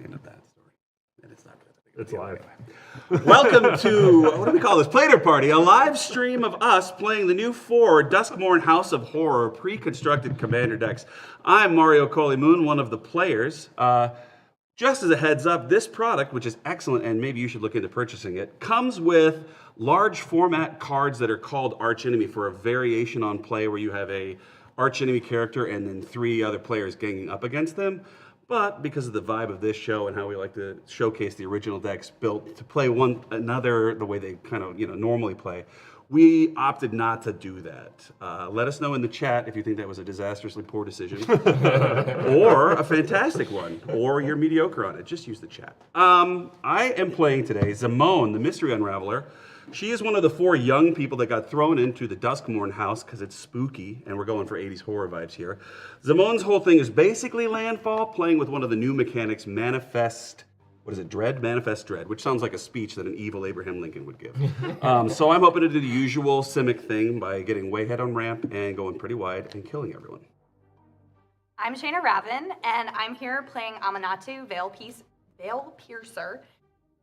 the end of that story. And it's not good. It's live. Anyway. Welcome to, what do we call this? Planar Party, a live stream of us playing the new 4 Duskmourn House of Horror pre-constructed commander decks. I'm Mario Colli-Moon, one of the players. Just as a heads up, this product, which is excellent, and maybe you should look into purchasing it, comes with large format cards that are called Archenemy for a variation on play where you have a Archenemy character and then 3 other players ganging up against them. But because of the vibe of this show and how we like to showcase the original decks built to play one another the way they kind of normally play, we opted not to do that. Let us know in the chat if you think that was a disastrously poor decision, or a fantastic one, or you're mediocre on it. Just use the chat. I am playing today Zimone, the Mystery Unraveler. She is one of the 4 young people that got thrown into the Duskmourn house because it's spooky, and we're going for 80s horror vibes here. Zimone's whole thing is basically landfall, playing with one of the new mechanics, Manifest, what is it, Dread? Manifest Dread, which sounds like a speech that an evil Abraham Lincoln would give. So I'm hoping to do the usual Simic thing by getting way ahead on ramp and going pretty wide and killing everyone. I'm Shayna Ravin, and I'm here playing Aminatou, Veil Piercer.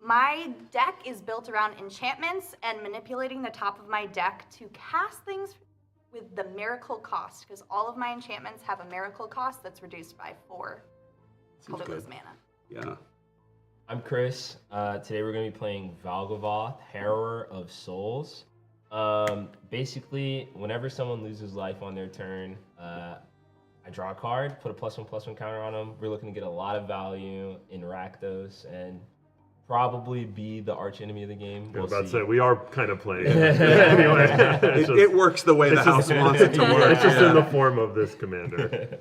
My deck is built around enchantments and manipulating the top of my deck to cast things with the miracle cost, because all of my enchantments have a miracle cost that's reduced by 4 colorless mana. Yeah. I'm Chris. Today we're going to be playing Valgavoth, Harrower of Souls. Basically, whenever someone loses life on their turn, I draw a card, put a +1/+1 counter on them. We're looking to get a lot of value in Rakdos and probably be the arch enemy of the game. I was about to say, we are kind of playing. Anyway, it works the way the house wants it to work. It's just in the form of this commander.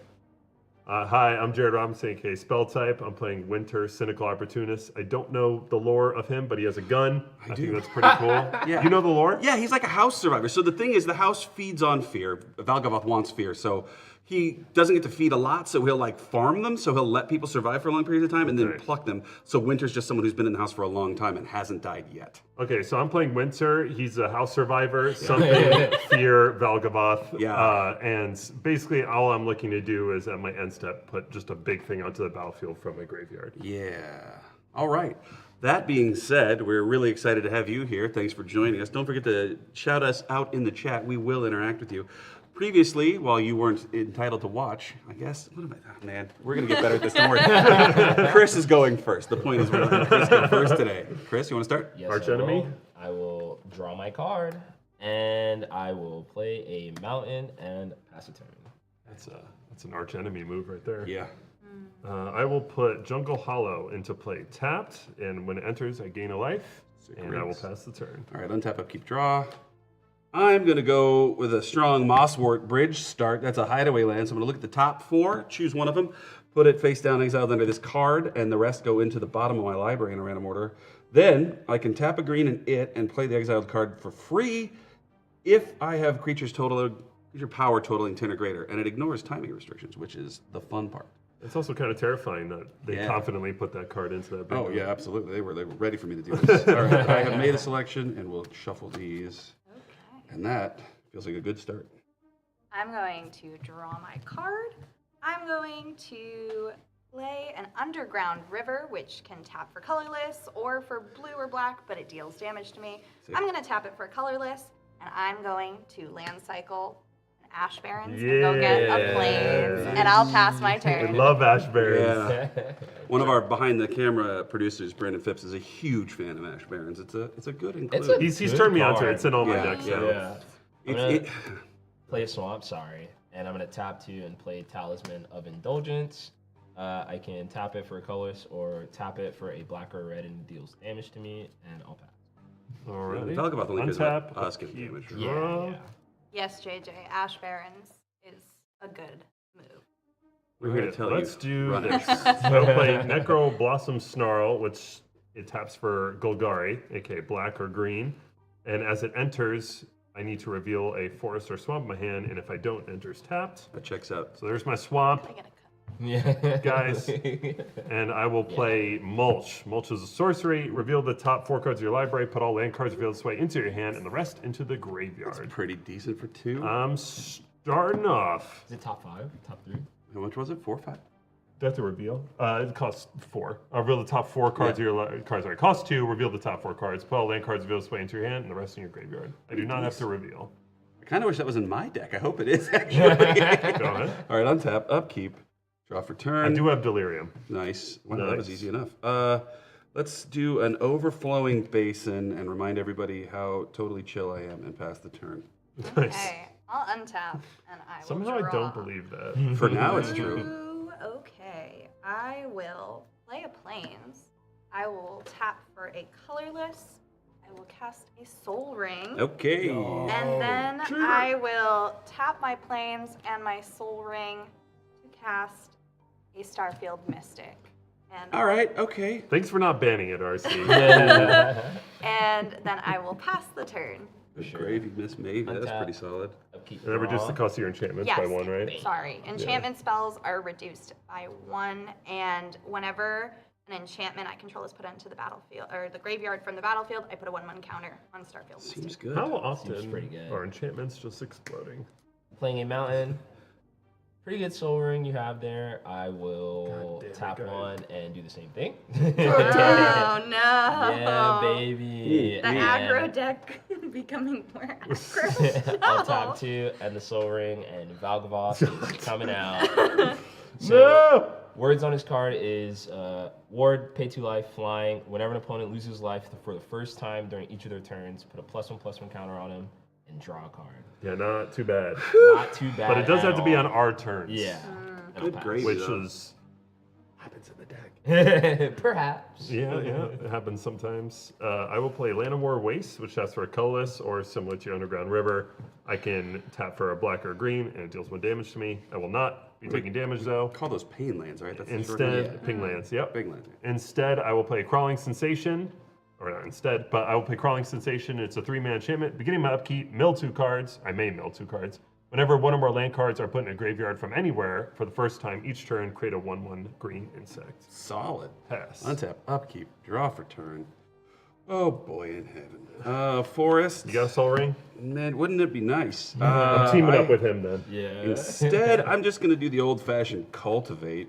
Hi, I'm Jared Robinson, aka Spell Type. I'm playing Winter, Cynical Opportunist. I don't know the lore of him, but he has a gun. I think that's pretty cool. Yeah. You know the lore? Yeah, he's like a house survivor. So the thing is, the house feeds on fear. Valgavoth wants fear, so he doesn't get to feed a lot, so he'll like farm them, so he'll let people survive for a long period of time and then pluck them. So Winter's just someone who's been in the house for a long time and hasn't died yet. Okay, so I'm playing Winter. He's a house survivor. Something fear Valgavoth. Yeah. And basically all I'm looking to do is at my end step put just a big thing onto the battlefield from my graveyard. Yeah. All right. That being said, we're really excited to have you here. Thanks for joining us. Don't forget to shout us out in the chat. We will interact with you. Previously, while you weren't entitled to watch, I guess, what am I, oh, man, we're going to get better at this, don't worry. Chris is going first. The point is we're letting Chris go first today. Chris, you want to start? Yes, Arch enemy? I will draw my card, and I will play a mountain and pass a turn. That's an arch enemy move right there. Yeah. I will put Jungle Hollow into play tapped, and when it enters, I gain a life, and I will pass the turn. All right, untap, upkeep, draw. I'm going to go with a strong Mosswort Bridge start. That's a hideaway land, so I'm going to look at the top 4, choose one of them, put it face down, exiled under this card, and the rest go into the bottom of my library in a random order. Then I can tap a green and play the exiled card for free if I have creature power totaling 10 or greater, and it ignores timing restrictions, which is the fun part. It's also kind of terrifying that they confidently put that card into that big Oh, one. yeah, absolutely. They were ready for me to do this. All right, I have made a selection, and we'll shuffle these. And that feels like a good start. I'm going to draw my card. I'm going to play an Underground River, which can tap for colorless or for blue or black, but it deals damage to me. I'm going to tap it for colorless, and I'm going to land cycle an Ash Barrens and go get a Plains, and I'll pass my turn. We love Ash Barrens. Yeah. One of our behind-the-camera producers, Brandon Phipps, is a huge fan of Ash Barrens. It's a good include. He's turned me onto it. It's in all my decks now. Yeah. I'm going to play a Swamp, and I'm going to tap 2 and play Talisman of Indulgence. I can tap it for a colorless or tap it for a black or red and it deals damage to me, and I'll pass. Alrighty. Valgavoth only cares Untap, about us getting damage. Yeah. Yes, JJ, Ash Barrens is a good move. We're here to tell Let's you. do this. So play Necro Blossom Snarl, which it taps for Golgari, aka black or green. And as it enters, I need to reveal a forest or swamp in my hand, and if I don't, it enters tapped. That checks out. So there's my swamp, I gotta cut. guys. And I will play Mulch. Mulch is a sorcery. Reveal the top 4 cards of your library, put all land cards revealed this way into your hand, and the rest into the graveyard. That's pretty decent for 2. I'm starting off. Is it top 5? Top 3? How much was it? 4 or 5? Do I have to reveal? It costs 4. I'll reveal the top 4 cards of your cards. Sorry, it costs 2. Reveal the top 4 cards. Put all land cards reveal display into your hand, and the rest in your graveyard. I do not have to reveal. I kind of wish that was in my deck. I hope it is, actually. Go ahead. All right, untap, upkeep, draw for turn. I do have Delirium. Nice. Well, Nice. that was easy enough. Let's do an overflowing basin and remind everybody how totally chill I am and pass the turn. Nice. Okay, I'll untap and I will Somehow draw. I don't believe that. For now, it's true. Ooh, okay, I will play a plains. I will tap for a colorless. I will cast a soul ring. Okay. And then I will tap my plains and my soul ring to cast a Starfield Mystic. And All right, okay. Thanks for not banning it, RC. and then I will pass the turn. Sure. Gravy, Miss Maybe. That's Untap. pretty solid. Upkeep. And that reduces the draw. cost of your enchantments Yes. by 1, right? Sorry, enchantment spells are reduced by 1, and whenever an enchantment I control is put into the battlefield or the graveyard from the battlefield, I put a 1/1 counter on Starfield Seems Mystic. good. How often pretty good. are enchantments just exploding? Playing a mountain. Pretty good soul ring you have there. I will God damn it, tap guys. 1 and do the same thing. Oh no! Yeah, baby. The And aggro deck becoming more aggro. I'll No. tap 2 and the soul ring, and Valgavoth is coming out. So, No! words on his card is ward, pay 2 life, flying. Whenever an opponent loses life for the first time during each of their turns, put a +1/+1 counter on him and draw a card. Yeah, not too bad. Not too bad. But it does at have to be all. on our turns. Yeah. That'll Good pass. gravy. Which though. is happens in the deck. Perhaps. Yeah, it happens sometimes. I will play Land of War Waste, which asks for a colorless or similar to your Underground River. I can tap for a black or green, and it deals 1 damage to me. I will not be taking damage though. Call those pain lands, right? That's the short name. Instead, ping lands. Yep. Big lands. Instead, I will play Crawling Sensation, or not instead, but I will play Crawling Sensation. It's a 3-mana enchantment. Beginning my upkeep, mill 2 cards. I may mill 2 cards. Whenever 1 or more land cards are put in a graveyard from anywhere for the first time each turn, create a 1/1 green insect. Solid. Pass. Untap, upkeep, draw for turn. Oh boy in heaven. Forest. You got a Soul Ring? Man, wouldn't it be nice? I'm teaming up with him then. Yeah. Instead, I'm just going to do the old-fashioned cultivate.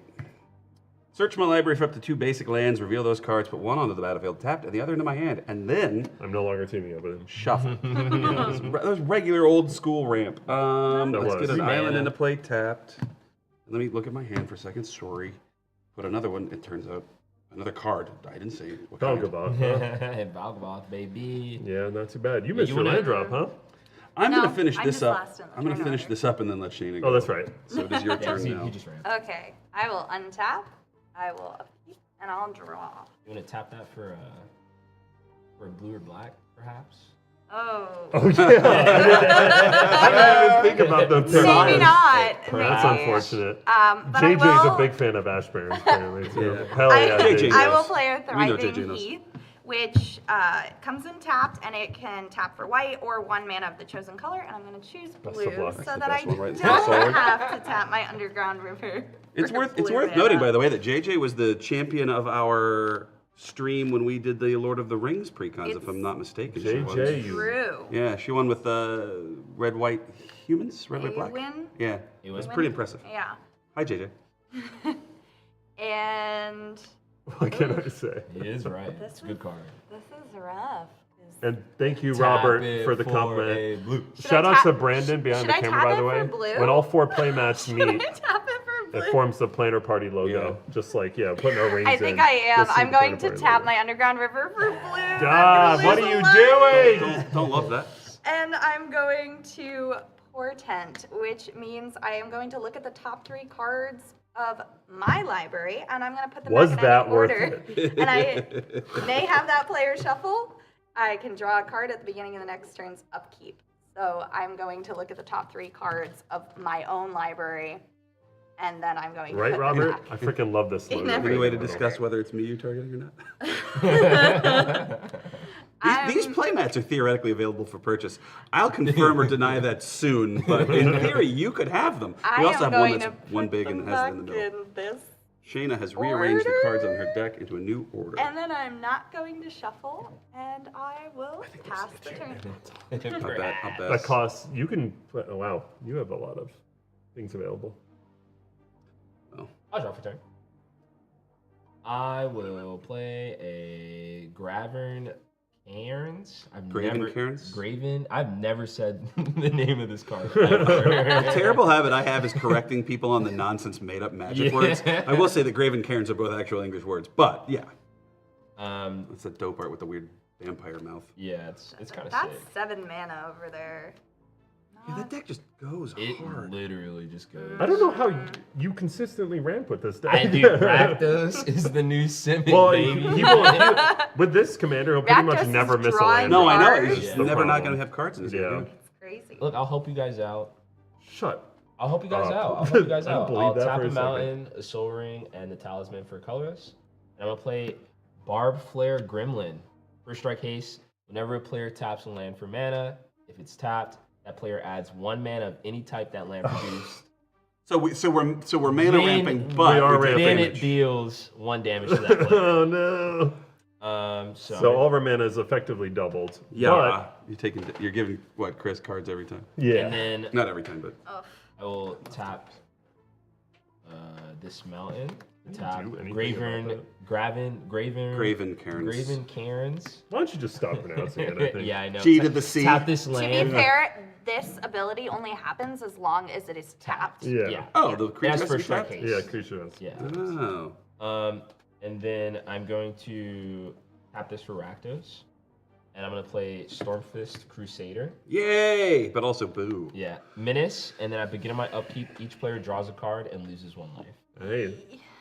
Search my library for up to 2 basic lands, reveal those cards, put 1 onto the battlefield, tapped, and the other into my hand, and then I'm no longer teaming up with him. shuffle. That was regular old school ramp. Let's was. get an 3 island mana. into play tapped. Let me look at my hand for a second. Sorry. Put another one. It turns out another card. I didn't say what kind. Valgavoth, huh? Valgavoth, baby. Yeah, not too bad. You missed you your wanna- land drop, huh? I'm No, going to finish I'm this just up. last in the I'm going to turn finish order. this up and then let Shayna go. Oh, that's right. So it is your Yeah, turn he now. just ran. Okay, I will untap. I will upkeep, and I'll draw. You want to tap that for a blue or black, perhaps? Oh. Oh, yeah. I didn't even think about the Maybe turn. not. That's maybe. unfortunate. But I JJ's will, a big fan of Ashburn, apparently, too. Yeah. Hell yeah, JJ I knows. will play a We know Thriving JJ knows. Heath, which comes in tapped, and it can tap for white or 1 mana of the chosen color, and I'm going to choose Best blue of luck. so That's the that I best one right there. don't Solid. have to tap my Underground River. It's for worth blue noting, mana. by the way, that JJ was the champion of our stream when we did the Lord of the Rings precons, if I'm not mistaken. She won. JJ, you. True. Yeah, she won with red, white humans, red, white, black. Win? Yeah, it was pretty impressive. Yeah. Hi, JJ. And What can I say? He is right. This It's a good card. this is rough. And thank you, Tap Robert, it for the a compliment. blue. Shout I out tap- to Brandon behind should the I camera, tap by it the for way. blue? When all 4 playmats Should I meet, tap it for blue? it forms the Planar Party logo. Yeah. Just like, putting our rings in. I think I am. You'll see I'm the going Planar to Party tap logo. my Underground River for blue. God, I'm what gonna are you lose a lot. doing? Don't love that. And I'm going to portent, which means I am going to look at the top 3 cards of my library, and I'm going to put them Was back in that any worth order. And I may have that player shuffle. I can draw a card at the beginning of the next turn's upkeep. So I'm going to look at the top 3 cards of my own library, and then I'm going to Right, put Robert? them I back. freaking love this logo. never- Any way to Okay. discuss whether it's me you're targeting or not? I'm- These playmats are theoretically available for purchase. I'll confirm or deny that soon, but in theory, you could have them. I We also am have one going that's to one put big them and has it in the back middle. in this. Shayna has rearranged the cards on her deck into a new order. And then I'm not going to shuffle, and I will pass the turn. I'll bet. That costs, you can, wow, you have a lot of things available. I'll draw for turn. I will play a Gravern Cairns. Graven Cairns? Graven. I've never said the name of this card. A terrible habit I have is correcting people on the nonsense made-up magic Yeah. words. I will say that Graven Cairns are both actual English words, but yeah. That's the dope art with the weird vampire mouth. Yeah, it's kind of That's sick. 7 mana over there. Yeah, that deck just goes It hard. literally just goes. I don't know how you consistently ramp with this deck. I do. Rakdos is the new Simic, Well, baby. with this commander, he'll pretty much Rakdos is never miss a drawing land. No, I know. Cards. He's just The never not problem. going to have cards in his hand. Yeah. Yeah. It's crazy. Look, I'll help you guys out. Shut. I'll help you guys Oh, out. I'll help you guys I don't out. believe I'll that tap for a a second. mountain, a soul ring, and the talisman for colorless. And I'm gonna play Barb Flare Gremlin. First strike haste. Whenever a player taps a land for mana, if it's tapped, that player adds 1 mana of any type that land produced. So we're mana Then ramping, but we are we take ramping. Then damage. it deals 1 damage to that player. Oh no. So all of our mana is effectively doubled. Yeah, you're giving what Chris cards every time. But, yeah. And then Not every time, but Oh, I will tap this mountain. Can you Tap do anything Graven Cairns. Graven Cairns. Why don't you just stop pronouncing it? I think. Yeah, I know. Cheated the C. Tap this to land. be fair, this ability only happens as long as it is tapped. Yeah. Yeah. Oh, the creature That's has to be first strike tapped? haste. Yeah, creature has. Yeah. Oh. And then I'm going to tap this for Rakdos. And I'm going to play Stormfist Crusader. Yay! But also boo. Yeah. Menace. And then at the beginning of my upkeep, each player draws a card and loses 1 life. Hey,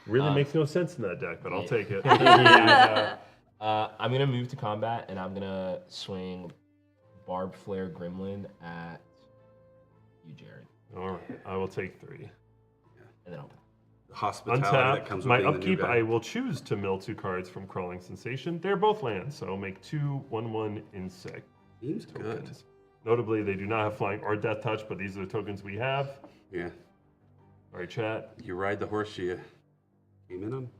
really makes no sense in that deck, but I'll take it. Yeah, I'm going to move to combat and I'm going to swing Barb Flare Gremlin at you, Jared. All right, I will take 3. And then I'll The hospitality that Untap. comes with My being the new upkeep, guy. I will choose to mill 2 cards from Crawling Sensation. They're both lands, so I'll make 2 1/1 insect Seems good. tokens. Notably, they do not have flying or death touch, but these are the tokens we have. Yeah. All right, chat. You ride the horse you came in on.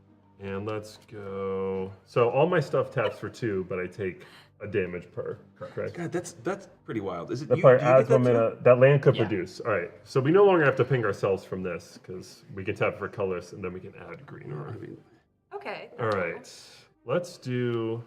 And let's go. So all my stuff taps for 2, but I take a damage per. Correct. God, that's pretty wild. Is it That you? player Do you get adds 1 that too? mana. That land could Yeah. produce. All right. So we no longer have to ping ourselves from this because we can tap for colors and then we can add green. I mean, Okay. All right. Let's do.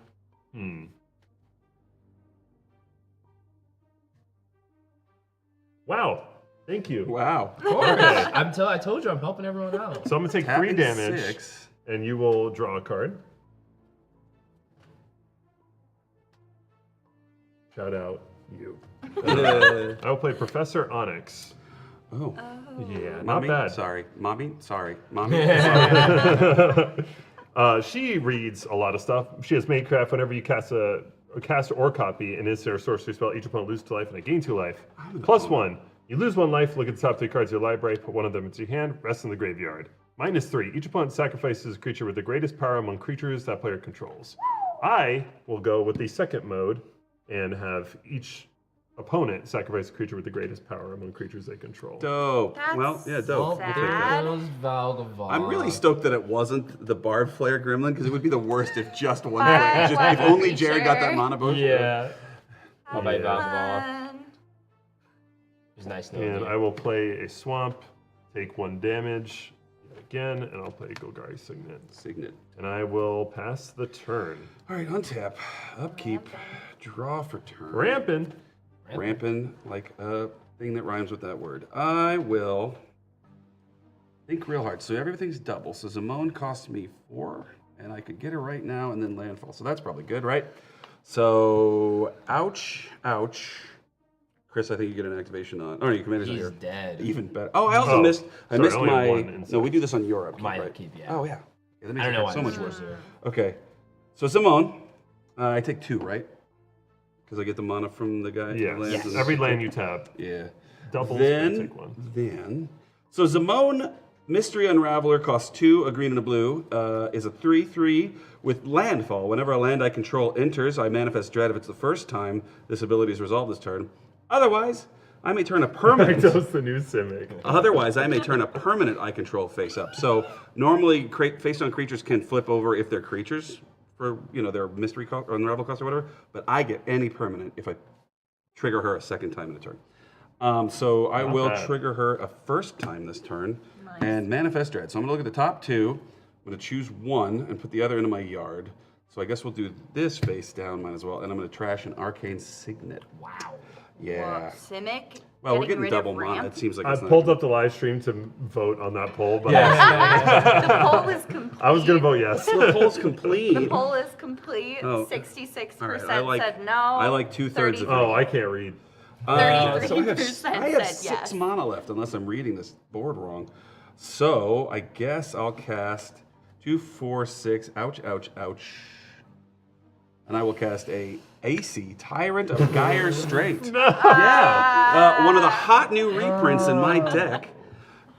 Wow. Thank you. wow. Okay. I told you I'm helping everyone out. So I'm gonna take Tapping 3 damage, 6. and you will draw a card. Shout out you. I will play Professor Onyx. Oh. Yeah, not Mommy? bad. Sorry. Mommy? Sorry. Mommy? She reads a lot of stuff. She has Magecraft. Whenever you cast or copy an instant or sorcery spell, each opponent loses 2 life and I gain 2 life. +1. You lose 1 life. Look at the top 3 cards of your library. Put 1 of them into your hand. Rest in the graveyard. -3. Each opponent sacrifices a creature with the greatest power among creatures that player controls. I will go with the second mode and have each opponent sacrifice a creature with the greatest power among creatures they control. Dope. That's Well, yeah, dope. Well, We'll take that. sad. Goes Valgavoth. I'm really stoked that it wasn't the Barb Flare Gremlin because it would be the worst if just one Barb player. Just, Flare if only Jared got that creature. mana boost. Yeah. I'll buy Yeah. Valgavoth. Fun. It was nice knowing And you. I will play a swamp, take 1 damage again, and I'll play Golgari Signet. Signet. And I will pass the turn. All right, untap, upkeep, draw for turn. Rampin'. Rampin', like a thing that rhymes with that word. I will think real hard. So everything's double. So Zimone costs me 4, and I could get her right now and then landfall. So that's probably good, right? So, ouch, ouch. Chris, I think you get an activation on. Oh, your commander's not He's here. dead. Even better. Oh, I also Oh, missed. I sorry, missed only my. one insect. No, we do this on your upkeep, My right? upkeep, yeah. Oh yeah. Yeah, that makes I don't it know why so much this worse. is there. Okay, so Zimone, I take 2, right? Because I get the mana from the guy. Yes. lands Yes. and- Every land you tap Yeah. doubles, Then, but take 1. so Zimone, Mystery Unraveler costs 2, a green and a blue, is a 3/3 with landfall. Whenever a land I control enters, I manifest dread if it's the first time this ability is resolved this turn. Otherwise, I may turn a permanent. Rakdos the new Simic. Otherwise, I may turn a permanent I control face up. So normally, face-down creatures can flip over if they're creatures for their mystery cost or unravel cost or whatever. But I get any permanent if I trigger her a second time in a turn. So I Not will bad. trigger her a first time this turn and manifest dread. So I'm gonna look at the top 2. I'm going to choose one and put the other into my yard. So I guess we'll do this face down, might as well. And I'm going to trash an Arcane Signet. Wow. Yeah. Simic. Well, we're getting rid double of mana. ramp. It seems like I it's not pulled up the live stream to vote on that poll, but The poll is complete. I was going to vote yes. The poll's complete. The poll is complete. Oh. 66% All right, I like- said no. I like 2/3 of it. Oh, I can't read. So I have 33% I have said 6 yes. mana left, unless I'm reading this board wrong. So I guess I'll cast 2, 4, 6. Ouch, ouch, ouch. And I will cast a AC, Tyrant of Gyre's Strength. Yeah, one of the hot new reprints in my deck.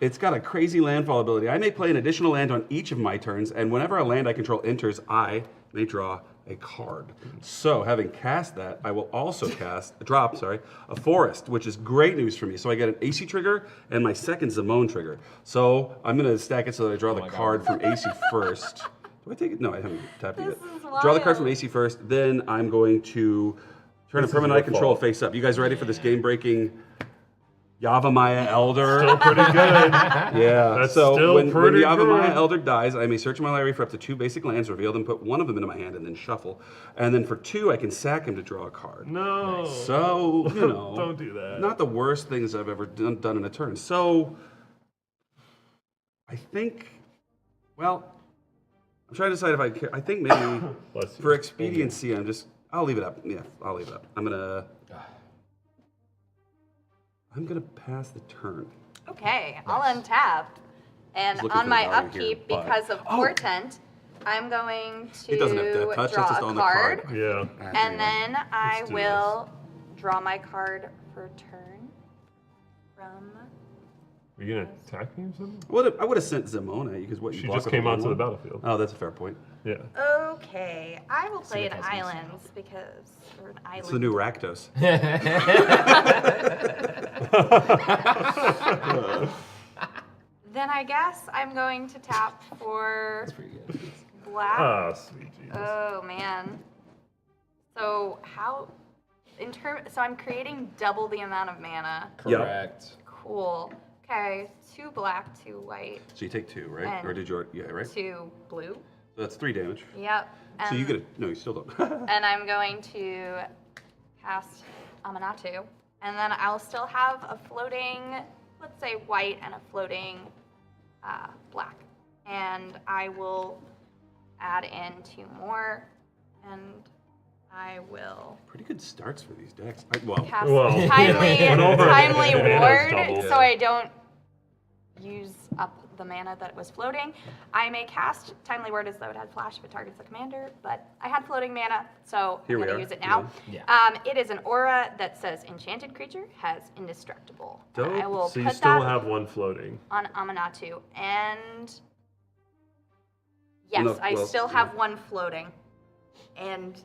It's got a crazy landfall ability. I may play an additional land on each of my turns, and whenever a land I control enters, I may draw a card. So, having cast that, I will also drop a forest, which is great news for me. So I get an AC trigger and my second Zimone trigger. So I'm going to stack it so that I draw the card from AC first. Do I take it? No, I haven't tapped it yet. This is Draw the card wild. from AC first, then I'm going to turn a permanent I control face up. You guys ready for this game-breaking Yavimaya Elder? Still pretty good. Yeah. That's so still when pretty Yavimaya good. Elder dies, I may search my library for up to 2 basic lands, reveal them, put one of them into my hand, and then shuffle. And then for 2, I can sack him to draw a card. No. So, you know. Don't do that. Not the worst things I've ever done in a turn. So, I think, well, I'm trying to decide if I care. I think maybe Bless you. for expediency, I'll leave it up. Yeah, I'll leave it up. I'm gonna pass the turn. Okay, I'll untap. And Just looking on for my the value here, upkeep, but- because of Oh! Portent, I'm going It doesn't have to to touch, that's draw just a on the card. card. Yeah. And then I Let's do will draw my card for turn from. Are you going to attack me or something? I would have sent Zimone at you because what you She block just with a came onto the 1/1? battlefield. Oh, that's a fair point. Yeah. Okay, I will play an Cynic has islands because or an island. It's the new Rakdos. Then I guess I'm going to tap for That's pretty good. black. Ah, sweet Jesus. Oh man. So so I'm creating double the amount of mana. Yep. Correct. Cool. Okay, 2 black, 2 white, So you take 2, right? And- Or did you? Yeah, right. 2 blue. So that's 3 damage. Yep. So you get it. No, you still don't. And I'm going to cast Aminatou. And then I'll still have a floating, let's say white, and a floating black. And I will add in 2 more. And I will Pretty good starts for these decks. Well, cast Well, Timely, went over. timely Mana's Ward double. so I don't use up the mana that was floating. I may cast Timely Word as though it had flash if it targets the commander, but I had floating mana, so Here I'm we going are. to use it now. Yeah. It is an aura that says Enchanted Creature has Indestructible. And I will So you put still that have one floating. on Aminatou. And yes, No, I well, still yeah. have one floating. And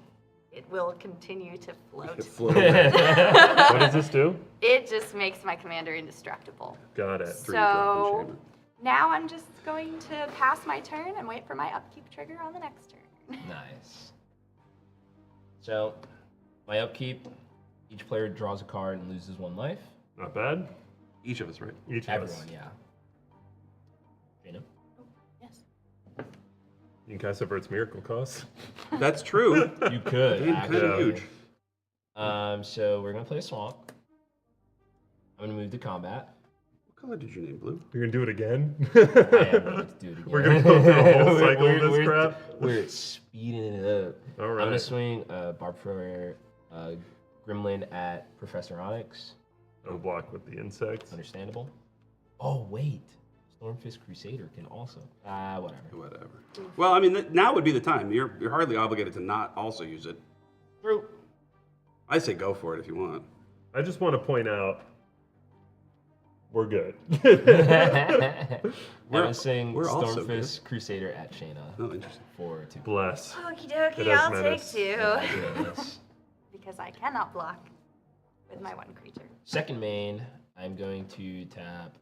it will continue to float. float away. What does this do? It just makes my commander indestructible. Got it. 3 drop So enchantment. now I'm just going to pass my turn and wait for my upkeep trigger on the next turn. Nice. So, my upkeep, each player draws a card and loses 1 life. Not bad. Each of us, right? Each of us. Everyone, yeah. Shayna? Yes. You can cast Avert's Miracle Cause. That's true. You could. Kind actually. of huge. So we're gonna play a swamp. I'm gonna move to combat. What color did you name blue? You're going to do it again? I am going to do it again. We're gonna go through a whole cycle of this we're, crap? We're speeding it up. All I'm right. gonna swing Barb Thrower, Gremlin at Professor Onyx. I'll block with the insects. Understandable. Oh wait, Stormfist Crusader can also. Whatever. Whatever. Well, I mean, now would be the time. You're hardly obligated to not also use it. True. I say go for it if you want. I just want to point out we're good. I'm gonna sing we're also Stormfist Crusader at Shayna Oh, interesting. for 2. Bless. Okie It dokie, has I'll menace. take 2. Yes. Because I cannot block with my 1 creature. Second main, I'm going to tap.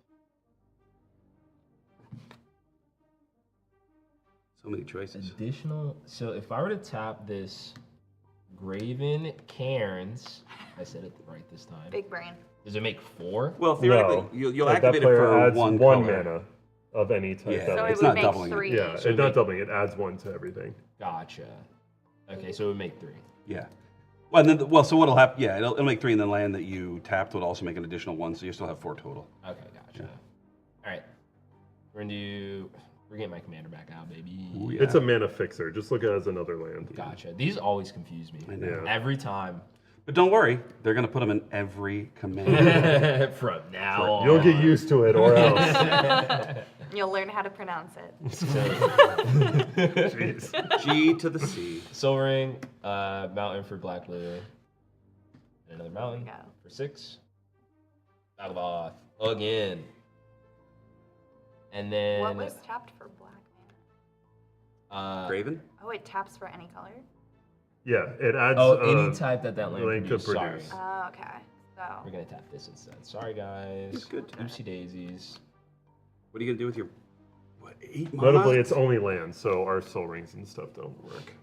So many choices. Additional. So if I were to tap this Graven Cairns, I said it right this time. Big brain. Does it make 4? Well, theoretically, No. you'll That activate it player for adds 1 one color. mana. of any type. Yeah, that So makes it it's would not make doubling it. 3. Yeah, it's not doubling. It adds 1 to everything. Gotcha. Okay, so it would make 3. Yeah. Well, and then, so what'll happen? Yeah, it'll make 3, and then land that you tapped would also make an additional 1, so you still have 4 total. Okay, gotcha. All right. We're getting my commander back out, baby. Ooh, yeah. It's a mana fixer. Just look at it as another land. Gotcha. These always confuse me. I know. Yeah. Every time. But don't worry, they're gonna put them in every command. From now on. You'll get used to it, or else. You'll learn how to pronounce it. Jeez. G to the C. Soul Ring, mountain for Black Blue. And another mountain Go. for 6. Valgavoth again. And then What was tapped for black mana? Graven? Oh, it taps for any color? Yeah, it adds. any type that land land could could produce. produce. Sorry. Oh, okay. So, We're gonna tap this instead. Sorry guys. It's good tap. Oopsie daisies. What are you gonna do with your 8 mana? Notably, it's only land, so our soul rings and stuff don't work.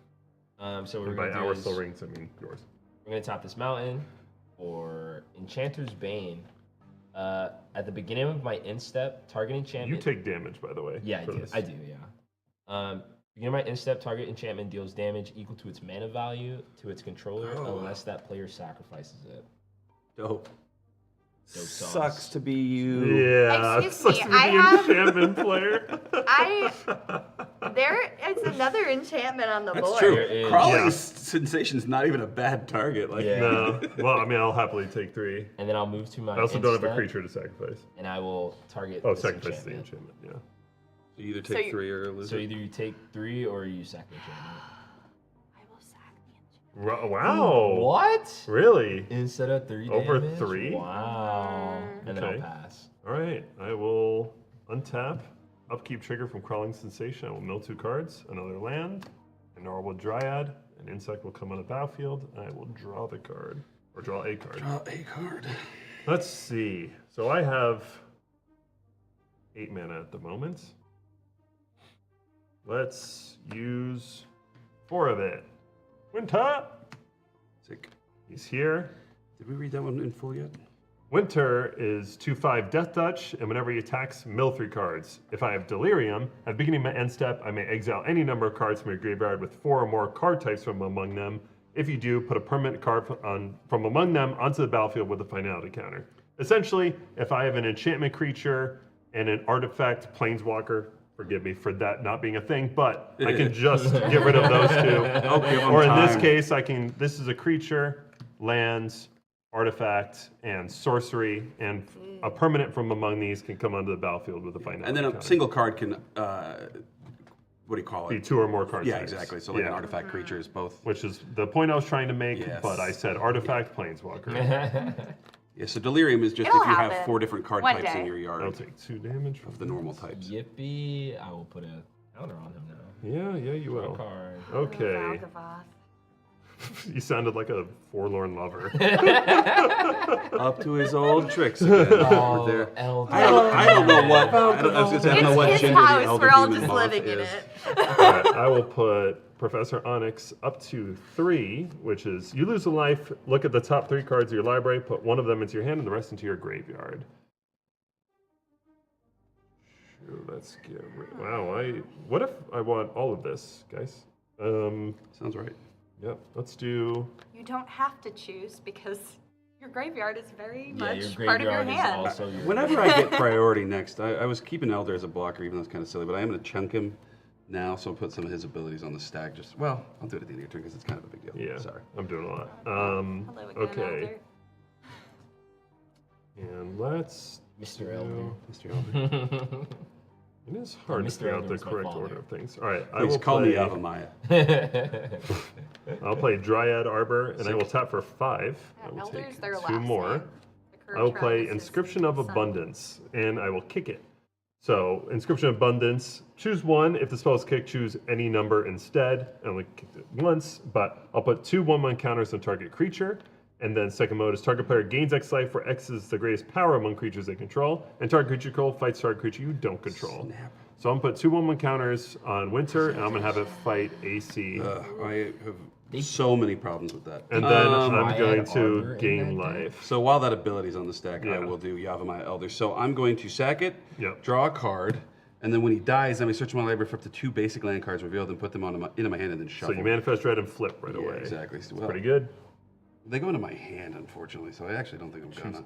So what we're And by gonna do our is soul rings, I mean yours. we're gonna tap this mountain for Enchanter's Bane. At the beginning of my instep, target enchantment. You take damage, by the way. Yeah, I for do. this. I do. Yeah. Beginning of my instep, target enchantment deals damage equal to its mana value to its controller, Oh. unless that player sacrifices it. Dope. Dope sauce. Sucks to be you. Yeah, Excuse sucks me, to be I the have- enchantment player. there is another enchantment on the That's board. true. There is. Crawling Yeah. Sensation's not even a bad target. Like, Yeah. No, well, I mean, I'll happily take 3. And then I'll move to my I also don't have a instep, creature to sacrifice. and I will target Oh, this sacrifice the enchantment. enchantment. Yeah. you either So take you- 3 or lose So it. either you take 3 or you sack the enchantment. I will sack the enchantment. Wow. What? Really? Instead of 3 Over damage? 3? Wow. And then I'll Okay. pass. All right. I will untap. Upkeep trigger from Crawling Sensation. I will mill 2 cards, another land, a Norwood Dryad, an insect will come on the battlefield, and I will draw the card, or draw a card. Draw a card. Let's see. So I have 8 mana at the moment. Let's use 4 of it. Winter! Sick. He's here. Did we read that one in full yet? Winter is 2/5 Death Touch, and whenever he attacks, mill 3 cards. If I have Delirium, at the beginning of my end step, I may exile any number of cards from your graveyard with 4 or more card types from among them. If you do, put a permanent card from among them onto the battlefield with a finality counter. Essentially, if I have an enchantment creature and an artifact planeswalker, forgive me for that not being a thing, but I can just get rid of those 2. Okay, Or in this case, this is a creature, lands, artifact, and sorcery, and a permanent from among these can come onto the battlefield with a finality And then a counter. single card can, what do you call Be it? 2 or more card Yeah, types. exactly. So like Yeah. an artifact creature is both. Which is the point I was trying to make, Yes. but I said artifact planeswalker. Yeah, so delirium is just It'll if you have happen. 4 different card One types in day. your yard I'll take 2 damage from of the normal types. Yippee. I will put a counter on him now. Yeah, you Draw a will. card. Okay. Valgavoth. You sounded like a forlorn lover. Up to his old tricks again. Oh, Over there. Elder. I don't know what. I don't know what It's his gender the house. elder We're all demon just moth living in is. it. All right, I will put Professor Onyx up to 3, which is you lose a life, look at the top 3 cards of your library, put 1 of them into your hand and the rest into your graveyard. Sure, let's get rid. Wow, what if I want all of this, guys? Sounds right. Yeah, let's do. You don't have to choose because your graveyard is very Yeah, your much part of your graveyard is hand. also your. Whenever I get priority next, I was keeping Elder as a blocker, even though it's kind of silly, but I am going to chunk him now, so I'll put some of his abilities on the stack. Well, I'll do it at the end of your turn because it's kind of a big deal. Yeah, Sorry. I'm doing a lot. Hello again, Okay, and let's. Mr. Elder. Mr. Elder. It is hard to Mr. figure out Elder the was my correct father. order of things. All right, I Please will call play, me Avamaya. I'll play Dryad Arbor, and I will tap for 5. I will Elders, take their 2 last more. name. The I will current play Travis is Inscription of son. Abundance, and I will kick it. So, Inscription of Abundance, choose 1. If the spell is kicked, choose any number instead. I only kicked it once, but I'll put 2 1/1 counters on target creature. And then second mode is target player gains X life, where X is the greatest power among creatures they control, and target creature control fights target creature you don't control. Snap. So I'm gonna put 2 1/1 counters on Winter, and I'm gonna have it fight AC. I have so many problems with that. And then I'm Dryad going to Arbor in gain that deck? life. So while that ability's on the stack, I Yeah. will do Yavimaya Elder. So I'm going to sack it, Yep. draw a card, And then when he dies, I may search my library for up to 2 basic land cards revealed and put them into my hand and then shuffle. So you manifest red and flip right Yeah, away. exactly. It's Well, pretty good. They go into my hand, unfortunately, so I actually don't think I'm gonna.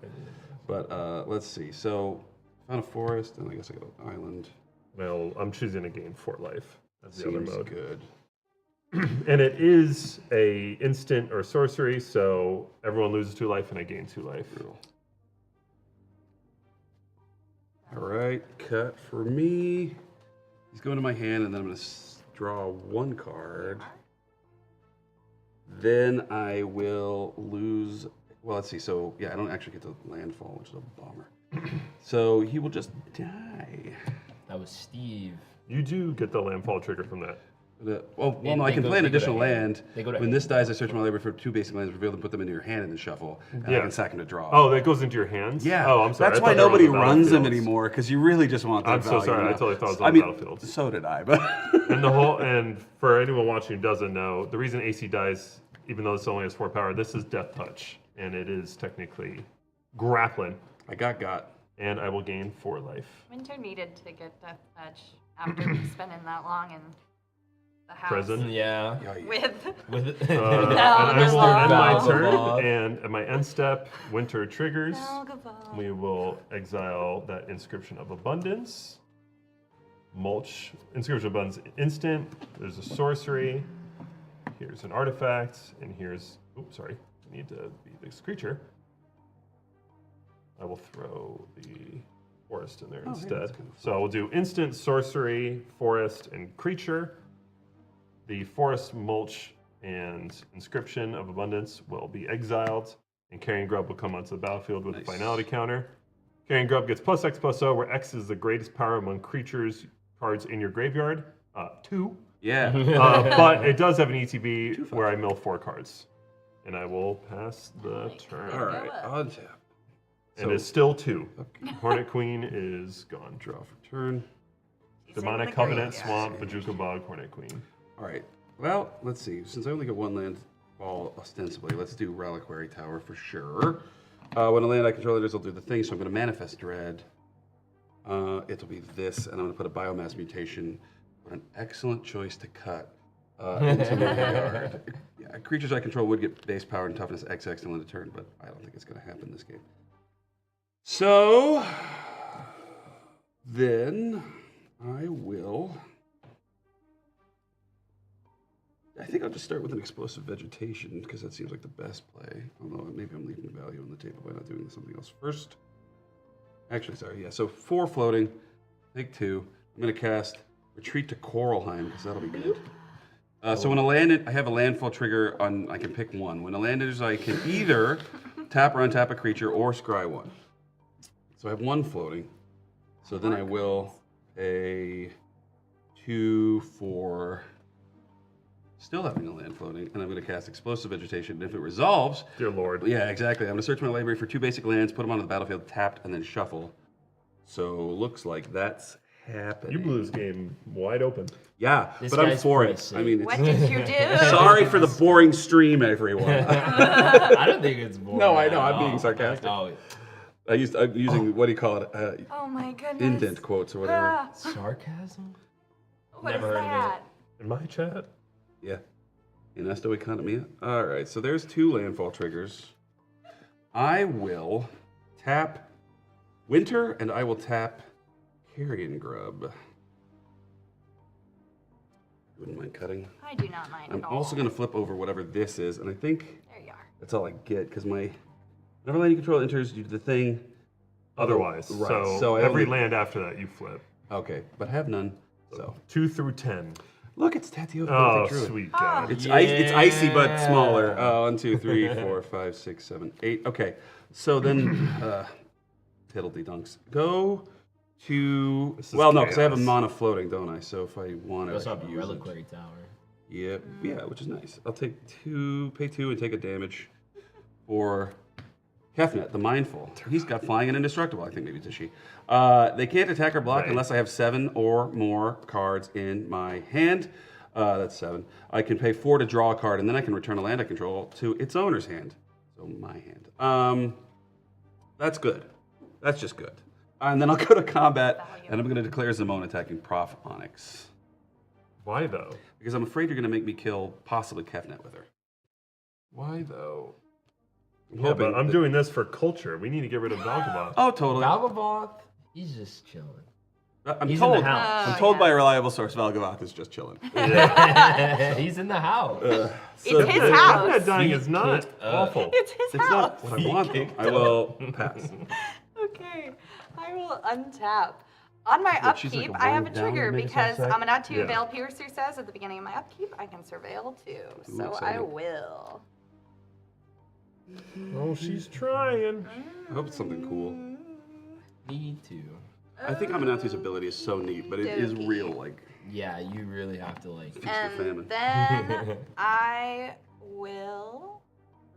But let's see. So, found a forest, and I guess I got an island. Well, I'm choosing to gain 4 life. That's the other Seems mode. good. And it is a instant or sorcery, so everyone loses 2 life and I gain 2 life. Brutal. All right, cut for me. He's going to my hand, and then I'm going to draw 1 card. Then I will lose. Well, let's see. So, yeah, I don't actually get to landfall, which is a bummer. So he will just die. That was Steve. You do get the landfall trigger from that. Well, no, I They can go- play an they go to additional hand. land. They go to When hand. this dies, I search my library for 2 basic lands, reveal them, put them into your hand, and then shuffle. And I Yeah. can sack him to draw. Oh, that goes into your hands? yeah. Oh, I'm sorry. That's I why thought they were on nobody the runs them battlefields. anymore, because you really just want that I'm so value, sorry. you I know? totally thought it was I on mean, battlefields. so did I, but And for anyone watching who doesn't know, the reason AC dies, even though this only has 4 power, this is Death Touch, and it is technically grappling, I got. and I will gain 4 life. Winter needed to get Death Touch after spending that long in the house. Prison. Yeah. Yeah, yeah. With And No, I will end my Valgavoth. turn, and at my end step, Winter triggers. Valgavoth. We will exile that Inscription of Abundance. Mulch, Inscription of Abundance instant. There's a sorcery. Here's an artifact, and here's, oops, sorry, I need to be this creature. I will throw the forest in there Oh, hey, instead. that's kind of So we'll do instant, sorcery, forest, and creature. The forest, mulch, and Inscription of Abundance will be exiled, and Carrion Grub will come onto the battlefield with Nice. a finality counter. Carrion Grub gets +X/+O, where X is the greatest power among creatures cards in your graveyard. 2. Yeah. But it does have an ETB where I mill 4 cards. And I will pass the turn. All right, on tap. And it's still 2. Okay. Hornet Queen is gone. Draw for turn. She's in Demonic the Covenant, graveyard. Swamp, Bajuka Bog, Hornet Queen. All right. Well, let's see. Since I only get 1 land ball ostensibly, let's do Reliquary Tower for sure. When a land I control enters, I'll do the thing. So I'm going to manifest Dread. It'll be this, and I'm going to put a Biomass Mutation. What an excellent choice to cut into my yard. Yeah, creatures I control would get base power and toughness XX to land a turn, but I don't think it's going to happen this game. So then I will. I think I'll just start with an Explosive Vegetation because that seems like the best play. Although maybe I'm leaving value on the table by not doing something else first. Actually, sorry, yeah. So 4 floating, take 2. I'm going to cast Retreat to Coralheim because that'll be good. So when a land, I have a landfall trigger on. I can pick 1. When a land enters, I can either tap or untap a creature or scry 1. So I have 1 floating. So then I will pay 2 for still having a land floating, and I'm going to cast Explosive Vegetation. And if it resolves, Dear Lord. yeah, exactly. I'm going to search my library for 2 basic lands, put them onto the battlefield, tapped, and then shuffle. So looks like that's happening. You blew this game wide open. Yeah, This but I'm guy's for it. pressing. I mean, What it's, did you do? sorry for the boring stream, everyone. I don't think it's boring. No, I know, I'm at being all. sarcastic. Oh, I'm using what do you call it? Oh my goodness. Indent quotes or whatever. Ah, sarcasm? what is Never heard of it. that? In my chat. Yeah. In Esto Economia. All right, so there's 2 landfall triggers. I will tap Winter, and I will tap Carrion Grub. Wouldn't mind cutting. I do not mind I'm at all. also going to flip over whatever this is, and I think There you are. that's all I get, because my... Whenever land you control enters, you do the thing... Otherwise. Right, So I every only- land after that, you flip. Okay, but have none, so... 2 through 10. Look, it's Tatio. Oh, Druid. sweet Ah. God. It's icy but Yeah. smaller. 1, 2, 3, 4, 5, 6, 7, 8. Okay, so then tiddly dunks. Go to This is well, no, because I have a chaos. mana floating, don't I? So if I want You to also have a use it, reliquary tower. yeah, which is nice. I'll take 2, pay 2, and take a damage for Kefnet, the Mindful. He's got flying and indestructible. I think maybe it's a she. They can't attack or block Right. unless I have 7 or more cards in my hand. That's 7. I can pay 4 to draw a card, and then I can return a land I control to its owner's hand. So my hand. That's good. That's just good. And then I'll go to combat, and I'm going to declare Zimone attacking Prof Onyx. Why though? Because I'm afraid you're going to make me kill possibly Kevnet with her. Why though? I'm Yeah, hoping but I'm that- doing this for culture. We need to get rid of Valgavoth. Oh, totally. Valgavoth, he's just chilling. I'm He's told, in the house. I'm told by a yes. reliable source Valgavoth is just chilling. He's in the house. It's his house. That dying is not Kicked awful. It's his It's house. not what I want, though. I will pass. Okay, I will untap. On my But she's upkeep, like a I have a wind down trigger to make a because sound effect? Aminatou Yeah. Veil Piercer says at the beginning of my upkeep, I can surveil too. Ooh, So I exciting. will. Oh, she's trying. I hope it's something cool. Me too. I think Aminatou's ability is so neat, but it is Okey-dokey. real, like, Yeah, you really have to like. feast or famine. And then I will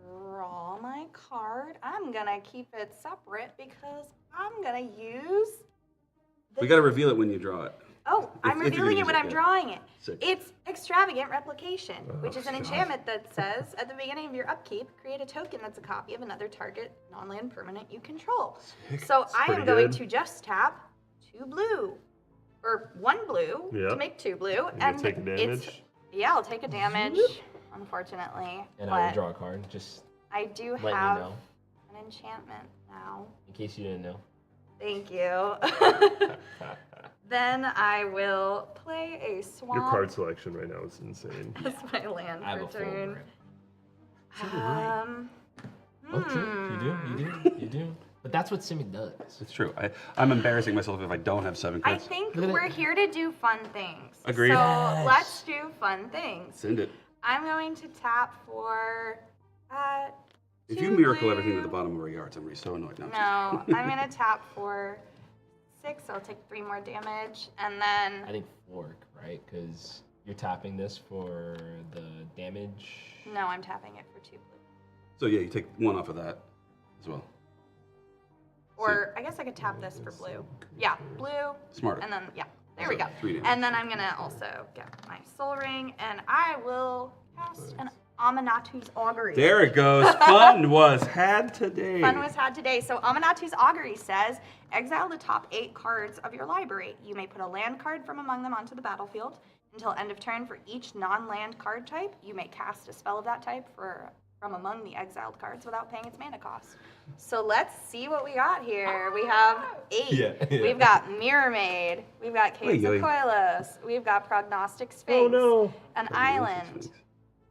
draw my card. I'm gonna keep it separate because I'm gonna use. We got to reveal it when you draw it. Oh, I'm if you're revealing gonna it when use it, I'm yeah. drawing it. Sick. It's Extravagant Replication, which is an God. enchantment that says, at the beginning of your upkeep, create a token that's a copy of another target non-land permanent you control. So I am pretty going good. to just tap 2 blue, or 1 blue Yeah. to make 2 blue, And you'll take a it's damage. yeah, I'll take a damage, unfortunately. And I will but draw a card, just I do letting you have know, an enchantment now. in case you didn't know. Thank you. Then I will play a swamp. Your card selection right now is insane. as my land I have for a full turn. grip. Hmm. Oh, true. You do. But that's what Simic does. It's true. I'm embarrassing myself if I don't have 7 I cards. think Look at we're it. here to do fun things. Agreed. So Yes. let's do fun things. Send it. I'm going to tap for. If 2 you miracle blue. everything to the bottom of our yards, I'm going to be so annoyed now. No, I'm going to tap for 6. I'll take 3 more damage. And then. I think fork, right? Because you're tapping this for the damage. No, I'm tapping it for 2 blue. So yeah, you take 1 off of that as well. Or I guess I could tap this for blue. Yeah, blue. Smarter. And then, yeah, there we So, go. 3 damage. And then I'm going to also get my soul ring. And I will cast an Aminatou's Augury. There it goes. Fun was had today. Fun was had today. So Aminatou's Augury says, exile the top 8 cards of your library. You may put a land card from among them onto the battlefield. Until end of turn for each non-land card type, you may cast a spell of that type from among the exiled cards without paying its mana cost. So let's see what we got here. We have 8. Yeah. We've got Mirror Maid. We've got Caves of Oy, oy. Koilos. We've got Prognostic Sphinx. Oh no. An Island.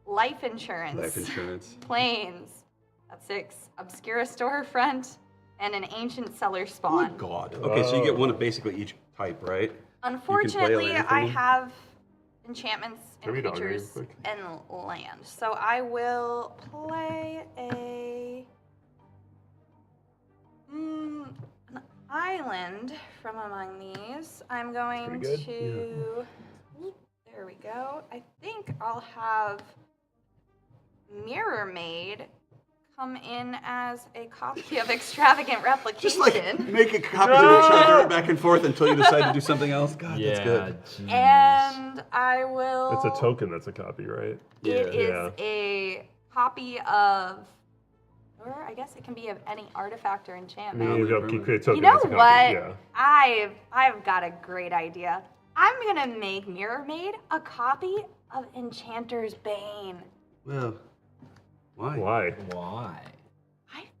Life Insurance. Life insurance. Plains. That's 6. Obscura Storefront. And an Ancient Cellar Spawn. Oh God. Okay, so you get 1 of basically each type, right? Unfortunately, land I from them? have enchantments Can and we dog real creatures quick? and land. So I will play an island from among these. I'm going Pretty good. to. There we go. I think I'll have Mirror Maid come in as a copy of Extravagant Replication. Just like make a copy of each other back and forth until you decide to do something else. God, that's good. jeez. And I will. It's a token that's a copy, right? It is Yeah. a copy of, or I guess it can be of any artifact or I enchantment. mean, you create token You know that's a copy. what? Yeah. I've got a great idea. I'm gonna make Mirror Maid a copy of Enchanter's Bane. Well, why? Why? Why?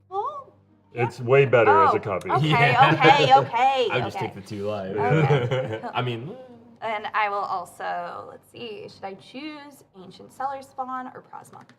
Well, It's way better as Oh, a copy. okay. I would just okay. take the 2 life. Okay. I mean, And I will also, let's see, should I choose Ancient Cellar Spawn or Prognostic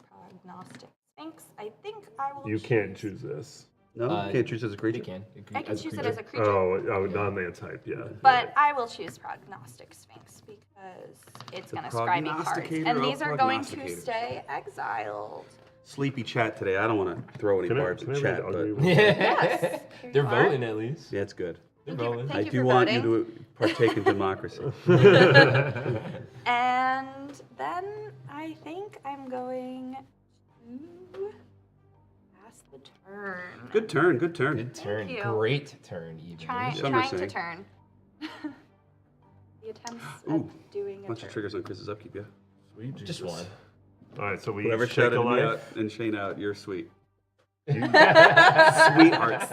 Sphinx? I think I will You can't choose this. No, you can't choose as a you creature. can. I can As a choose it creature. as a creature. Oh, non-land type, yeah. But I will choose Prognostic Sphinx because it's going to scry me cards. prognosticator And of these are going to prognosticators. stay exiled. Sleepy chat today. I don't want to throw any Can I- barbs can in I chat, read but Ugly? Yes. Here They're you are. voting at least. yeah, it's good. They're Thank you. voting. Thank I you do for want voting. you to partake in democracy. And then I think I'm going to pass the turn. Good turn. Good turn. Good turn. you. Great turn, even. Trying Some are to saying. turn. The attempts Ooh, at doing a Bunch of turn. triggers on Chris's upkeep. Yeah. Sweet Just Jesus. one. All right, so we Whoever shake a shouted me life. out and Shayna out, you're sweet. Sweethearts.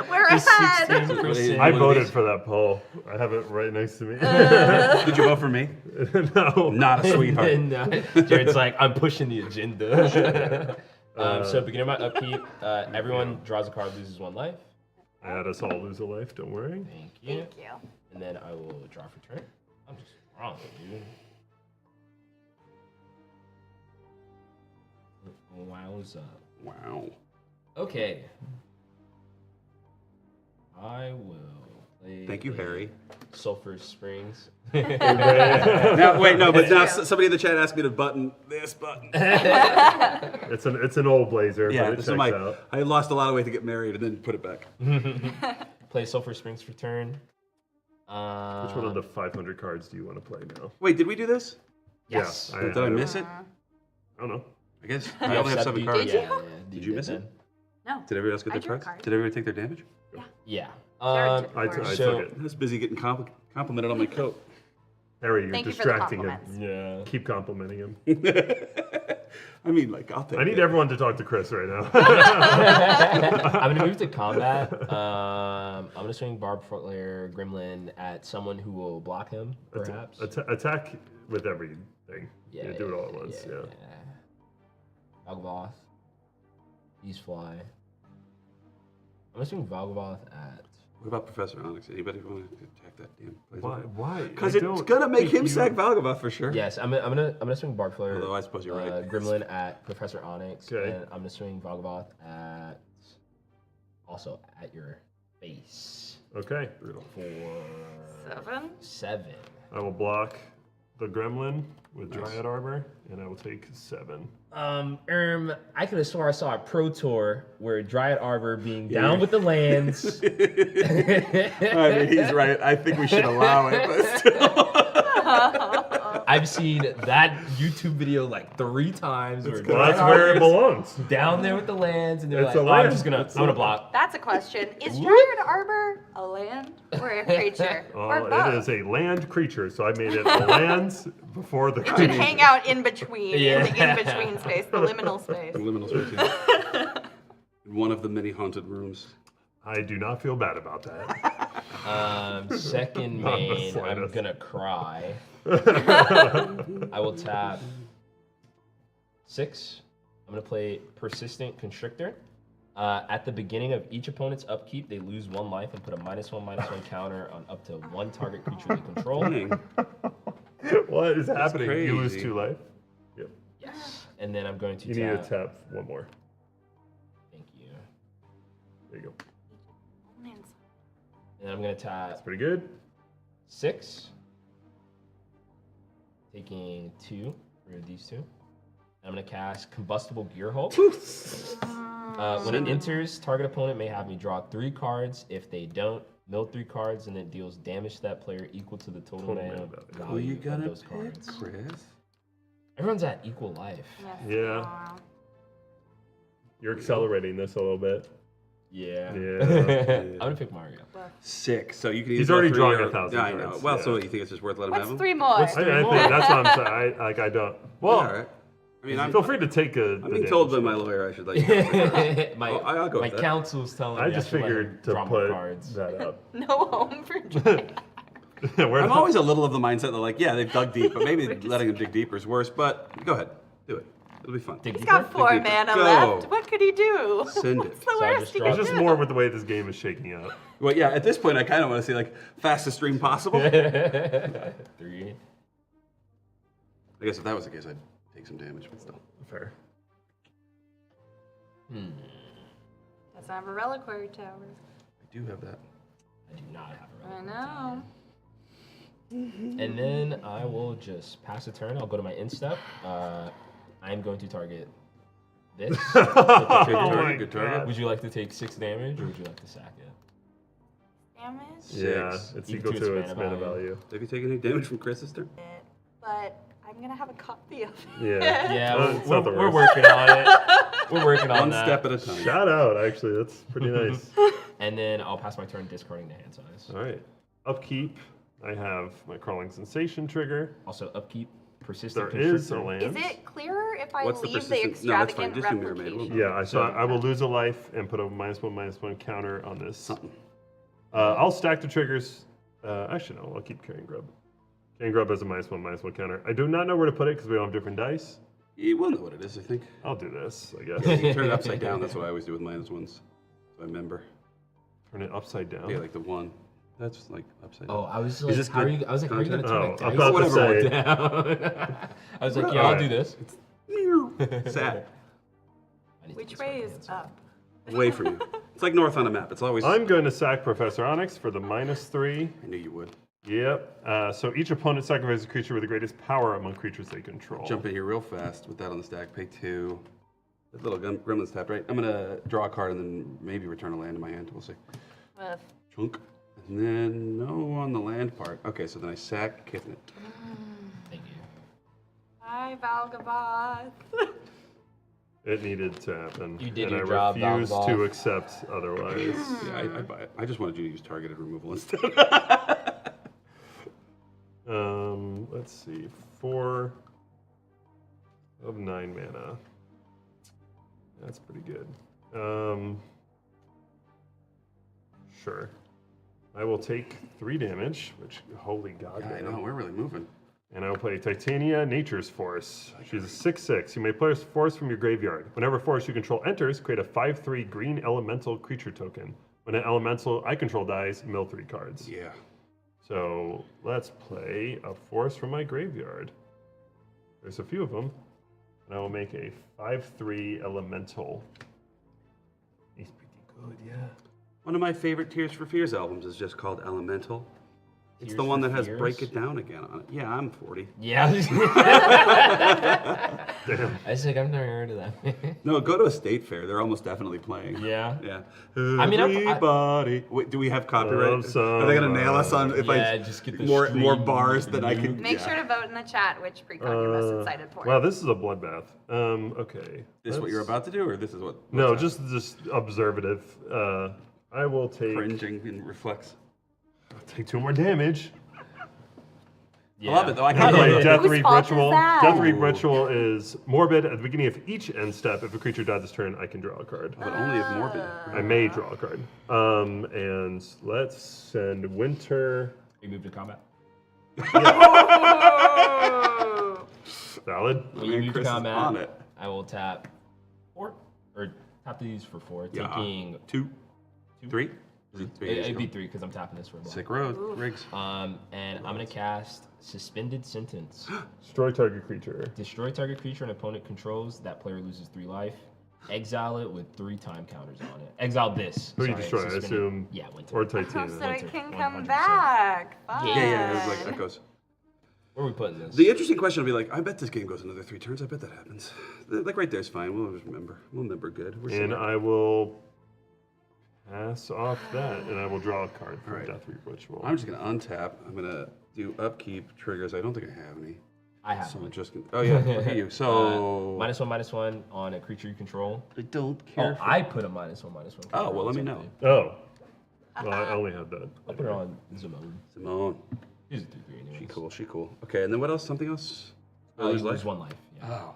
We're ahead. 16%. I voted for that poll. I have it right next to me. Did you vote for me? No. Not a sweetheart. And Jared's like, I'm pushing the agenda. So beginning of my upkeep, everyone draws a card, loses 1 life. I had us all lose a life, don't worry. Thank you. Thank you. And then I will draw for turn. I'm just wrong, dude. Wowza. Wow. Okay. I will play. Thank you, a Harry. Sulphur Springs. Now, wait, no, but now somebody in the chat asked me to button this button. It's an old blazer, Yeah, but it this checks is out. I lost a lot of weight to get married and then put it back. Play Sulphur Springs for turn. Which one of the 500 cards do you want to play now? Wait, did we do this? Yes. Yeah, Did I miss it? I don't know. I guess You I only have 7 cards. Did you? Yeah, Did you miss then. it? No. Did everybody else get I their drew a cards? card. Did everybody take their damage? Yeah. Jared took I yours. took it. I was busy getting complimented on my coat. Harry, you're Thank you for the distracting him. compliments. Yeah. Keep complimenting him. I mean, like, I'll take I need it. everyone to talk to Chris right now. I'm gonna move to combat. I'm gonna swing Barb Flare Gremlin at someone who will block him, perhaps. Attack with everything. Yeah, do it all at once. Yeah. Valgavoth. He's fly. I'm gonna swing Valgavoth at. What about Professor Onyx? Anybody want to attack that damn place? Why? Because I it's don't gonna make think him you- sack Valgavoth for sure. Yes, I'm gonna swing Barb Flare. Although I suppose you're right. Gremlin at Professor Onyx, Okay. and I'm gonna swing Valgavoth at also at your face Okay. Seven. 7. I will block the Gremlin with Dryad Armor, and I will take 7. I could have swore I saw a Pro Tour where Dryad Arbor being down with the lands. I mean, he's right. I think we should allow it, but still. I've seen that YouTube video like 3 times. Where Well, Dryad that's where it Arbor's belongs. down there with the lands, and they're It's like, a oh, I'm land. just gonna, It's I'm gonna a- block. That's a question. Is Dryad Arbor a land or a creature? or It both? is a land creature, so I made it a land before the To creature. hang out in between, Yeah. in the in-between space, the liminal space. Liminal space, yeah. In one of the many haunted rooms. I do not feel bad about that. Second Not the main, I'm slightest. gonna cry. I will tap 6. I'm gonna play Persistent Constrictor. At the beginning of each opponent's upkeep, they lose 1 life and put a -1/-1 counter on up to 1 target creature they control. Dang. What is happening? You lose crazy. 2 life. Yep. Yes. And then I'm going to You need to tap 1 more. Thank you. There you go. And I'm gonna tap That's pretty good. 6. Taking 2 for these 2. And I'm gonna cast Combustible Gearhulk. When it enters, target opponent may have me draw 3 cards. If they don't, mill 3 cards, and it deals damage to that player equal to the total mana mana Who value you of gonna those pick, cards. Chris? Everyone's at equal life. Yes, Yeah. wow. You're accelerating this a little bit. Yeah. Yeah. I'm gonna pick Mario. 6. So you can either He's go already 3 drawing or- 1,000 Yeah, I know. cards, Well, yeah. so what, you think it's just worth letting him have What's them? 3 more? I think that's what I'm saying. I don't. Well, All right. I mean, I'm feel free to take I'm being told by my lawyer I should let you know. my I'll go my with that. counsel's telling I me just should let him figured to draw more put cards. that up. No home for Dryad. We're I'm not- always a little of the mindset that, like, yeah, they've dug deep, but maybe letting them dig deeper is worse. But go ahead. Do it. It'll be fun. Dig He's deeper? got 4 deeper. mana Go. left. What could he do? Send it. What's the So I worst just he draw- can It's just do? more with the way this game is shaking out. Well, yeah, at this point, I kind of want to see, like, fastest stream possible. 3. I guess if that was the case, I'd take some damage, but still. Fair. Doesn't have a reliquary tower. I do have that. I do not have a I relic. know. And then I will just pass a turn. I'll go to my end step. I'm going to target this. Good Oh target, my good target. God. Would you like to take 6 damage, or would you like to sack it? Damage. Yeah, 6. it's Equal equal to to its its mana mana value. value. Have you taken any damage from Chris's turn? But I'm gonna have a copy of it. Yeah. Yeah, It's not the we're worst. working on it. We're working on One that. step at a time. Shout out, actually. That's pretty nice. And then I'll pass my turn discarding the hand size. All right. Upkeep. I have my Crawling Sensation trigger. Also upkeep. persistent There is a constrictor. land. Is it clearer if I What's the leave the persistent? No, that's fine. extravagant Just do Mirror Maid. replication? Yeah, I will lose a life and put a -1/-1 counter on this. Something. I'll stack the triggers. Actually, no, I'll keep Carrying Grub. Carrying Grub has a -1/-1 counter. I do not know where to put it because we all have different dice. You will know what it is, I think. I'll do this, I guess. You turn it upside down. That's what I always do with -1s. So I remember. Turn it upside down. Yeah, like the 1. That's like upside down. Oh, I was Is like, this how are good you? I was like, how are you gonna turn content? a Oh, I'm dice about to say. down? I was like, yeah, I'll Alright. do this. Sad. I need to Which get this right way is answer. up? Way for you. It's like north on a map. It's always. I'm going to sack Professor Onyx for the -3. I knew you would. Yep. So each opponent sacrifices a creature with the greatest power among creatures they control. Jump in here real fast with that on the stack. Pay 2. That little gremlin's tapped, right? I'm gonna draw a card and then maybe return a land in my hand. We'll see. With Chunk. And then no on the land part. Okay, so then I sack Kithnet. Thank you. Hi, Valgavoth. It needed to happen. You did and your I job, refuse to Valgavoth. accept otherwise. Yeah, I buy it. I just wanted you to use targeted removal instead. Let's see. 4 of 9 mana. That's pretty good. Sure. I will take 3 damage, which, holy god. Yeah, I damn. know. We're really moving. And I will play Titania, Nature's Force. She's a 6/6. You may play a force from your graveyard. Whenever a force you control enters, create a 5/3 green elemental creature token. When an elemental I control dies, mill 3 cards. Yeah. So let's play a force from my graveyard. There's a few of them. And I will make a 5/3 elemental. He's pretty good, yeah. One of my favorite Tears for Fears albums is just called Elemental. It's Tears the one for that has Fears? Break It Down again on it. Yeah, I'm 40. Yeah. Damn. I was like, I've never heard of that. No, go to a state fair. They're almost definitely playing. Yeah. Yeah. I mean, everybody. Wait, do we have copyright? Love Are they gonna nail us on if Yeah, I just get the more stream bars than I can? Make yeah. sure to vote in the chat which precon you're most excited for. Wow, this is a bloodbath. Okay. This what you're about to do, or this is what? No, what's just observative. I will take cringing and reflex. take 2 more damage. Yeah. I love it though. I I kind play of Death Whose Reap fault is Ritual. that? Death Reap Ritual is morbid. At the beginning of each end step, if a creature dies this turn, I can draw a card. but only if morbid. I may draw a card. And let's send Winter. We move to combat. Oh! Valid. When you move to Chris is on combat, it. I will tap 4, or tap these for 4, Yeah. taking 2, 3. Is it 3? it'd be 3 because I'm tapping this for a block. Sick road, Riggs. And I'm gonna cast Suspended Sentence. Destroy target creature. Destroy target creature an opponent controls. That player loses 3 life. Exile it with 3 time counters on it. Exile this. Who you Sorry, destroy? I suspended- assume. Yeah, Winter. Or Oh, Titania. so it can come 100%. back. Fun. Yeah, it was like echoes. Where are we putting this? The interesting question will be like, I bet this game goes another 3 turns. I bet that happens. Like right there's fine. We'll just remember. We'll remember good. We're And smart. I will pass off that, and I will draw a card from Alright. Death Reap Ritual. I'm just gonna untap. I'm gonna do upkeep triggers. I don't think I have any. I have So I'm one. just gonna. Oh yeah, look at you. So -1/-1 on a creature you control. I don't Oh, care. I put a -1/-1. Oh, well, let me know. Oh. Well, I only had that. I'll put it on Zimone. Simone. She's a 3/3 anyways. She cool. She cool. Okay, and then what else? Something else? Oh, you lose 1 life. Yeah. Oh.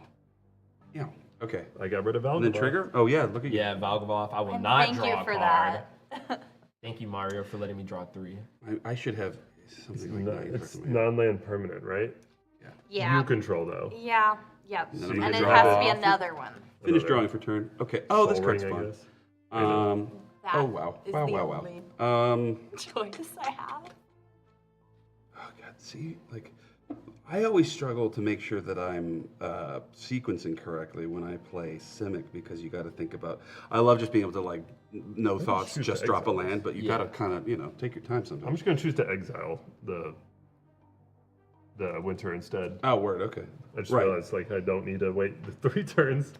Yeah. Okay. I got rid of Valgavoth. And then trigger. Oh yeah. Look at you. Yeah, Valgavoth. I will And not thank draw you a for card. that. Thank you, Mario, for letting me draw 3. I should have something like No, 9 it's for my hand. non-land permanent, right? Yeah. You control though. Yeah. Yep. then I'm And gonna it draw has it to be off. another one. Finish Another drawing for turn. Okay. Oh, this Soul card's Ring, I fun. guess. That Oh wow. is Wow. the Wow. only Wow. choice I have. Oh God. See, like, I always struggle to make sure that I'm sequencing correctly when I play Simic because you got to think about. I love just being able to like, no thoughts, shoot just the drop a exiles. land, but you Yeah. got to kind of, take your time I'm sometimes. just gonna choose to exile the Winter instead. Oh, word. Okay. I just Right. realized like I don't need to wait the 3 turns.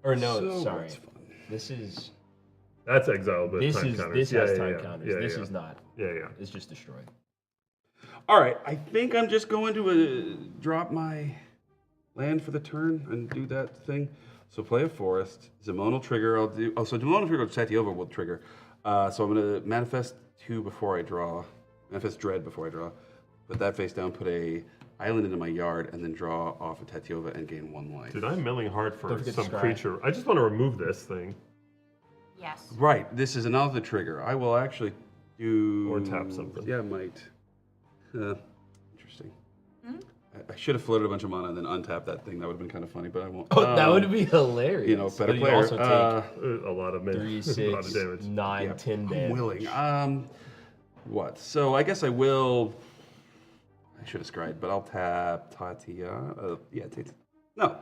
Or no, So sorry. what's fun? This is That's exile, but this time is counters. this yeah, has yeah, time yeah. counters. Yeah, This yeah. is not. Yeah. It's just destroyed. All right. I think I'm just going to drop my land for the turn and do that thing. So play a forest. Zimone will trigger. I'll do. Oh, so Zimone will trigger. Satiova will trigger. So I'm going to manifest 2 before I draw. Manifest dread before I draw. Put that face down. Put a island into my yard and then draw off a Tatiova and gain 1 life. Dude, I'm milling hard Don't for forget some to scry. creature. I just want to remove this thing. Yes. Right, this is another trigger. I will actually do... Or tap something. Yeah, I might. Interesting. I should have floated a bunch of mana and then untapped that thing. That would have been kind of funny, but I won't. Oh, that would be hilarious. You know, better But you player. also take A lot of 3, a lot of 6, damage. 9, Yeah, 10 I'm damage. willing. What? So I guess I will... I should have scried, but I'll tap Tatia. No.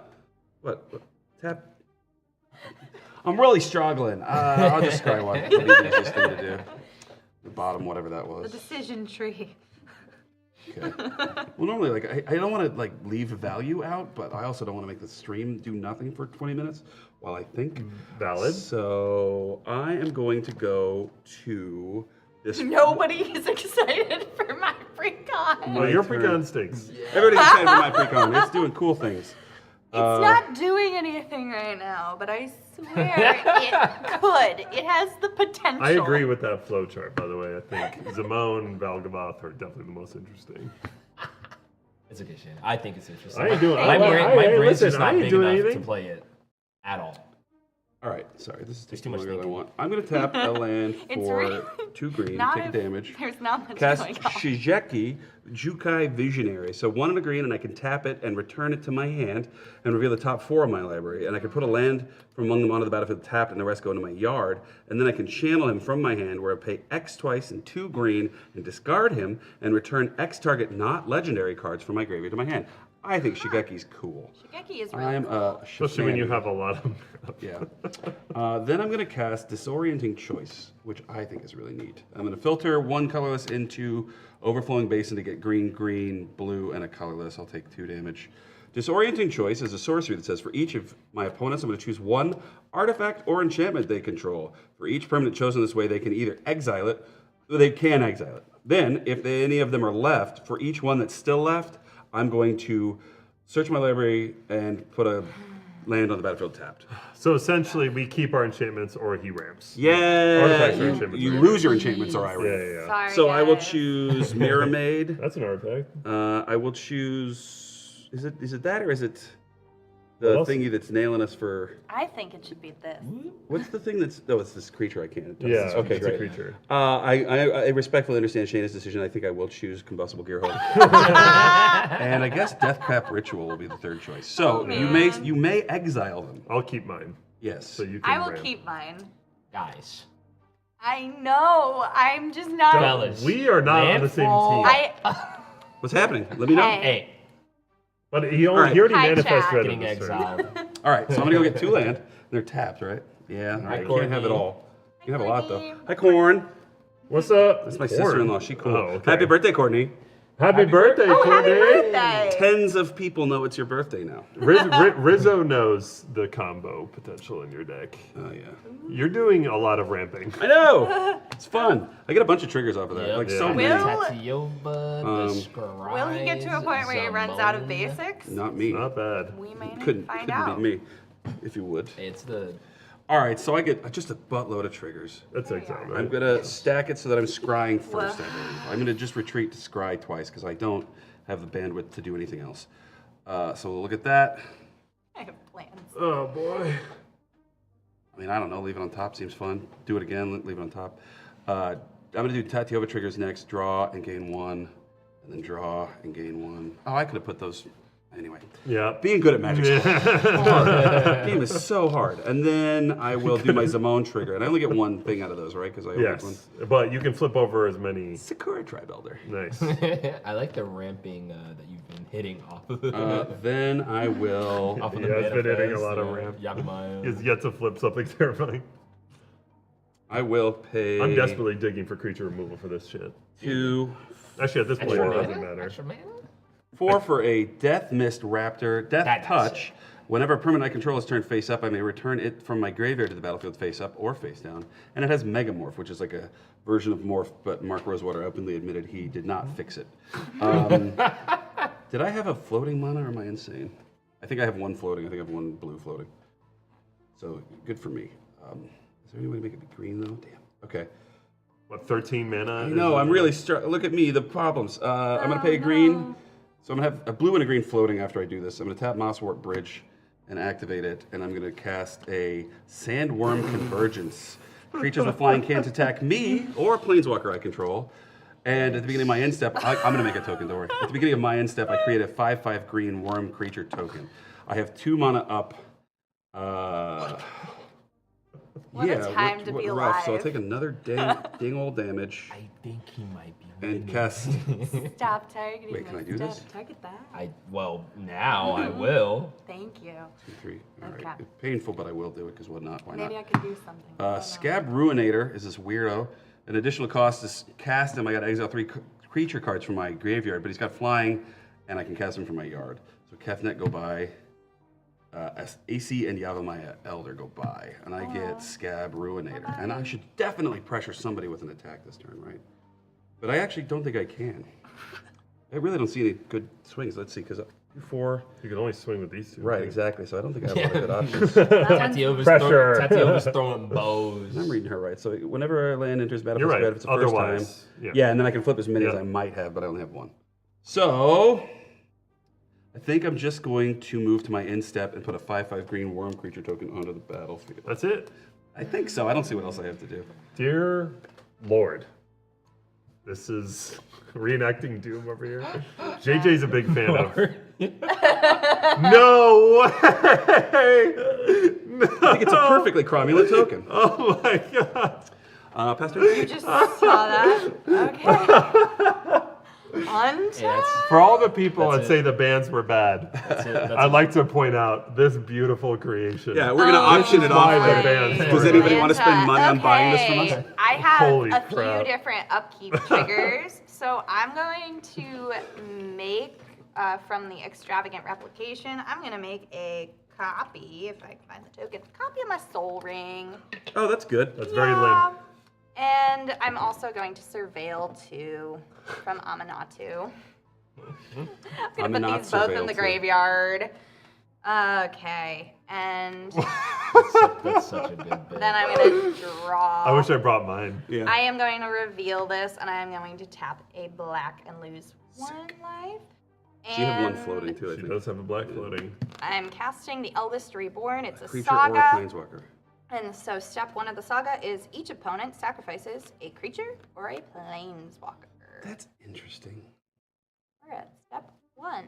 What? Tap... I'm really struggling. I'll just scry one. It'll be the easiest thing to do. The bottom, whatever that The was. decision tree. Okay. Well, normally, like, I don't want to like leave value out, but I also don't want to make the stream do nothing for 20 minutes while I think. Valid. So I am going to go to this. Nobody is excited for my precon. Well, your turn. precon stinks. Everybody's excited for my precon. It's doing cool things. It's not doing anything right now, but I swear it could. It has the potential. I agree with that flow chart, by the way. I think Zimone and Valgavoth are definitely the most interesting. It's a good shit. I think it's interesting. I ain't doing My brain's listen, just I not ain't big doing enough anything. to play it at all. All right, sorry, this is There's taking too much longer than I thinking. want. I'm going to tap a land It's for really 2 green, not take a if damage. There's not much Cast going on. Shigeki Jukai Visionary. So 1 and a green, and I can tap it and return it to my hand and reveal the top 4 of my library. And I can put a land from among them onto the battlefield tapped, and the rest go into my yard. And then I can channel him from my hand, where I pay X twice and 2 green, and discard him, and return X target not legendary cards from my graveyard to my hand. I think Shigeki's cool. Shigeki is really I'm cool. a Especially when you shenanigan. have a lot of. Yeah. Then I'm going to cast Disorienting Choice, which I think is really neat. I'm going to filter 1 colorless into Overflowing Basin to get green, green, blue, and a colorless. I'll take 2 damage. Disorienting Choice is a sorcery that says for each of my opponents, I'm going to choose 1 artifact or enchantment they control. For each permanent chosen this way, they can either exile it, or they can exile it. Then, if any of them are left, for each one that's still left, I'm going to search my library and put a land on the battlefield tapped. So essentially, we keep our enchantments or he ramps. Yeah, Artifacts or enchantments. you lose your enchantments or I Yeah, ramp. yeah, yeah. Sorry, So I will guys. choose Mirror Maid. That's an artifact. I will choose. Is it that or is it What the else? thingy that's nailing us for? I think it should be this. What's the thing that's? Oh, it's this creature I can't. Yeah, Okay, it's great. a creature. I respectfully understand Shayna's decision. I think I will choose Combustible Gearhold. And I guess Deathcap Ritual will be the 3rd choice. So man. you may exile them. I'll keep mine. Yes. So you can I will ramp. keep mine. Guys. I know. I'm just not. Fellas. We are not on the same Landfall. team. What's happening? Let me know. Hey. Hey, But he Alright. already Hi, manifested chat. red getting in this turn. exiled. All right, so I'm gonna go get 2 land. They're tapped, right? Yeah. Hi, You can't have it Courtney. all. You can have a lot though. Courtney. Hi, Corn. What's up? That's my Corn. sister-in-law. She cool. Oh, okay. Happy birthday, Courtney. Happy birthday, Oh, happy Courtney. birthday. Tens of people know it's your birthday now. Rizzo knows the combo potential in your deck. Oh yeah. You're doing a lot of ramping. I know. It's fun. I get a bunch of triggers off of that. Yep. Like so Yeah. many. Will- Tatiova, the Scribe, Will he get to a point where he runs out of Zimone. basics? Not me. Not bad. We may Couldn't find out. be me, if you would. It's the All right, so I get just a buttload of triggers. That's exile, I'm right? gonna stack it so that I'm scrying first. Whoa. I believe. I'm gonna just retreat to scry twice because I don't have the bandwidth to do anything else. So we'll look at that. I have plans. Oh boy. I mean, I don't know. Leave it on top seems fun. Do it again. Leave it on top. I'm gonna do Tatiova triggers next. Draw and gain 1, and then draw and gain 1. Oh, I could have put those. Anyway, Yeah. being good at Magic is hard. Game is so hard. And then I will do my Zimone trigger, and I only get 1 thing out of those, right? Because I only get one. Yes. But you can flip over as many. Sakura Tribe Elder. Nice. I like the ramping that you've been hitting off of Then I will. off of He the has been hitting a manifest, lot of ramp. Yakumayo. He's yet to flip something terrifying. I will pay. I'm desperately digging for creature removal for this shit. 2, Actually, at this point, Extra it mana? doesn't matter. Extra mana? 4 for a Death Mist Raptor. Death That does Touch. Whenever a permanent I control is turned face up, I may return it from my graveyard to the battlefield face up or face down. And it has Megamorph, which is like a version of Morph, but Mark Rosewater openly admitted he did not fix it. Did I have a floating mana or am I insane? I think I have 1 floating. I think I have 1 blue floating. So good for me. Is there any way to make it be green though? Damn. Okay. What, 13 mana? I know, I'm really look at me, the problems. I'm gonna pay a green. So I'm gonna have a blue and a green floating after I do this. I'm gonna tap Mosswort Bridge and activate it, and I'm gonna cast a Sandworm Convergence. Creatures with flying can't attack me or a planeswalker I control. And at the beginning of my end step, I'm gonna make a token, don't worry. At the beginning of my end step, I create a 5/5 green worm creature token. I have 2 mana up. What a time to be alive. So I'll take another ding old damage I think he might be. and cast. Stop targeting. Wait, can I do this? Target that. Now I will. Thank you. 2, 3. All right. Okay. It's painful, but I will do it because what not? Why Maybe not? I could do something. I don't know. Scab Ruinator is this weirdo. An additional cost is cast him. I got to exile 3 creature cards from my graveyard, but he's got flying, and I can cast him from my yard. So Kefnet go by. AC and Yavimaya Elder go by, and I get Scab Ruinator. And I should definitely pressure somebody with an attack this turn, right? But I actually don't think I can. I really don't see any good swings. Let's see, because 4. You can only swing with these two. Right, too. exactly. So I don't think I have a lot of good options. Tatiova's throwing bows. I'm reading her right. So whenever a land enters battlefield, You're right. if it's the first Otherwise, time. Yeah, and then I can flip as many as I might have, but I only have 1. So I think I'm just going to move to my end step and put a 5/5 green worm creature token onto the battlefield. That's it. I think so. I don't see what else I have to do. Dear Lord, this is reenacting Doom over here. JJ's a big fan of. No way! No. I think it's a perfectly cromulent token. Oh my god. Pastor? You just saw that? Okay. Untap. For all the people that That's say the bands were bad, I'd like to point out this beautiful creation. Yeah, we're going to auction it off. Why the later. bands Does were anybody bad. want to spend money on buying this from us? I have Holy a crap. few different upkeep triggers, so I'm going to make from the extravagant replication. I'm going to make a copy, if I can find the token, copy of my Soul Ring. Oh, that's good. That's very limp. And I'm also going to surveil 2 from Aminatou. I'm going to put these both in the graveyard. Okay, and That's such a good bit. then I'm going to draw. I wish I brought mine. Yeah. I am going to reveal this, and I am going to tap a black and lose 1 life. So you have 1 And floating too, I She think. does have a black floating. I'm casting the Eldest Reborn. It's a Creature saga. or planeswalker. And so step 1 of the saga is each opponent sacrifices a creature or a planeswalker. That's interesting. We're at step 1.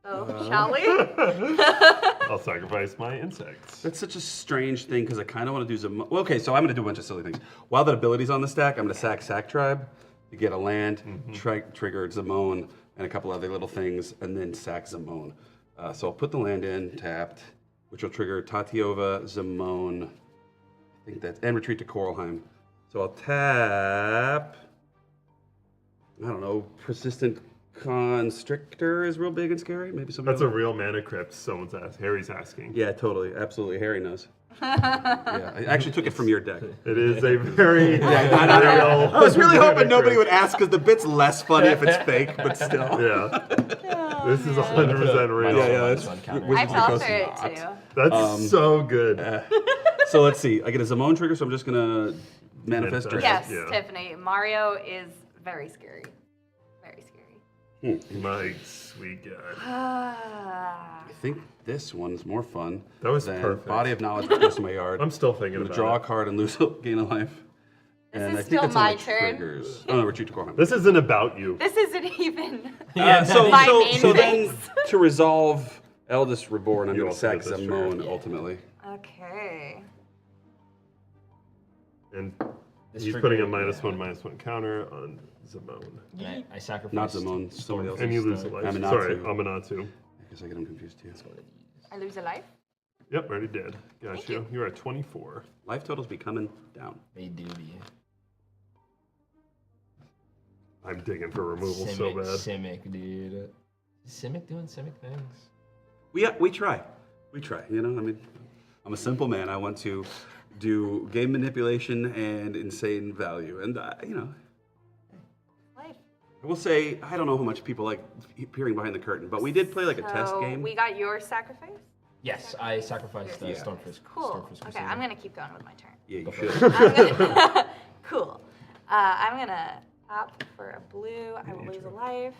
So, shall we? I'll sacrifice my insects. That's such a strange thing because I kind of want to do some. Well, okay, so I'm going to do a bunch of silly things. While that ability's on the stack, I'm going to sack Tribe to get a land, trigger Zimone, and a couple other little things, and then sack Zimone. So I'll put the land in tapped, which will trigger Tatiova, Zimone, I think that's, and retreat to Coralheim. So I'll tap. I don't know. Persistent Constrictor is real big and scary. Maybe somebody. That's a real mana crypt. Someone's asked. Harry's asking. Yeah, totally, absolutely. Harry knows. Yeah, I actually took it from your deck. It is a very real. I was really hoping nobody would ask because the bit's less funny if it's fake, but still. Yeah. This is 100% real. Yeah, Minus one counter. I Wizards of the fell Coast for is it not. too. That's so good. So let's see. I get a Zimone trigger, so I'm just gonna manifest. Manifest. Yes, Yeah. Tiffany. Mario is very scary. Very scary. My sweet God. Ah. I think this one's more fun. That was than perfect. Body of Knowledge, which goes to my yard. I'm still thinking I'm about gonna draw a it. card and lose gain a life. This And is I think still that's my on the turn. triggers. Oh no, retreat to Coralheim. This isn't about you. This isn't even. So My main then things. to resolve Eldest Reborn, I'm You gonna also sack get this Zimone trigger. ultimately. Okay. And This he's trigger- putting a -1/-1 counter on Zimone. And I sacrificed. Not Zimone, somebody else. And you lose a life. Aminatou. Sorry, Aminatou. I guess I get them confused too. I lose a life. Yep, already did. Got Thank you. you. You're at 24. Life totals be coming down. They do be. I'm digging for removal so bad. Simic, dude. Is Simic doing Simic things? We try. We try. You know, I mean, I'm a simple man. I want to do game manipulation and insane value. And, you know, Life. I will say, I don't know how much people like peering behind the curtain, but we did play like a test So game. we got your sacrifice. Yes, I sacrificed Yeah. Stormfist. Cool. Stormfist Okay, I'm gonna keep going with my turn. Yeah, you Okay. should. I'm gonna, cool. I'm gonna tap for a blue. I will lose a life.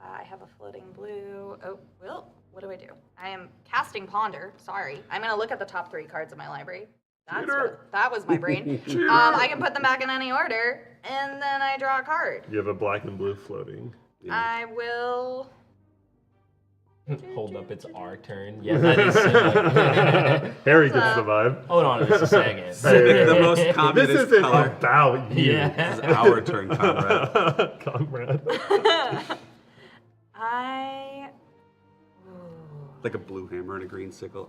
I have a floating blue. Oh, well, what do I do? I am casting Ponder. Sorry. I'm going to look at the top 3 cards of my library. That was my brain. I can put them back in any order, and then I draw a card. You have a black and blue floating. Yeah. I will... Hold up, it's our turn. Yeah, that is similar. Harry gets the vibe. Hold on just a second. The most This communist isn't color. about you. Yeah. This is our turn, comrade. Comrade. Like a blue hammer and a green sickle.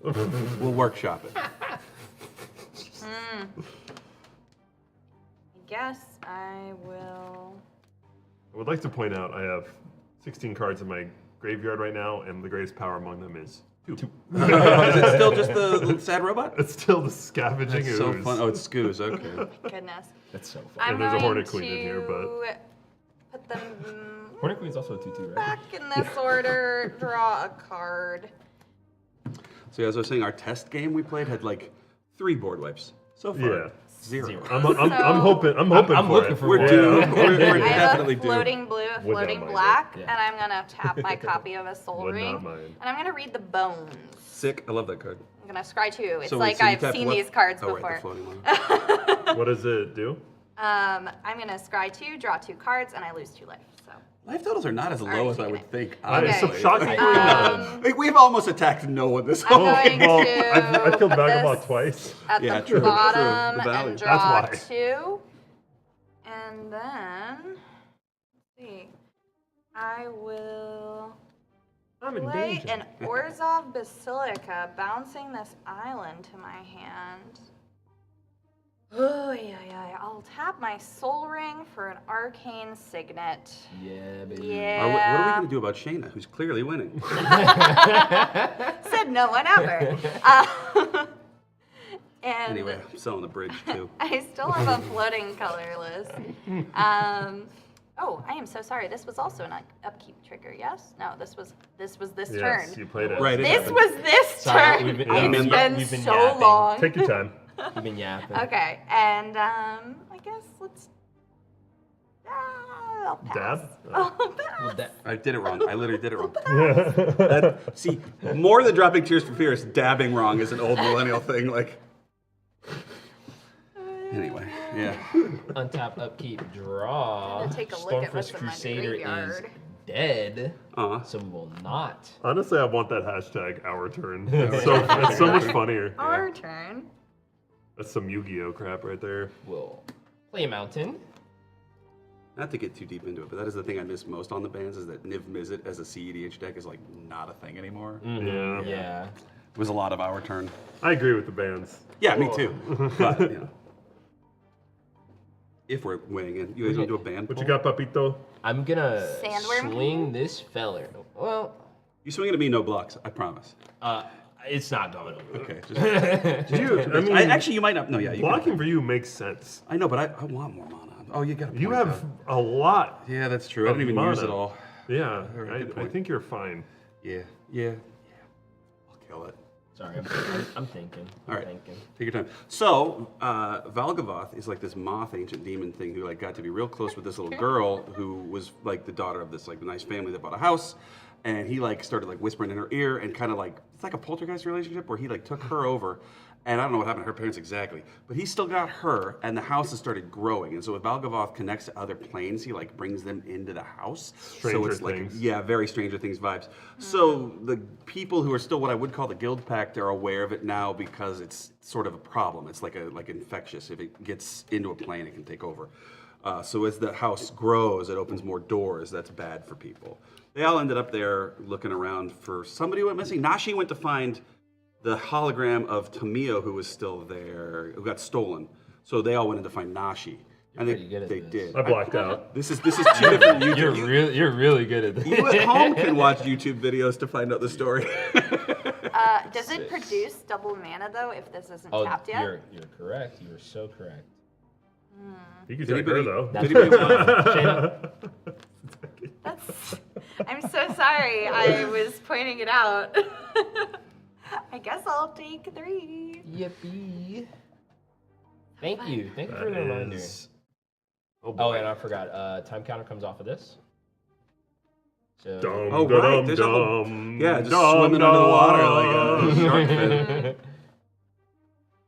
I don't know. We'll workshop it. I guess I will... I would like to point out I have 16 cards in my graveyard right now, and the greatest power among them is 2. Is it still just the sad robot? It's still the scavenging That's so ooze. fun. Oh, it's Scoos. Okay. Goodness. That's so fun. I'm And there's a going Hornet Queen in here, to put them Hornet Queen's also a 2/2, right? back in this order, draw a card. So as I was saying, our test game we played had like 3 board wipes. So far, Yeah. 0. I'm So- hoping I'm for looking it. for We're one. due. Yeah. We're I have definitely a due. floating blue, a Would not floating mind black, it. Yeah. and I'm gonna tap my copy of a soul Would ring. not mind. And I'm gonna read the bones. Sick. I love that card. I'm gonna scry 2. It's So like so you I've tapped seen what? these cards Oh, before. Right, the floating one. What does it do? I'm gonna scry 2, draw 2 cards, and I lose 2 life. So Life totals are not as Already low as I taken would it. think. Okay. It's so shockingly Like, we've almost attacked no one this I'm whole going Well, to I've killed put Valgavoth this twice. at Yeah, the true, bottom true. The value. and draw That's why. 2. And then, let's see, I will I'm in play danger. an Orzhov Basilica, bouncing this island to my hand. Oh, yeah. I'll tap my soul ring for an arcane signet. Yeah, baby. Yeah. What are we going to do about Shayna, who's clearly winning? Said no one ever. And Anyway, I'm selling the bridge too. I still have a floating colorless. Oh, I am so sorry. This was also an upkeep trigger. Yes? No, this was this Yes, turn. you played it. Right. it This happened. was this Sorry, turn. we've been- It's yeah, been we've been so yapping. long. Take your time. You've been yapping. Okay, and I guess let's. I'll pass. Dab? I'll pass. Well, that- I did it wrong. I literally did it wrong. See, more than dropping Tears for Fears, dabbing wrong is an old millennial thing. Like, anyway, yeah. Untap, upkeep, draw. I'm gonna take a look at what's Stormfist in my Crusader is graveyard. dead, Uh-huh. so we will not. Honestly, I want that hashtag our turn. It's so much funnier. Our turn. That's some Yu-Gi-Oh crap right there. We'll play a mountain. Not to get too deep into it, but that is the thing I miss most on the bands is that Niv Mizzet as a CEDH deck is like not a thing anymore. Yeah. Yeah. It was a lot of our turn. I agree with the bands. Yeah, me too. But, you know. If we're weighing in. You guys want to do a band What poll? you got, Papito? I'm gonna Sandworm? swing this feller. Well, You swing at me, no blocks. I promise. it's not going over. Okay. Just, Dude, I mean, actually, you might not. No, yeah. You blocking can, for you makes sense. I know, but I want more mana. Oh, you got. You have a lot. Yeah, that's true. I didn't even mana. use it all. Yeah, Alright, good I point. think you're fine. Yeah. I'll kill it. Sorry, I'm thinking. All right. Thinking. Take your time. So, Valgavoth is like this moth ancient demon thing who like got to be real close with this little girl who was like the daughter of this like nice family that bought a house, and he like started like whispering in her ear and kind of like it's like a poltergeist relationship where he like took her over, and I don't know what happened to her parents exactly, but he still got her, and the house has started growing, and so if Valgavoth connects to other planes, he like brings them into the house. So Stranger it's like Things. yeah, very Stranger Things vibes. So the people who are still what I would call the Guild Pact are aware of it now because it's sort of a problem. It's like infectious. If it gets into a plane, it can take over. So as the house grows, it opens more doors. That's bad for people. They all ended up there looking around for somebody who went missing. Nashi went to find the hologram of Tamio, who was still there, who got stolen. So they all went in to find Nashi. And pretty good at they this. did. I blacked out. This is 2 different YouTube. You're really good at this. You at home can watch YouTube videos to find out the story. Does it produce double mana though if this isn't Oh, tapped yet? you're correct. You are so correct. You can Did take her anybody- though. did anybody want- Shayna, That's. I'm so sorry. I was pointing it out. I guess I'll take 3. yippee. Thank you. Thank you for the That reminder. is Oh, and I forgot. Time counter comes off of this. So. Dum, Oh, right. There's a whole... Yeah, just swimming under the water like a shark fin.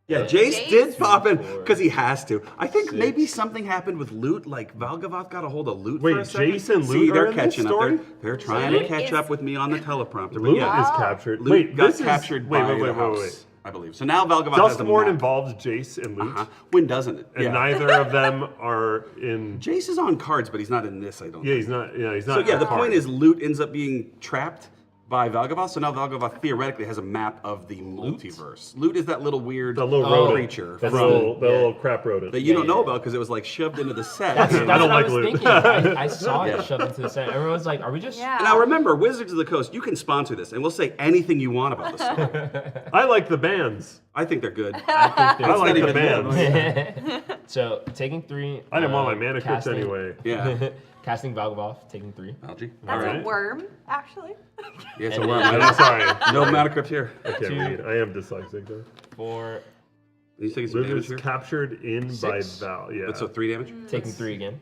Yeah, Jace did pop in because he has to. I think maybe something happened with loot, like Valgavoth got a hold of loot for a second. Jace and See, Loot they're are in this catching up. story? They're trying to catch up with me on the teleprompter. But Loot yeah, is captured. Loot got captured by the wait. house, I believe. So now Valgavoth has the Duskmourn map. involves Jace and Loot, When doesn't it? and Yeah. neither of them are in. Jace is on cards, but he's not in this, I don't Yeah, think. he's not. Yeah, he's So not. yeah, the hard. point is Loot ends up being trapped by Valgavoth, so now Valgavoth theoretically has a map of the multiverse. Loot is that little weird the little rodent creature That from little crap rodent. that you don't know about because it was like shoved into the set. That's I what don't I like was Loot. thinking. I saw it shoved into the center. Everyone's like, "Are we just?" Yeah. Now remember, Wizards of the Coast, you can sponsor this, and we'll say anything you want about the song. I like the bands. I think they're good. I like the even bands. So taking 3. I didn't want my mana crypt casting- anyway. Yeah. Casting Valgavoth, taking 3. Algae. That's Alright. a worm, actually. Yeah, it's a And worm. then- I'm sorry. No mana crypt here. I can't read. I am dyslexic though. 4, You taking some Loot damage is here? captured in by 6. Val. Yeah. But so 3 damage? taking 3 again.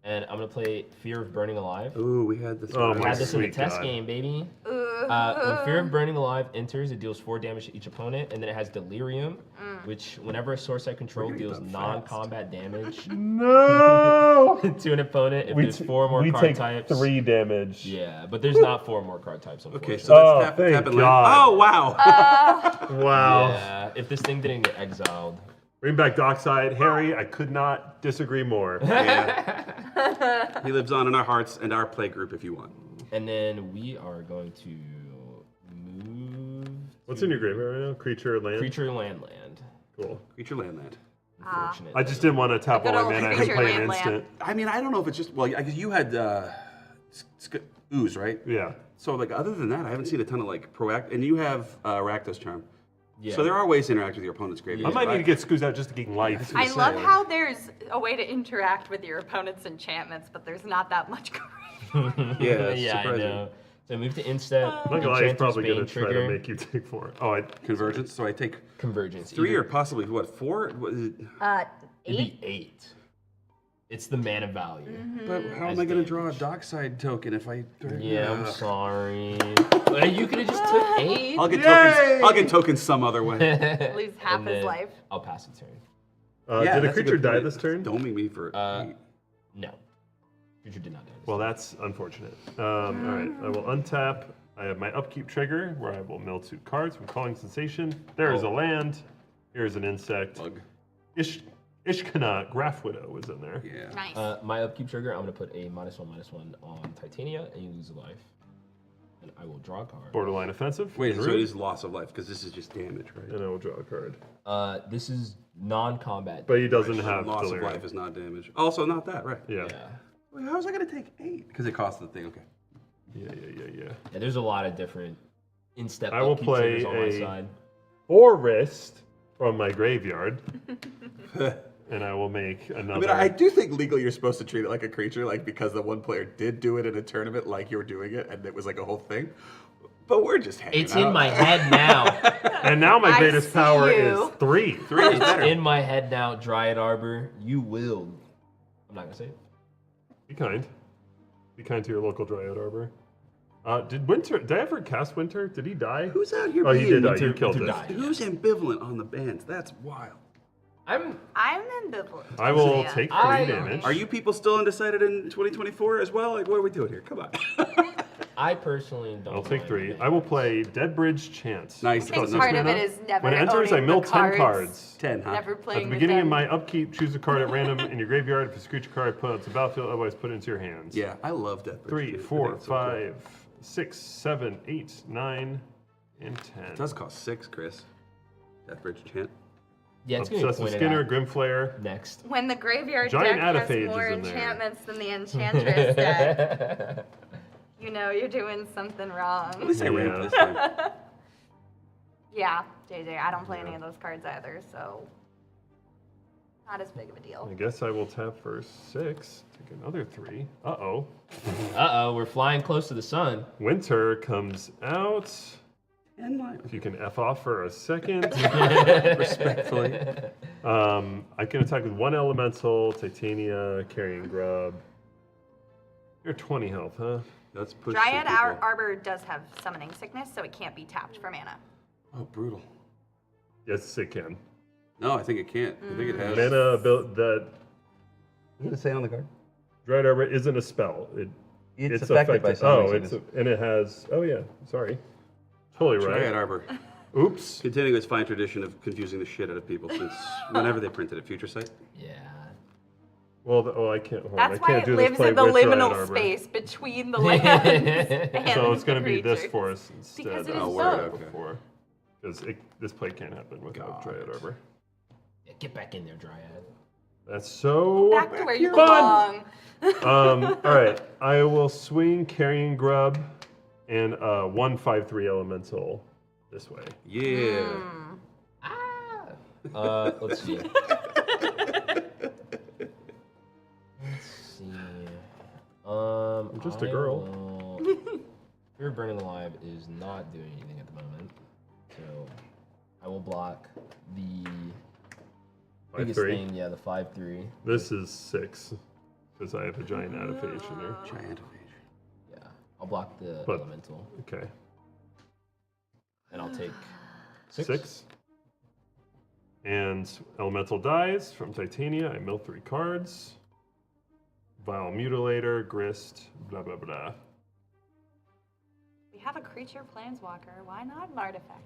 And I'm gonna play Fear of Burning Alive. Ooh, we had this. Oh one. my Had this in the sweet test God. game, baby. When Uh, Fear of Burning Alive enters, it deals 4 damage to each opponent, and then it has Delirium, which whenever a source I control We're getting deals done fast. non-combat damage No. to an opponent if there's 4 more we card take types. 3 damage. Yeah, but there's not 4 more card types, Okay, unfortunately. so Oh, that's thank tap and God. land. Oh, wow. Wow. Yeah, if this thing didn't get exiled. Bring back Dockside. Harry, I could not disagree more. Yeah. He lives on in our hearts and our play group if you want. And then we are going to move What's in your graveyard right now? Creature, land? Creature Land. Cool. Creature land land. Unfortunately. I just didn't want to tap all good my old mana and creature play an land instant. I mean, I don't know if it's just, well, I guess you had ooze, right? Yeah. So, like, other than that, I haven't seen a ton of, like, proact, and you have Rakdos Charm. Yeah. So there are ways to interact with your opponent's I graveyard. might need to right? get Scoozed out just to gain life. I say. love how there's a way to interact with your opponent's enchantments, but there's not that much graveyard. Yeah, that's yeah, I surprising. know. So move to instep. I'm not gonna lie, he's Enchanter's probably Bane going to try trigger, to make you take 4. Oh, I Convergence, so I take Convergence. 3 Either- or possibly, what, 4? What is it? It'd 8? be 8. It's the mana value. But how am As I going to draw a damage. Dockside token if I... Yeah, I'm Ugh. sorry. But you could have just took 8. I'll get tokens. I'll get tokens some other way. Lose half And his then life. I'll pass the turn. Yeah, did a that's creature good die point. this turn? Doming me for... No. Creature did not die. Well, that's unfortunate. All right, I will untap. I have my upkeep trigger where I will mill 2 cards from Calling Sensation. There is a land. Here is an insect. Bug. Ishkana, Graph Widow is in there. Yeah. Nice. My upkeep trigger, I'm going to put a -1/-1 on Titania, and you lose a life. And I will draw a card. Borderline offensive. Wait, so Rude. it is loss of life, because this is just damage, right? And I will draw a card. This is non-combat. But he doesn't have Loss delirium. of life is not damage. Also, not that, right? Yeah. Yeah. Wait, how was I going to take 8? Because it costs the thing, okay. Yeah. Yeah, there's a lot of different instep I will upkeep play triggers on my a- side. Forest from my graveyard. And I will make another. I mean, I do think legally you're supposed to treat it like a creature, like because the one player did do it in a tournament, like you were doing it, and it was like a whole thing. But we're just hanging It's out. in my head now. And now my I greatest see power you. is 3. 3 is It's better. in my head now, Dryad Arbor. You will. I'm not going to say it. Be kind. Be kind to your local Dryad Arbor. Did I ever cast Winter? Did he die? Who's out here Oh, he being did die. You Winter- killed Winter it. died. Who's ambivalent on the bands? That's wild. I'm ambivalent. I will Yeah. take 3 I- damage. Are you people still undecided in 2024 as well? Like, what are we doing here? Come on. I personally don't. I'll take mind 3. it. I will play Deadbridge Chance. Nice. I Oh, think no part of mana. it is never When it enters, I owning mill the 10 cards. 10, huh? Never At playing the beginning with of my them. upkeep, choose a card at random in your graveyard. If it's a creature card, put it onto the battlefield. Otherwise, put it into your hands. Yeah, I love Death. 3, 4, 5, 6, 7, 8, 9, and 10. It does cost 6, Chris. Deathbridge Chant. Yeah, it's going to be Obsessive pointed Skinner, out Grimflare. next. When the graveyard Giant deck has Adaphage more is in there. enchantments than the Enchantress deck, you know you're doing something At wrong. least I Yeah. ramped this time. Yeah, JJ, I don't play any of those cards either, so not as big of a deal. I guess I will tap for 6. Take another 3. Uh-oh. Uh-oh, we're flying close to the sun. Winter comes out. And lime. If you can F off for a second. Respectfully. I can attack with 1 elemental, Titania, Carrying Grub. You're 20 health, huh? Let's push Dryad some people. Arbor does have summoning sickness, so it can't be tapped for mana. Oh, brutal. Yes, it can. No, I think it can't. I think it has. Mana built that What does it say on the card? Dried Arbor isn't a spell. It's affected by summoning sickness. and it has. Oh yeah, sorry. Totally right. Dryad Arbor. Oops. Continuing its fine tradition of confusing the shit out of people since whenever they printed it. Future Sight. Yeah. Well, I can't. Hold on. That's I why can't it do this lives play in the with Dryad liminal Arbor. space between the lands. And So it's going to the be this creatures. forest instead. Because it is Oh, both. word, okay. Before, because this play can't happen without Got Dryad it. Arbor. Yeah, get back in there, Dryad. That's so Back to where you fun. belong. All right, I will swing Carrying Grub and 1/5/3 elemental this way. Yeah. Let's see. Let's see. I'm just a girl. Fear of Burning Alive is not doing anything at the moment, so I will block the biggest 5/3. thing. Yeah, the 5/3. This is 6 because I have a giant adaptation here. Giant of age. Yeah, I'll block the But- elemental, Okay, and I'll take 6. And elemental dies from Titania. I mill 3 cards. Vile Mutilator, Grist, blah blah blah. We have a creature planeswalker. Why not an artifact?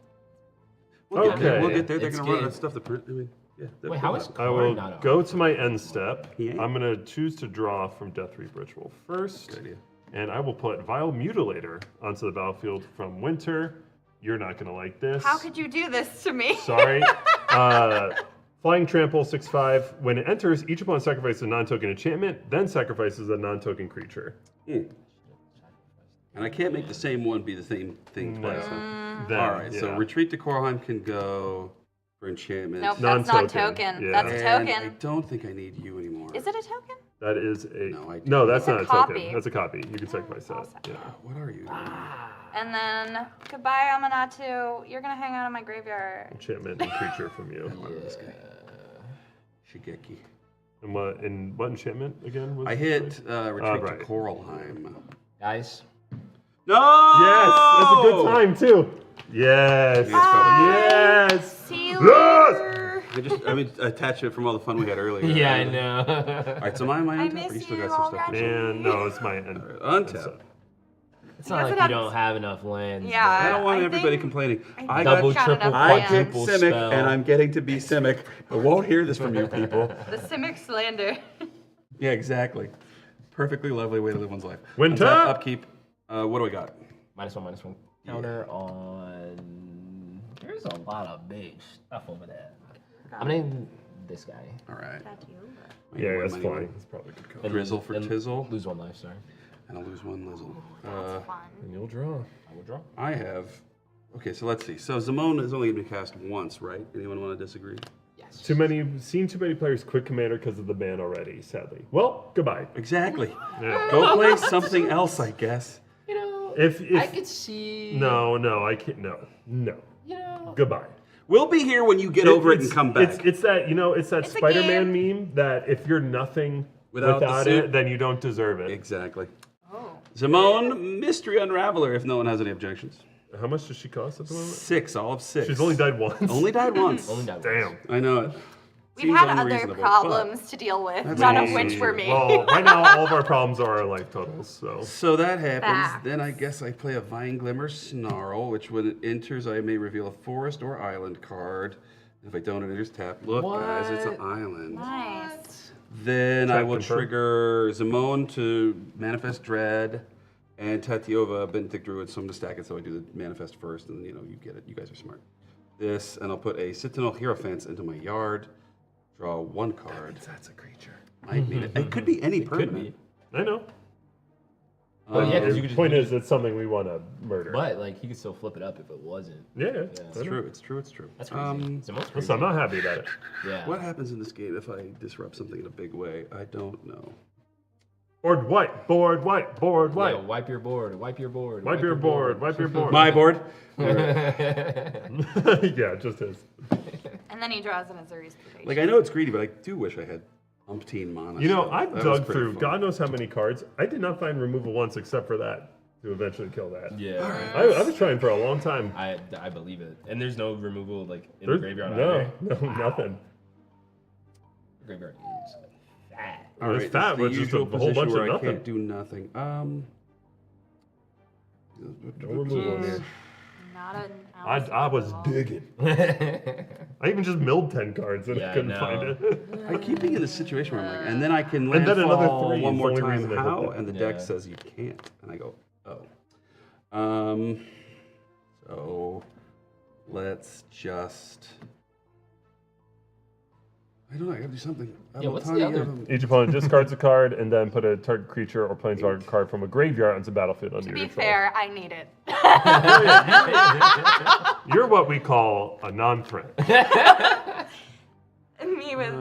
We'll get there. Okay. We'll get there. They're It's going to run out game. of stuff to print. I mean, yeah. Wait, how is I card will not go on? to my end step. Yeah. I'm going to choose to draw from Death Reap Ritual first. Good idea. And I will put Vile Mutilator onto the battlefield from Winter. You're not going to like this. How could you do this to me? Sorry. Flying Trample 6/5. When it enters, each opponent sacrifices a non-token enchantment, then sacrifices a non-token creature. And I can't make the same one be the same thing twice. huh? Then, All right, so yeah. Retreat to Korheim can go for enchantment. Nope, that's not Non-token, token. yeah. That's a And I token. don't think I need you anymore. Is it a token? That is a No, that's It's a not a copy. token. That's a copy. You can sacrifice that. awesome. Yeah. What are you? And then, goodbye, Aminatou. You're gonna hang out in my graveyard. Enchantment and creature from you. This guy. Shigeki. And what enchantment again was I hit Retreat right. to Korlheim. Guys, No! Yes! That's a good time too. Yes. Yes. See you Yes! later. I attach it from all the fun we had earlier. yeah, I know. All right, so my I untap, miss or you still you got some stuff to already. do? Man, no, it's my end. Untap. It's not like it you happens- don't have enough lands. Yeah. I don't want I everybody think- complaining. I I Double, got Shut it triple, up, I man. picked quadruple Simic, spell. and I'm getting to be Simic. I won't hear this from you people. The Simic slander. Yeah, exactly. Perfectly lovely way to live one's life. Winter! Untap, upkeep. What do I got? -1/-1 counter on. There's a lot of big stuff over there. I'm naming this guy. All right. Yeah, that's Money. fine. It's probably a good call. Drizzle for And Tizzle. Lose 1 life, sorry. And I'll lose 1 Lizzle. That's fun. And you'll draw. I will draw. I have. Okay, so let's see. So Zimone is only going to be cast once, right? Anyone want to disagree? Yes. Seen too many players quit Commander because of the ban already, sadly. Well, goodbye. Exactly. Yeah. Go play something else, I guess. You know, If I could see. No, I can't. No. You know. Goodbye. We'll be here when you get over it and come back. It's that it's that It's a Spider-Man meme that if you're nothing Without the suit. it, then you don't deserve it. Exactly. Oh. Zimone, Mystery Unraveler, if no one has any objections. How much does she cost at the moment? 6, all of 6. She's only died once. Only died once. Only that Damn. I know it. We've Seems had other unreasonable, problems to deal with, That's none of amazing. which were me. Well, right now all of our problems are our life totals. So So that happens. Facts. Then I guess I play a Vine Glimmer Snarl, which when it enters, I may reveal a forest or island card. If I don't, it enters tap. Look, guys, it's an What? island. Nice. Then I Tap will confirm. trigger Zimone to Manifest Dread and Tatiova, Benthic Druid, so I'm going to stack it so I do the Manifest first, and you get it. You guys are smart. This, and I'll put a Sentinel Hierophant into my yard, draw 1 card. that's a creature. Might mean it. It could be any Could permanent. be. I know. Well, yeah, 'cause The you could just. point you is, it's something we want to murder. But like he could still flip it up if it wasn't. Yeah, It's I know. true, it's true, it's true. That's crazy. It's the most crazy. Listen, I'm not happy about it. Yeah. What happens in this game if I disrupt something in a big way? I don't know. Board white, board white, board Yeah, white. wipe your board. Wipe your board, wipe your board. My board. Yeah, just his. And then he draws an Azuri's Purgation. Like, I know it's greedy, but I do wish I had umpteen mana. You know, still. I've That was dug pretty through fun. God knows how many cards. I did not find removal once except for that to eventually kill that. Yeah. I was trying for a long time. I believe it. And there's no removal like in There's- the graveyard no, either. no, nothing. The graveyard is fat. All It's right, fat, it's but the just a usual whole position bunch of where I nothing. can't do nothing. No removal here. Not an I was digging. I even just milled 10 cards and Yeah, I couldn't know. find it. I keep being in this situation where I'm like, and then I can And then another landfall 3 is one the more only time. reason I did How? that. And the deck Yeah. says you can't, and I go, oh. So let's just. I don't know. I gotta do something. Yeah, what's the other- Each opponent discards a card and then put a target creature or planeswalker card from a graveyard onto the battlefield under To your be control. fair, I need it. You're what we call a non-threat. Me with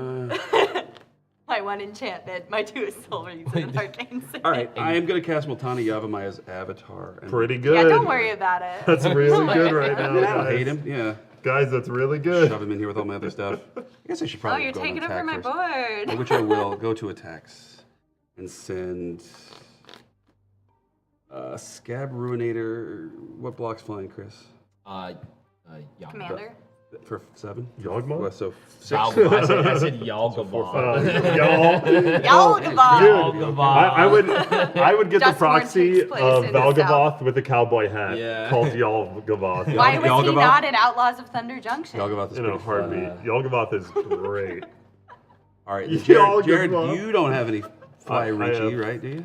my 1 enchantment, my 2 Silveries, and an Arcane Sage. All right, I am gonna cast Multani Yavamaya's Avatar. And Pretty good. Yeah, don't worry about it. That's really Don't worry good right about now, it. I don't guys. hate him. Yeah, Guys, that's really good. shove him in here with all my other stuff. I guess I should Oh, probably you're go taking to over attack my first. board. Which I will. Go to attacks and send Scab Ruinator. What blocks flying, Chris? Yeah. Commander. For 7? Yawgmoth? Well, so 6. I said Valgavoth. Y'all Dude, Valgavoth. I would get the Duskmourn proxy takes place of in the Valgavoth with a cowboy hat Yeah. called Valgavoth. Why was he Yalgavoth? not in Outlaws of Thunder Junction? Yalgavoth is In a pretty fun. heartbeat. Yalgavoth is great. All right, Yalgavoth. Jared, you don't have any fly I reach, have- right? Do you?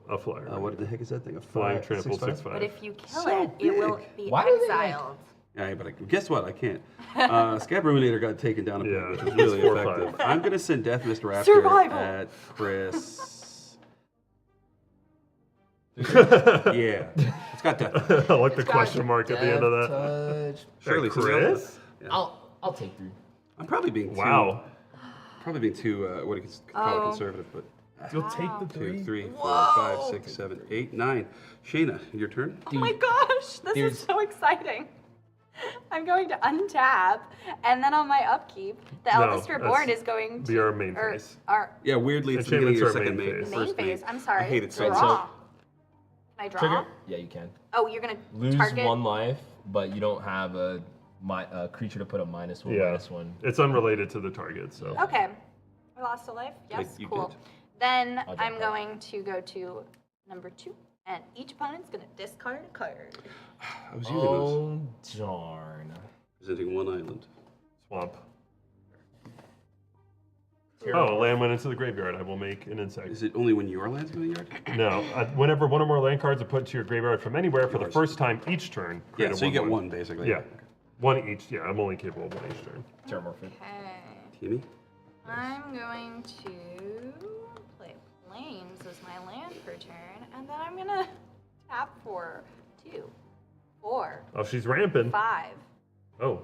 A flyer. What the heck is that thing? A Flying five- trample 6/5? 6/5. But if you kill So it, it will big. be Why do they, like- exiled. Yeah, but guess what? I can't. Scab Ruminator got taken down a bit, Yeah, which was it's really 4/5. effective. I'm going to send Death Mist Raptor Survival. at Chris. Yeah, it's got death. I like the got question mark at the end of that. Touch. Surely, Chris? Yeah. I'll take 3. I'm probably being too. Wow. Probably being too. What do you call it? Oh. Conservative, but. You'll take the 2, 3. 3, 4, Whoa. 5, 6, 7, 8, 9. Shayna, your turn. Oh my gosh, this there's- is so exciting. I'm going to untap, and then on my upkeep, the No, Eldest Reborn that's is going to. be our main or phase. Our Yeah, weirdly, it's the beginning of your Enchantments second are main main. phase. main First phase. main. I'm sorry. I hate it so Draw. much. Can I draw? Trigger? Yeah, you can. Oh, you're gonna Lose target. 1 life, but you don't have a creature to put a -1, Yeah. -1. It's unrelated to the target, so. Okay. I lost a life. Yes, you cool. did. Then I'll I'm jump going to go to number 2, and each opponent's gonna discard a card. I was using those. Oh, darn. Presenting 1 island. Swamp. Oh, land went into the graveyard. I will make an insect. Is it only when your land's in the yard? No. Whenever one or more land cards are put to your graveyard from anywhere for the first time each turn, create Yeah, a so you get 1/1. 1 basically. Yeah. 1 each. Yeah, I'm only capable of 1 each turn. Terramorphic. Okay. Timmy? I'm going to play Plains as my land per turn, and then I'm gonna tap for 2, 4, Oh, she's ramping. 5, Oh.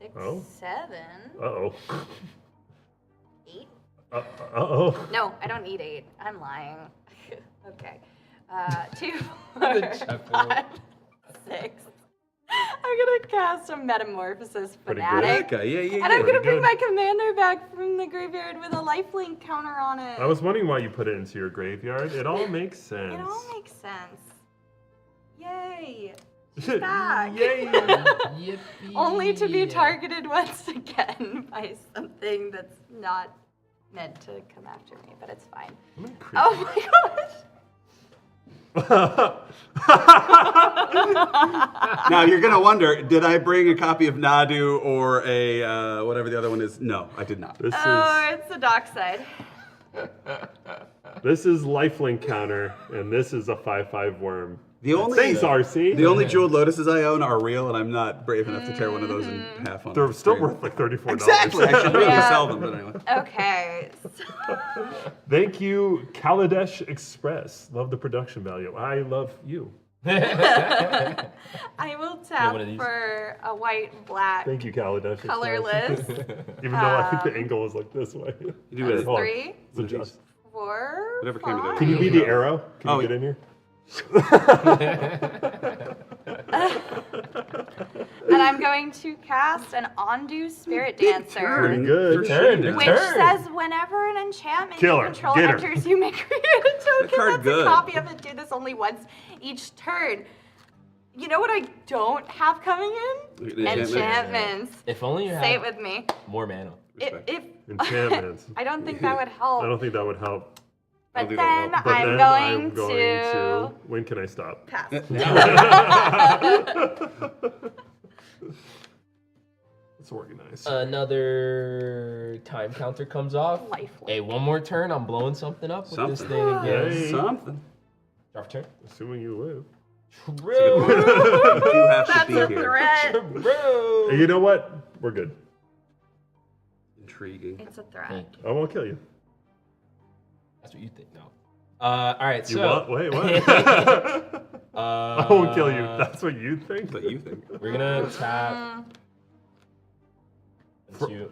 6, Oh. 7, Uh-oh. 8. Uh-oh. No, I don't need 8. I'm lying. Okay. 2, 4, chuckle. 5, 6. I'm gonna cast a Metamorphosis Pretty good. Fanatic. Okay, yeah. And I'm Pretty gonna bring good. my commander back from the graveyard with a lifelink counter on it. I was wondering why you put it into your graveyard. It all makes sense. It all makes sense. Yay! back. Yay! Yippee. Only to be targeted once again by something that's not meant to come after me, but it's fine. I'm gonna creep. Oh my gosh! Now you're gonna wonder, did I bring a copy of Nadu or a whatever the other one is? No, I did not. This Oh, it's the dockside. is lifelink counter, and this is a 5/5 worm. The only Thanks, RC. the only jeweled lotuses I own are real, and I'm not brave enough to tear one of those in half on. They're still stream. worth like $34. Exactly. I should really Yeah. sell them, but anyway. Okay. Thank you, Kaladesh Express. Love the production value. I love you. I will tap one of these? for a white, black, Thank you, Kaladesh Express. colorless. Even though I think the angle is like this way. You do it. Hold on. 3, It's adjust. 4, Whatever came to their Can you be the arrow? Can Oh, you get in here? And I'm going to cast an Ondu Spirit Dancer. Pretty good. Turn. Which says whenever an enchantment Kill you her. control Get her. enters, you may create a token card that's good. a copy of it. Do this only once each turn. You know what I don't have coming in? Enchantments. If only you Say it had with me. more mana. If Enchantments. I don't think that would help. I don't think that would help. But think then that'll help. But I'm then going, I'm going to When can I stop? pass. Let's organize. Another time counter comes off. Lifelink. Hey, one more turn. I'm blowing something up with this Something. thing again. Hey. Something. Drop turn. Assuming you live. True. You have to That's be a here. threat. Bro. Hey, you know what? We're good. Intriguing. It's a threat. Thank you. I won't kill you. That's what you think. No. All right. You So. want? Wait, what? I won't kill you. That's what you think? What you think? We're gonna tap into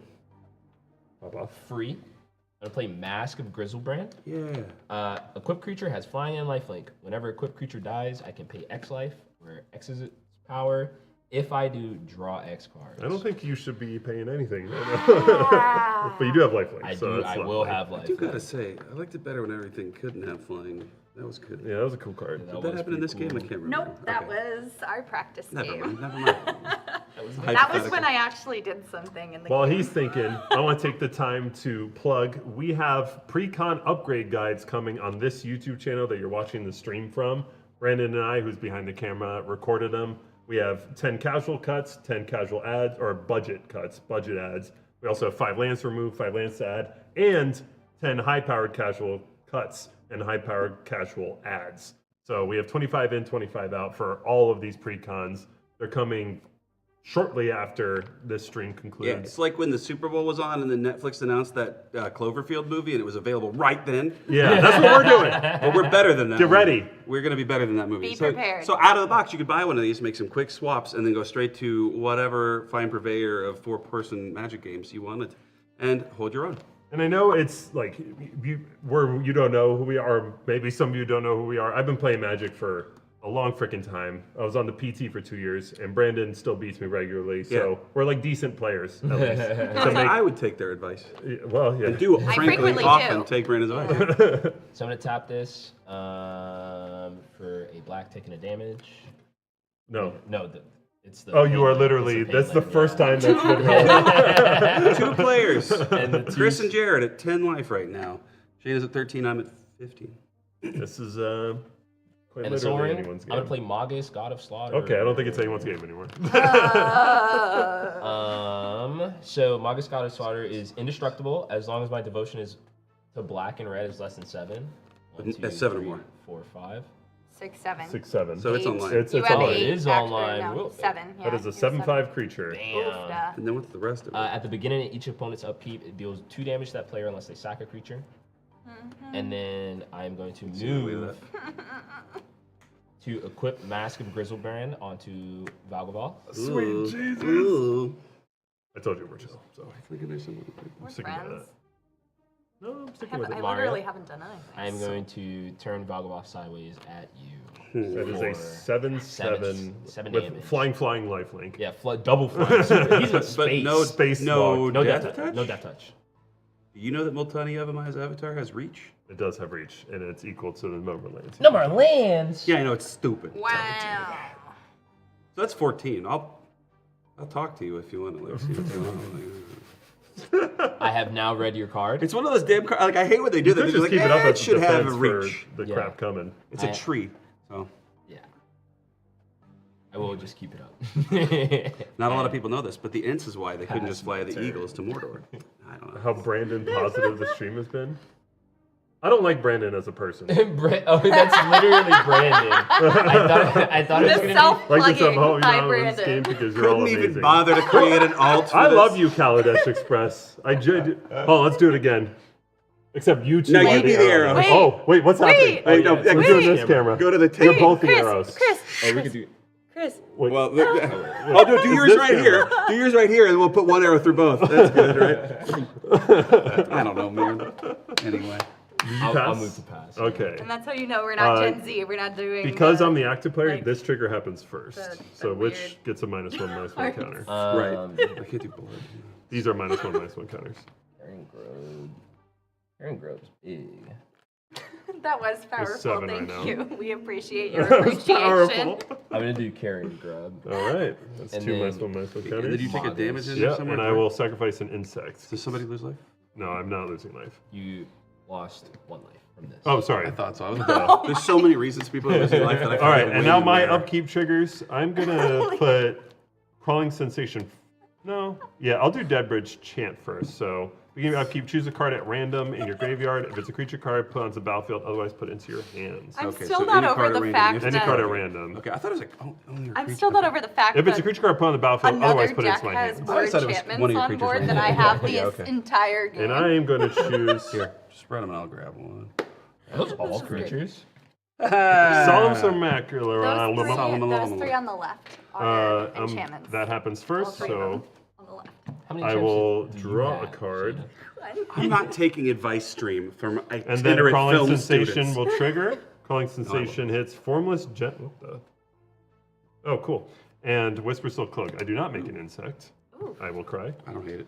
Pop off. free. I'm gonna play Mask of Grizzlebrand. Yeah. Equipped creature has flying and lifelink. Whenever a equipped creature dies, I can pay X life, where X is its power. If I do, draw X cards. I don't think you should be paying anything. Yeah. But you do have lifelink. I so do. that's I will lovely. have I do gotta lifelink. say, I liked it better when everything couldn't have flying. That was good. Yeah, that was a cool card. That Did was that happen in this pretty game? I cool. can't remember. Nope, that Okay. was our practice Never game. mind. Never mind. That was when I actually did something in the While game. he's thinking, I want to take the time to plug. We have pre-con upgrade guides coming on this YouTube channel that you're watching the stream from. Brandon and I, who's behind the camera, recorded them. We have 10 casual cuts, 10 casual ads, or budget cuts, budget ads. We also have 5 lands removed, 5 lands to add, and 10 high-powered casual cuts and high-powered casual ads. So we have 25 in, 25 out for all of these pre-cons. They're coming shortly after this stream Yeah, concludes. it's like when the Super Bowl was on and then Netflix announced that Cloverfield movie and it was available right then. Yeah, that's what we're doing. But we're better than that. Get movie. ready. We're going to be better than that movie. Be so, prepared. So out of the box, you could buy one of these, make some quick swaps, and then go straight to whatever fine purveyor of 4-person Magic games you wanted, and hold your own. And I know it's like you don't know who we are. Or maybe some of you don't know who we are. I've been playing Magic for a long freaking time. I was on the PT for 2 years, and Brandon still beats me regularly. So Yeah. we're like decent players, at least. I would take their advice. Well, yeah. And do, I frankly, frequently often do. take Brandon's advice. So I'm gonna tap this for a black taking a damage. No. No, it's the. Oh, you are pain land. literally. It's the That's the pain first land, time that's been held. 2 players. And the Chris two- and Jared at 10 life right now. Shayna's at 13, I'm at 15. This is quite And the Soul literally Ring. anyone's I'm game. gonna play Magus, God of Slaughter. Okay, I don't think it's anyone's game anymore. So Magus, God of Slaughter is indestructible as long as my devotion is to black and red is less than 7. That's 7 or more. 4, 5. 6, 7. 6, 7. So it's Eight. online. It's You have online. 8. It is actually, online. No, Whoa. 7. Yeah, That is a you're 7/5 creature. Damn. Oofda. And then what's the rest of it? At the beginning of each opponent's upkeep, it deals 2 damage to that player unless they sack a creature. And then I am going to move to equip Mask of Grizzlebrand onto Valgavoth. Sweet Jesus. Ooh. I told you we're chill. So I think there's someone. We're sticking with friends. No, I'm sticking with I it. Mario. literally haven't done anything. I am going to turn Valgavoth sideways at you. That is a for 7/7 7 with damage. flying lifelink. Yeah, double flying. Super. He's in space. But no Space no walk. no death death touch? No death touch. Do you know that Multani Yavamai's avatar has reach? It does have reach, and it's equal to the number of lands. No more lands. Yeah, I know it's stupid. Wow. So that's 14. I'll talk to you if you want to live. See what's going on. I have now read your card. It's one of those damn cards. Like I hate when they do You that. could They're just like, keep it up it as should have a defense reach. for the Yeah. crap coming. It's a tree. So Yeah. I will just keep it up. not a lot of people know this, but the Ints is why they couldn't just fly the Eagles to Mordor. I don't know. How Brandon positive the stream has been. I don't like Brandon as a person. Oh, that's literally Brandon. I thought it was The gonna Like this, self-plugging you're by not in this game Brandon. because you're all Couldn't amazing. even bother to create an alt. For I this. love you, Kaladesh Express. Hold on, let's do it again. Except you two No, are you be the arrow. Wait. Oh, wait, what's happening? Wait, no, We're wait. doing this camera. Go to the You're tape. both the Chris, arrows. Chris, Oh, we could do. Chris. Wait, Well, I'll do yours this right camera. here. Do yours right here, and we'll put one arrow through both. That's good, right? I don't know, man. Anyway. you I'll pass? move to pass. Okay. And that's how you know we're not Gen Z. We're not doing. Because I'm the active player, like, this trigger happens first. So which weird gets a -1/-1 counter. Right. I can't do blood. These are -1/-1 counters. Carrying Grove's big. That was powerful. 7 right Thank now. you. We appreciate your That was appreciation. powerful. I'm gonna do carrying grub. All right. That's And 2 then- -1/-1 And then counters. you take a damage in Yeah, somewhere? and I will sacrifice an insect. Does somebody lose life? No, I'm not losing life. You lost 1 life from this. Oh, sorry. I thought so. I was There's so many reasons people are losing life that I All right, forget and when now and my where. upkeep triggers. I'm gonna put crawling sensation. No, yeah, I'll do Dead Bridge chant first. So beginning of upkeep, choose a card at random in your graveyard. If it's a creature card, put it onto the battlefield. Otherwise, put it into your hands. I'm Okay, still so not any over card the at random, fact you have Any to- that card at random. Okay, I thought it was like, only your I'm creature. still not over the fact If it's a that creature card, put it on the battlefield. another Otherwise, put it deck into my has hands. more I thought it was one enchantments of your on creatures board right than now. I have Yeah, this okay. entire game. And I am going to choose Here, spread them and I'll grab one. Are those all This is good. creatures? Solemn Vernacular. Those three on the left are enchantments. That happens All first, three of them so on the left. How many I enchantments will do you draw a have, card. Shayna? I'm not taking advice stream from And then itinerant Crawling film Sensation students. will trigger. Crawling Sensation hits Formless Jet. What the? Oh, cool. And Whisper Silk Cloak. I do not make an insect. Ooh. I will cry. I don't hate it.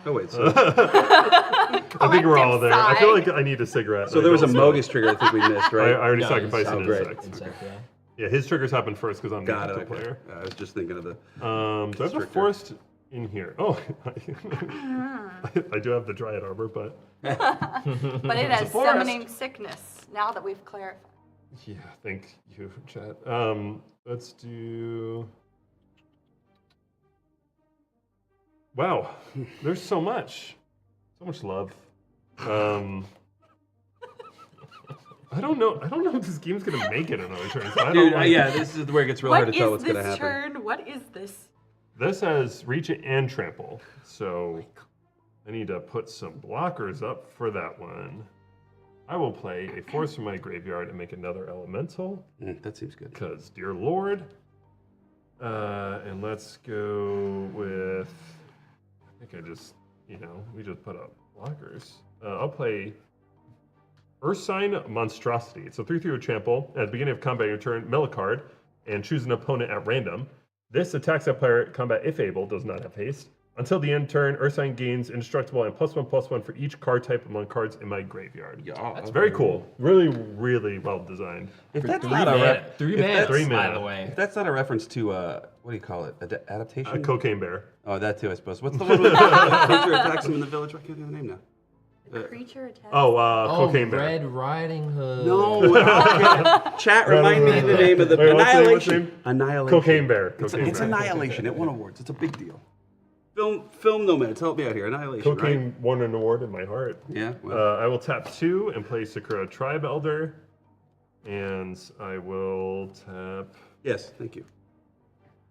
Oh wait, so, I think we're all there. I feel like sigh. I need a cigarette. so there was a Also- Mogus trigger I think we missed, I right? already No, sacrificed an great. insect. Insect, yeah. Yeah, his triggers happen first because I'm the Got it. active Okay. player. I was just thinking of the. Do I have a Stricter. forest in here? Oh, I do have the Dryad Arbor, but But it has forest. summoning sickness, now that we've clarified. yeah, thank you, chat. Let's do. Wow, there's so much love. I don't know if this game's gonna make it another turn. So I don't Dude, like yeah, this is where it gets real hard What to tell is what's going to this happen. turn? What is this? This has reach and trample, so I need to put some blockers up for that one. I will play a force from my graveyard and make another elemental, That seems good. because dear lord. And let's go with, I think I just, we just put up blockers. I'll play Ursine Monstrosity. It's a 3/3 with trample. At the beginning of combat, you turn, mill a card, and choose an opponent at random. This attacks that player at combat if able, does not have haste. Until the end turn, Ursine gains indestructible and +1/+1 for each card type among cards in my graveyard. Yeah, It's very cool. Really, really well designed. If that's Three not a mana. Three mana, Three by mana. the way. if that's not a reference to what do you call it? Adaptation? Cocaine Bear. Oh, that too, I suppose. What's the one with the creature attacks him in the village? I can't think of the name now. Creature attack. Cocaine Bear. Red Riding Hood. No, chat, remind me the name of the Wait, what's the name? What's the Annihilation. name? Annihilation. Cocaine Bear. It's Cocaine Bear. Annihilation. It won awards. It's a big deal. Film nomads, help me out here. Annihilation, Cocaine won an award in my heart. Right? Yeah. Well, I will tap 2 and play Sakura Tribe Elder. And I will tap yes, thank you.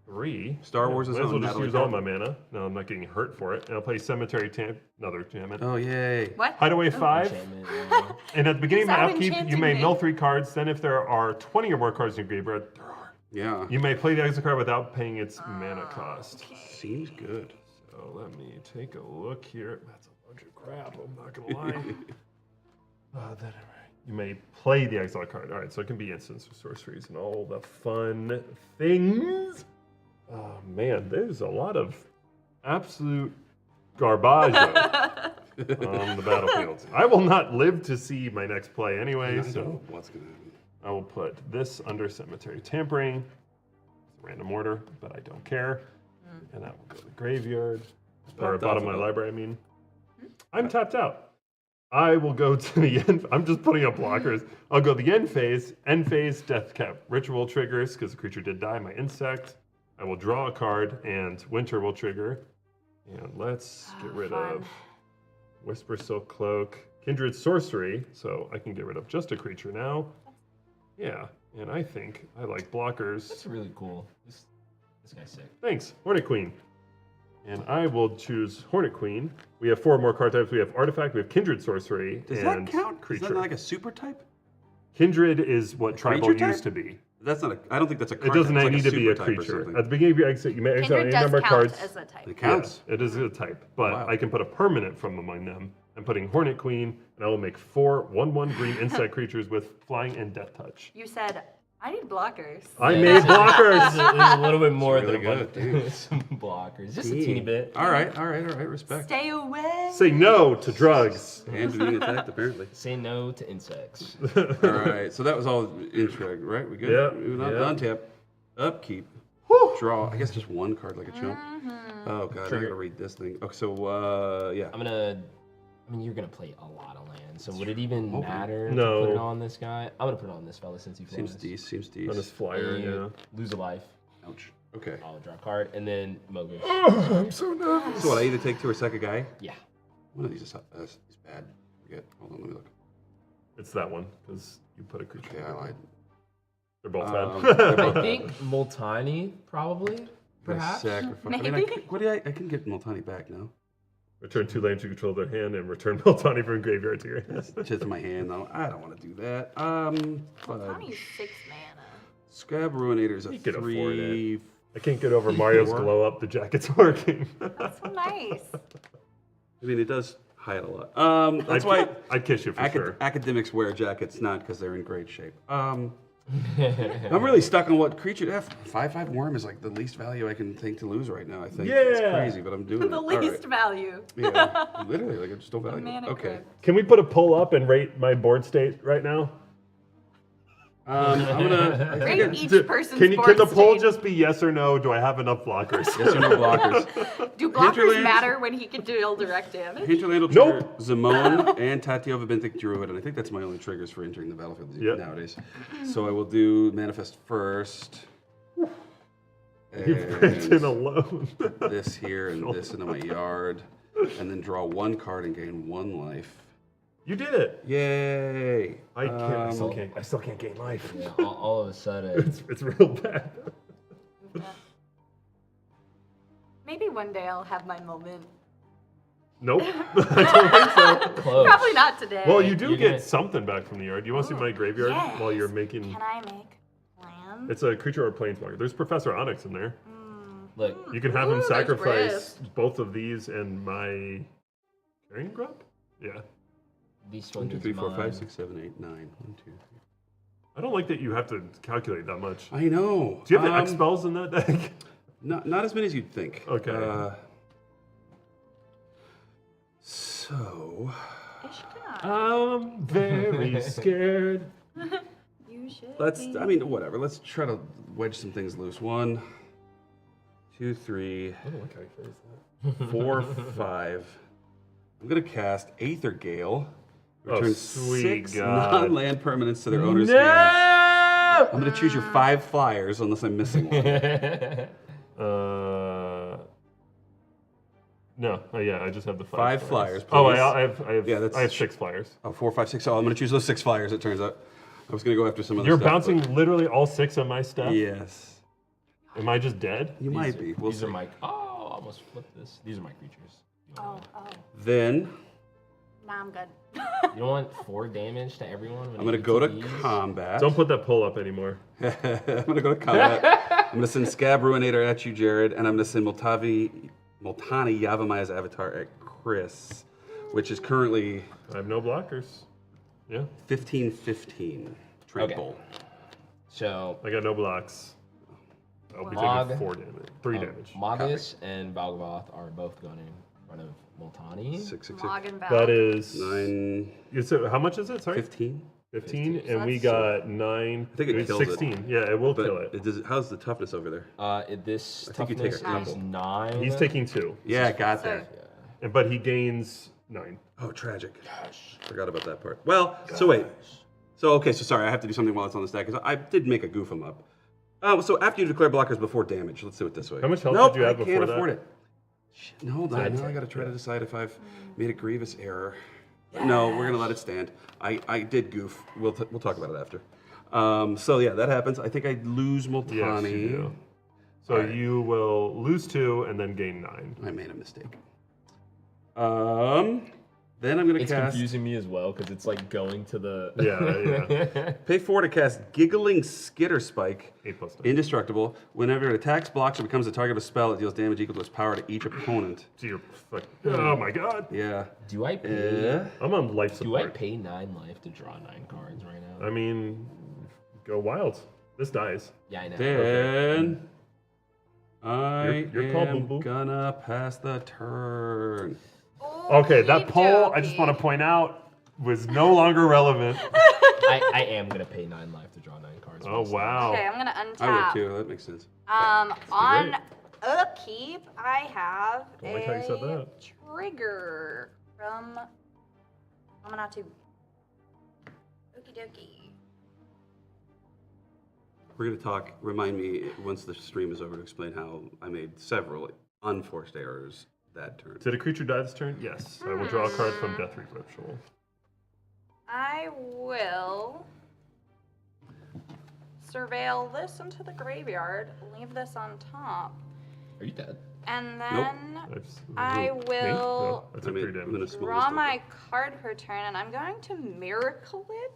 3. Star Wars is Might as well on, just Natalie use all my Portman. mana. No, I'm not getting hurt for it. And I'll play Cemetery another enchantment. oh, yay. What? Hideaway 5. Enchantment, yeah. And at the beginning of my Stop upkeep, you enchanting may me. mill 3 cards. Then if there are 20 or more cards in your graveyard, there are. Yeah. You may play the extra card without paying its mana cost. Seems good. So let me take a look here. That's a bunch of crap, I'm not gonna lie. Then you may play the exile card. All right, so it can be instants or sorceries and all the fun things. Oh man, there's a lot of absolute garbage on the battlefield. I will not live to see my next play anyway, I so don't know what's going to happen. I will put this under Cemetery Tampering. It's a random order, but I don't care. And that will go to the graveyard. Or bottom of my library, I mean. I'm tapped out. I will go to the end. I'm just putting up blockers. I'll go the end phase, death cap ritual triggers, because the creature did die, my insect. I will draw a card, and winter will trigger. And let's get rid fun. of Whisper Silk Cloak, Kindred Sorcery, so I can get rid of just a creature now. Yeah, and I think I like blockers. That's really cool. This guy's sick. Thanks, Hornet Queen. And I will choose Hornet Queen. We have 4 more card types. We have Artifact, we have Kindred Sorcery, Does and that count? Creature. Is that like a super type? Kindred is what Tribal creature used to type? be. That's not a. I don't think that's a card. It doesn't type. It's need like to be a super type or creature. something. At the beginning of your exit, you may exile Kindred any does number of count cards. as a type. It counts. Yeah, it is a type, but Wow. I can put a permanent from among them. I'm putting Hornet Queen, and I will make 4 1/1 green insect creatures with flying and death touch. You said, I need blockers. I made blockers! There's a little bit more really than good, dude. Some blockers. Just a teeny bit. All right, respect. Stay away. Say no to drugs. And to being attacked, apparently. Say no to insects. All right, so that was all intrigue, right? We good? Yep, Moving on. yep. Untap. Upkeep. Draw. I guess just one card like a chump. Oh, God, I Trigger. gotta read this thing. Okay, so, yeah. You're gonna play a lot of land, so would it even matter No. to put it on this guy? I'm gonna put it on this fella since he Seems flies. decent, seems On this decent. flyer, And yeah. Lose a life. Ouch. Okay. I'll draw a card, and then Mogus. I'm so nervous. So what, I either take 2 or sack a guy? Yeah. One of these is bad. Forget. Hold on, let me look. It's that one, because you put a creature. Okay, I lied. They're both They're bad. both I think Multani, probably, perhaps. Sacrifice. I mean, Maybe. I can get Multani back now. Return 2 lands you control their hand and return Meltani from graveyard to your hand. Just in my hand, though. I don't want to do that. Tony's 6 mana. Scab Ruinator's a You can afford 3. I can't get over Mario's 4. glow up. The jacket's working. That's so nice. I mean, it does hide a lot. That's why I'd kiss you for sure. academics wear jackets, not because they're in great shape. I'm really stuck on what creature. 5/5 worm is like the least value I can think to lose right now. I think it's Yeah. crazy, but I'm doing The it. All right. least value. Yeah, literally, like it's still value. Mana Okay. crypt. Can we put a poll up and rate my board state right now? I'm gonna. I think Rate each person's Can board the poll state. just be yes or no? Do I have enough blockers? yes or no blockers. Do blockers Hinterlands- matter when he can deal direct damage? Hinterland will trigger Zimone and Tatiova Benthic Druid, and I think that's my only triggers for entering the battlefield Yep. nowadays. So I will do Manifest first. You break in alone. This here and this into my yard, and then draw 1 card and gain 1 life. You did it. Yay! I can't. I still can't gain life. Yeah, all of a sudden. It's real bad. Maybe one day I'll have my moment. Nope. I don't think so. Close. Probably not today. Well, you do You're get gonna- something back from the yard. You want to see my graveyard Yes. while you're making? Can I make plans? It's a creature or planeswalker. There's Professor Onyx in there. Look, You can have him Ooh, there's sacrifice both of these and my carrying grub. Yeah. this 1, one 2, is 3, 4, mine. 5, 6, 7, 8, 9. 1, 2, 3. I don't like that you have to calculate that much. I know. Do you have the X spells in that deck? Not as many as you'd think. Okay. So. Ishka. I'm very scared. You should. Let's. be. I mean, whatever. Let's try to wedge some things loose. 1, 2, 3, I don't like how you phrase that. 4, 5. I'm gonna cast Aether Gale. Oh, Return sweet 6 God. non-land permanents to their owner's No! hands. I'm gonna choose your 5 flyers unless I'm missing one. No. Oh yeah, I just have the 5 flyers, Oh, please. I have. Yeah, that's- I have 6 flyers. Oh, 4, 5, 6. Oh, I'm gonna choose those 6 flyers. It turns out. I was gonna go after some other You're stuff. bouncing literally all 6 of my but- stuff. Yes. Am I just dead? You might be. We'll These see. are my. Oh, I almost flipped this. These are my creatures. Oh. Then Nah, I'm good. You don't want 4 damage to everyone? When I'm you gonna get go to these? combat. Don't put that pull up anymore. I'm gonna go to combat. I'm gonna send Scab Ruinator at you, Jared, and I'm gonna send Multani Yavamaya's avatar at Chris, which is currently I have no blockers. Yeah. 15/15. Triple. So, I got no blocks. I'll be Mog. taking 4 damage. 3 damage. Magus and Valgavoth are both going in front of Multani. 6, 6, 6. Log and That is 9, how much is it? Sorry. 15. 15, So and we that's- got 9. I think it it's kills it. 16. Yeah, it will But kill it. how's the toughness over there? This I think you take a toughness is couple. 9. He's taking 2, Yeah, got Sorry. that. but he gains 9. Oh, tragic. Forgot about that part. Well, so wait. So sorry, I have to do something while it's on the stack because I did make a goof 'em up. So after you declare blockers before damage, let's do it this way. How much health nope, did you have I before can't that? afford it. Shit, no, now I gotta try to decide if I've made a grievous error. No, we're gonna let it stand. I did goof. We'll talk about it after. So yeah, that happens. I think I lose Multani. Yes, you do. So Alright. you will lose 2 and then gain 9. I made a mistake. Then I'm going to It's cast... confusing me as well because it's like going to the. Yeah. Pay 4 to cast Giggling Skitter Spike. 8+9. Indestructible. Whenever it attacks, blocks, or becomes the target of a spell, it deals damage equal to its power to each opponent. So you're like, oh my god. Yeah. Do I pay? I'm on life Do I support. pay 9 life to draw 9 cards right now? I mean, go wild. This dies. Yeah, I know. Then... You're called, am boo-boo. gonna pass the turn. Okay, that poll, I just want to point out, was no longer relevant. I am gonna pay 9 life to draw 9 cards. Oh, wow. Okay, I'm gonna untap. I would too, that makes sense. On great. upkeep, I have Don't like how you said a that. trigger from Aminatou. Okie dokie. We're gonna talk, remind me, once the stream is over, to explain how I made several unforced errors that turn. Did a creature die this turn? Yes. I will draw a card from Death Ritual. I will surveil this into the graveyard, leave this on top, Are you dead? and then I Me? will No, I took 3 I'm damage. gonna small draw this my card per turn, and I'm going to miracle it.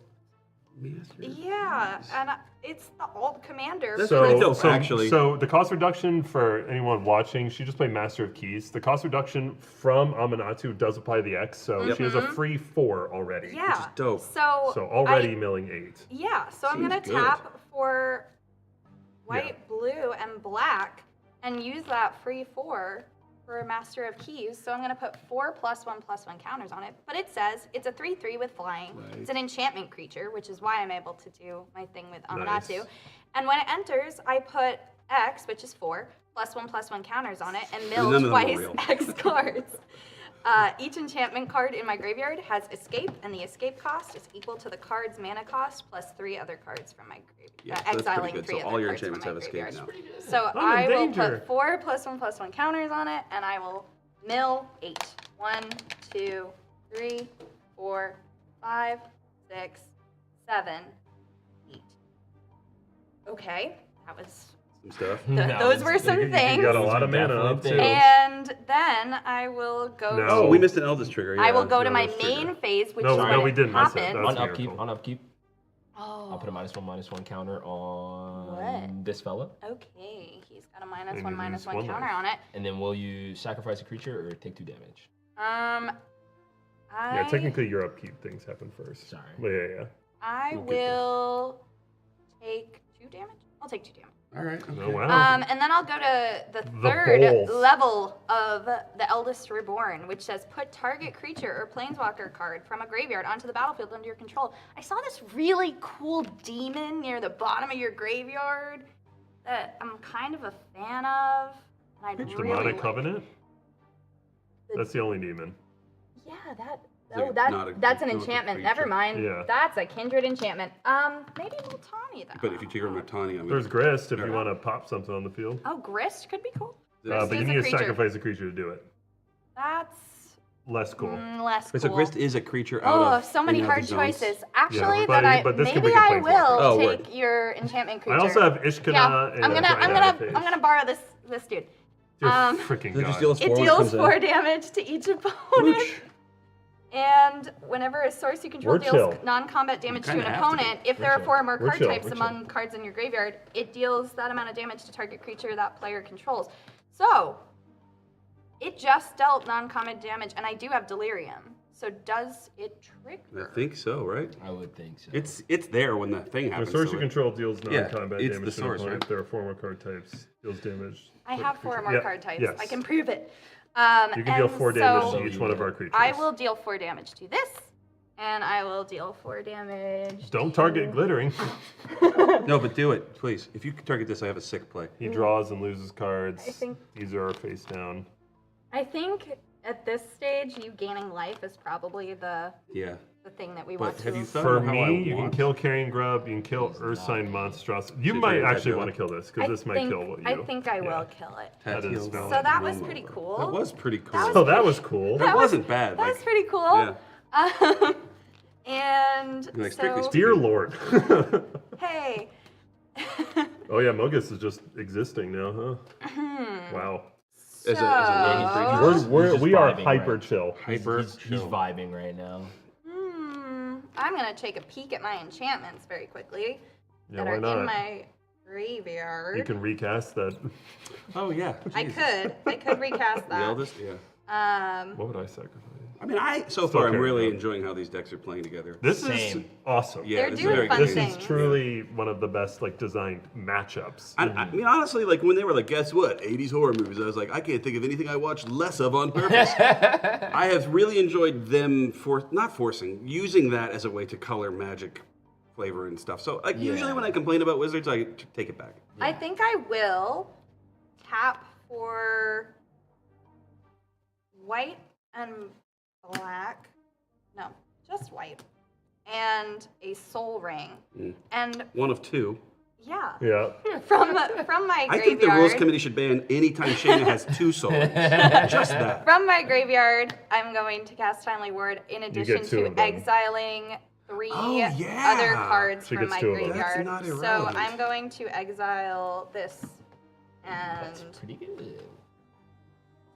Master. Yeah, and it's the alt commander. That's pretty dope, so, actually. So the cost reduction for anyone watching, she just played Master of Keys. The cost reduction from Aminatou does apply the X, so she has a free 4 already. Yeah. is dope. So already milling 8. Yeah, so I'm Seems gonna good. tap for white, blue, and black, and use that free 4 for a Master of Keys. So I'm gonna put 4+1/+1 counters on it. But it says it's a 3/3 with flying. Right. It's an enchantment creature, which is why I'm able to do my thing with Aminatou. Nice. And when it enters, I put X, which is 4, +1/+1 counters on it, and And mill none of them are twice real. X cards. Each enchantment card in my graveyard has escape, and the escape cost is equal to the card's mana cost plus 3 other cards from my graveyard. Yeah, so that's pretty exiling good. 3 So other all your cards from enchantments my have escape graveyard. now. So I'm I in will danger. put 4 +1/+1 counters on it, and I will mill 8. 1, 2, 3, 4, 5, 6, 7, 8. Okay, that was. Some stuff. Those were some You things. got a lot of mana Definitely up too. things. And then I will go. No. Oh, we missed an Eldest Trigger. Yeah. I will go to no, my that's main trigger. phase, which No, is no, when we it didn't miss it. happened. That's On upkeep, miracle. on upkeep. Oh. I'll put a -1/-1 counter on What? this fella. Okay, he's got a And -1/-1 you lose -1 one counter life. on it. And then will you sacrifice a creature or take 2 damage? Yeah, technically your upkeep things happen first. Sorry. But yeah. I We'll get there. will take 2 damage. I'll take 2 damage. All right. Okay. Oh, wow. And then I'll go to the The third bowls. level of the Eldest Reborn, which says put target creature or planeswalker card from a graveyard onto the battlefield under your control. I saw this really cool demon near the bottom of your graveyard that I'm kind of a fan of. And I'd really Demonic like- Covenant? That's the only demon. Yeah, that. Is it Oh, that not a- that's an not a enchantment. creature? Never mind. Yeah. That's a kindred enchantment. Maybe Multani though. But if you trigger Matani, I'm There's Grist if you Yeah. want to pop something on the field. Oh, Grist could be cool. But you is a need to creature. sacrifice a creature to do it. That's Less cool. less Wait, cool. so Grist is a creature out of. Oh, so many any of the hard zones? choices. Actually, but- that but this can maybe be a I planeswalker. will Oh, take word. your enchantment creature. I also have Ishkana Yeah, and I'm a gonna borrow this dude. You're um, freaking So it god. just deals It 4 when deals comes in. 4 damage to each opponent. And whenever a source you control We're deals chill. non-combat damage to an kinda have to be. opponent, if there We're are 4 or more We're card chill. types We're among cards in your graveyard, it deals that amount of damage to target creature that player controls. So, it just dealt non-combat damage, and I do have Delirium. So does it trigger? I think so, right? I would think so. It's there when the thing The happens. source so you it- control deals Yeah, non-combat it's damage the to an source, opponent. right? There are 4 more card types. Deals damage. I have 4 more Yeah, card types. yes. I can prove it. You can deal and 4 damage so to each one of our creatures. I will deal 4 damage to this, and I will deal 4 damage. Don't target glittering. No, but do it, please. If you target this, I have a sick play. He draws and loses cards. I think- These are face down. I think at this stage, you gaining life is probably the Yeah. thing that we But want have to. you thought For of how I me, you can want? kill Carrying Grub, you can kill Ursine Monstrosity. You So might you're gonna actually kill want it? to kill this, I because this might think, kill you. I think I Yeah. will kill it. That is Tatiel's valid. So that was Romo. pretty cool. That was pretty cool. That Oh, that was cool. That wasn't bad. That like, was pretty cool. Yeah. And Like, strictly so, speaking- Dear Lord. hey. Oh yeah, Mogus is just existing now, huh? Wow. as a Yeah, non-creature. he's We are vibing hyper right- chill. He's chill. vibing right now. I'm gonna take a peek at my enchantments very quickly Yeah, that why are not? in my graveyard. You can recast that. Oh yeah. I Jesus. could recast The that. eldest, yeah. What would I sacrifice? I mean, so Still far I'm carrying really on. enjoying how these decks are playing together. This Same. is awesome. Yeah, They're this doing is very fun good. This things. is truly one of the best like designed matchups. I mean, honestly, like when they were like, guess what, 80s horror movies, I was like, I can't think of anything I watched less of on purpose. I have really enjoyed them using that as a way to color magic flavor and stuff. So like usually when I complain about Wizards, I take it back. I think I will tap for white and black. No, just white. And a soul ring. And One of two. yeah, Yeah. from my graveyard. I think the rules committee should ban anytime Shayna has two souls. Just that. From my graveyard, I'm going to cast Timely Ward in addition two to of them. exiling 3 Oh, yeah. other cards She from gets my 2 of them. graveyard. That's not So irrelevant. I'm going to exile this That's and pretty good.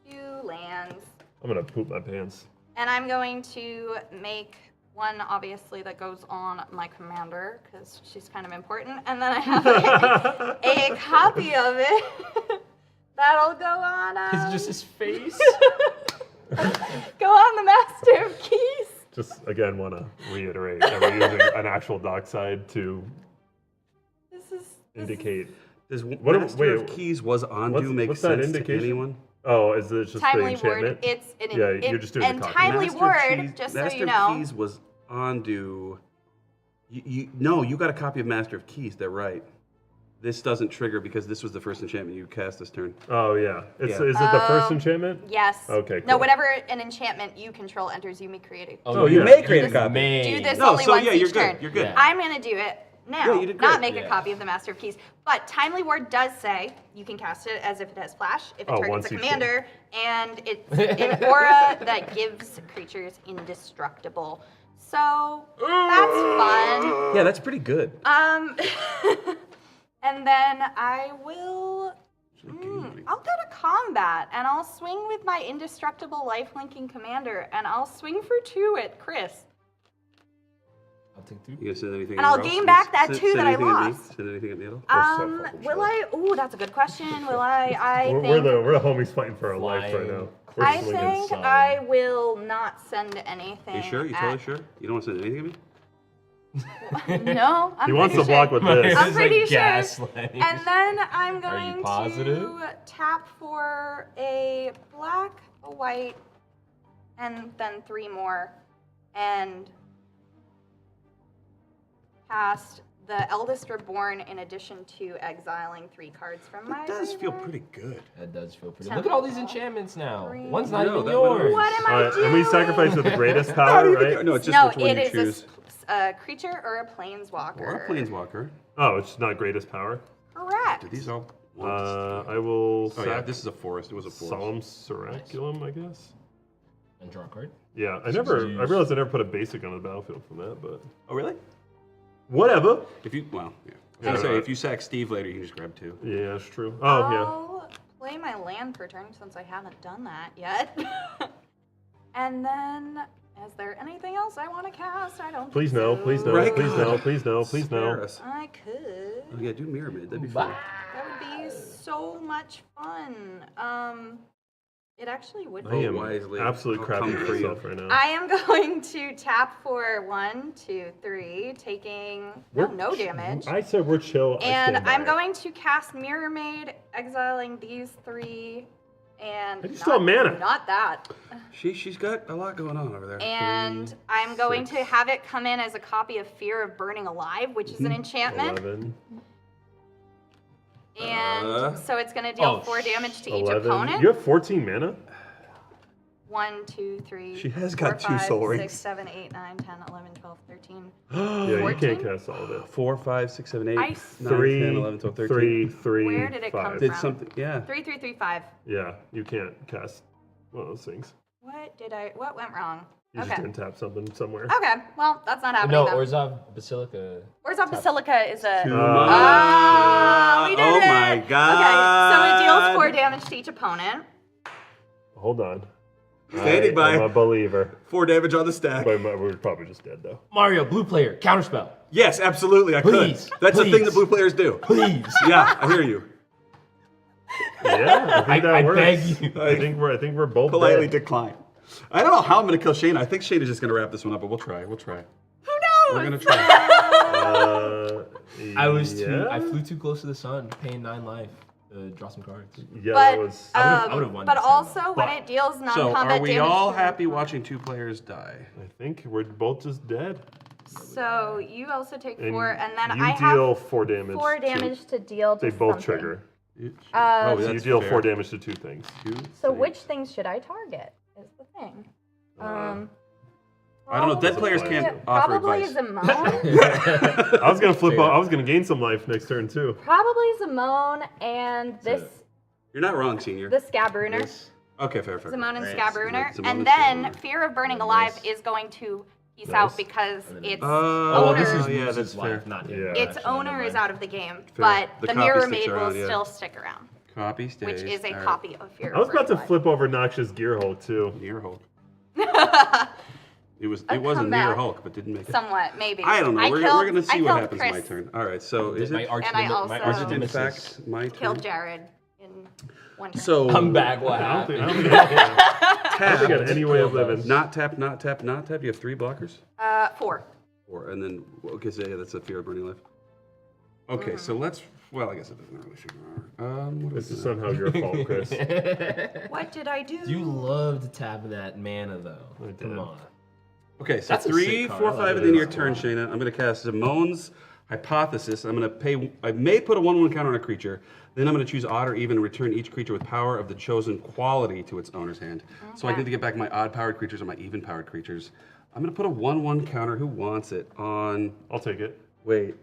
2 lands. I'm gonna poop my pants. And I'm going to make one, obviously, that goes on my commander, because she's kind of important. And then I have a copy of it that'll go on, Is it just his face? go on the Master of Keys. Just again want to reiterate that we're using an actual dockside to This is indicate. Does What- Master wait, of Keys was undo make what's that sense indication? to anyone? Oh, is it just the Timely enchantment? Ward. It's an Yeah, you're just doing and the copy. Timely Master of Ward, Keys- just so Master you of know. Keys was undo. No, you got a copy of Master of Keys. They're right. This doesn't trigger because this was the first enchantment you cast this turn. Oh yeah. Yeah. Is it the first enchantment? Yes. Okay, No, cool. whenever an enchantment you control enters, you may create it. Oh, you yeah. may create a You copy. may. Do this No, only so once yeah, each you're turn. good. You're good. Yeah. I'm gonna do it now, Yeah, you did not great. make a copy of the Master of Keys. But Timely Ward does say you can cast it as if it has flash, if it targets once a each commander, and it's an aura that gives creatures indestructible. So that's fun. Yeah, that's pretty good. And then I will. I'll go to combat, and I'll swing with my indestructible life-linking commander, and I'll swing for 2 at Chris. I'll take 2. You gonna send anything? And I'll anywhere else? gain back that Send- 2 send that I anything at me? lost. Send anything at Needle? Will I? Ooh, that's a good question. Will I We're think. the homies fighting for our life right now. We're I swinging. think some. I will not send anything. You sure? You totally sure? You don't want to send anything at me? No, I'm He wants pretty to block sure. with this. I'm pretty sure. gaslighting. And then I'm Are you going positive? to tap for a black, a white, and then 3 more, and cast the Eldest Reborn in addition to exiling 3 cards from my That does feel graveyard. pretty good. That does feel pretty. Look at all these enchantments now. Green. One's not I know, even that went yours. What am I Alright, doing? and we sacrifice with the greatest power, right? No, it's just No, which one it you is choose. a creature or a planeswalker. Or a planeswalker. Oh, it's not greatest power. Correct. Do these all? I will. Oh yeah, sack this is a forest. It was a forest. Solemn Seraculum, I guess. And draw a card. Yeah, I realized I never put a basic on the battlefield from that, but Oh really? whatever. If you yeah. I was Yeah, gonna say right. if you sack Steve later, you can just grab 2. Yeah, it's true. Oh yeah. I'll play my land per turn since I haven't done that yet. And then, is there anything else I want to cast? I don't Please think no, so. please no, Right. please no, please no, please Spare no. us. I could. Oh yeah, do Mirror Mid. That'd be fun. That would be so much fun. It actually would I be. am wisely. absolutely I'll come crapping for you. myself right now. I am going to tap for 1, 2, 3, taking no damage. I said we're chill. I And stand by I'm it. going to cast Mirror Maid, exiling these 3, and How do you still have mana? Not that. She's got a lot going on over there. And I'm going to have it come in as a copy of Fear of Burning Alive, which is an enchantment. 11. And so it's going to deal Oh, 4 damage to each 11. opponent. You have 14 mana? 1, 2, 3. She has 4, got 2 5, soul 6, rings. 7, 8, 9, 10, 11, 12, 13. Yeah, you 14? can't cast all of it. 4, 5, 6, 7, 8, I 9, 3, 10, 11, 12, 13. 3, 3, Where did it come 5. from? Did something? Yeah. 3, 3, 3, 5. Yeah, you can't cast one of those things. What went wrong? You just didn't tap something somewhere. Okay, well, that's not happening No, then. Orzhov Basilica. Orzhov Basilica is a... Too Ah, we did Oh it! my god. Okay, so it deals 4 damage to each opponent. Hold on. Standing by. I'm a believer. 4 damage on the stack. But we're probably just dead though. Mario, blue player, counterspell. Yes, absolutely. I Please, could. That's a thing please. that blue players do. Please. Yeah, I hear you. Yeah, I think that I works. beg you. I think we're both Politely dead. decline. I don't know how I'm going to kill Shayna. I think Shayna's just going to wrap this one up, but we'll try. We'll try. Who knows? We're going to try. I flew too close to the sun, paying 9 life to draw some cards. Yeah, But, that was. I would've won but this time, also, though. when it deals So, non-combat are we damage all to- happy watching 2 players die? I think we're both just dead. So you also take And 4, and then you I deal have 4 damage. 4 damage to deal to They both something. trigger. Oh, So you that's deal fair. 4 damage to 2 things. So which things should I target? Is the thing. I don't know. Dead players can't offer Probably advice. Zimone. I was gonna flip. I was gonna gain some life next turn too. Probably Zimone and this You're not wrong, Senior. the Scabruner. Okay, fair. Zimone and Right. Scabruner. Right, Zimone And and then Scabruner. Fear of Burning Alive is going to peace out because its Oh, owner, this is yeah, loses that's fair. life, not Yeah. damage. its Actually, owner never is mind. out of the game, Fair. but The the copy Mirror sticks Maid will around, yeah. still stick around, Copy stays. which is a All right. copy of Fear I was of about to Burning flip over Noxious Gear Hulk too. Near Hulk. Alive. It wasn't comeback. near Hulk, but didn't make it. Somewhat, maybe. I don't know. We're going to see I what killed happens Chris, my turn. All right. So is My it? arch And I neme- also- my arch Is it In nemesis. fact, my turn. killed Jared in one turn. So I'm back. What I don't think happened? I don't got any way of Kill living. those. not tap, not tap, not tap. You have 3 blockers. 4. 4, and then okay, so yeah, that's a Fear of Burning Life. Okay, so let's. Well, I guess it doesn't really figure out. What This is is that? somehow your fault, Chris. What did I do? You loved tapping that mana though. I did. Come on. Okay, so That's a 3, sick card. 4, I like 5, it. and then your turn, Shayna. I'm going to cast Zimone's Hypothesis. I'm going to pay. I may put a 1/1 counter on a creature. Then I'm going to choose odd or even and return each creature with power of the chosen quality to its owner's hand. So I Okay. get to get back my odd-powered creatures and my even-powered creatures. I'm going to put a 1/1 counter. Who wants it on? I'll take it. Wait.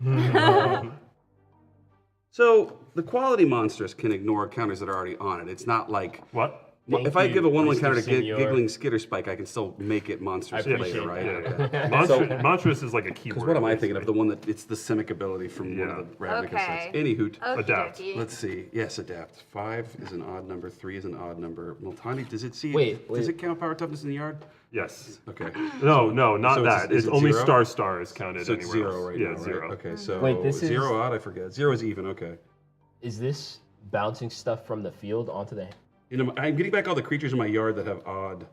So the quality monsters can ignore counters that are already on it. It's not like What? if Thank I you, give a 1/1 Mr. counter to Senior. Giggling Skitter Spike, I can still make it monsters I later, appreciate right? Yeah, Okay. yeah. Monstrous is like a keyword. Because what am I thinking basically. of? The one that it's the Simic ability from one Yeah. of the Ravnica Okay. sets. Any hoot. Adapt. Okey-dokey. Let's see. Yes, adapt. 5 is an odd number. 3 is an odd number. Multani, does it see? Wait. Does it count power toughness in the yard? Yes. Okay. No, not so that. is It's it only 0? star is counted So it's anywhere 0 else. right Yeah, now, right? 0. Okay, so Wait, this is- 0 odd, I forget. 0 is even, okay. Is this bouncing stuff from the field onto the? You know, I'm getting back all the creatures in my yard that have odd.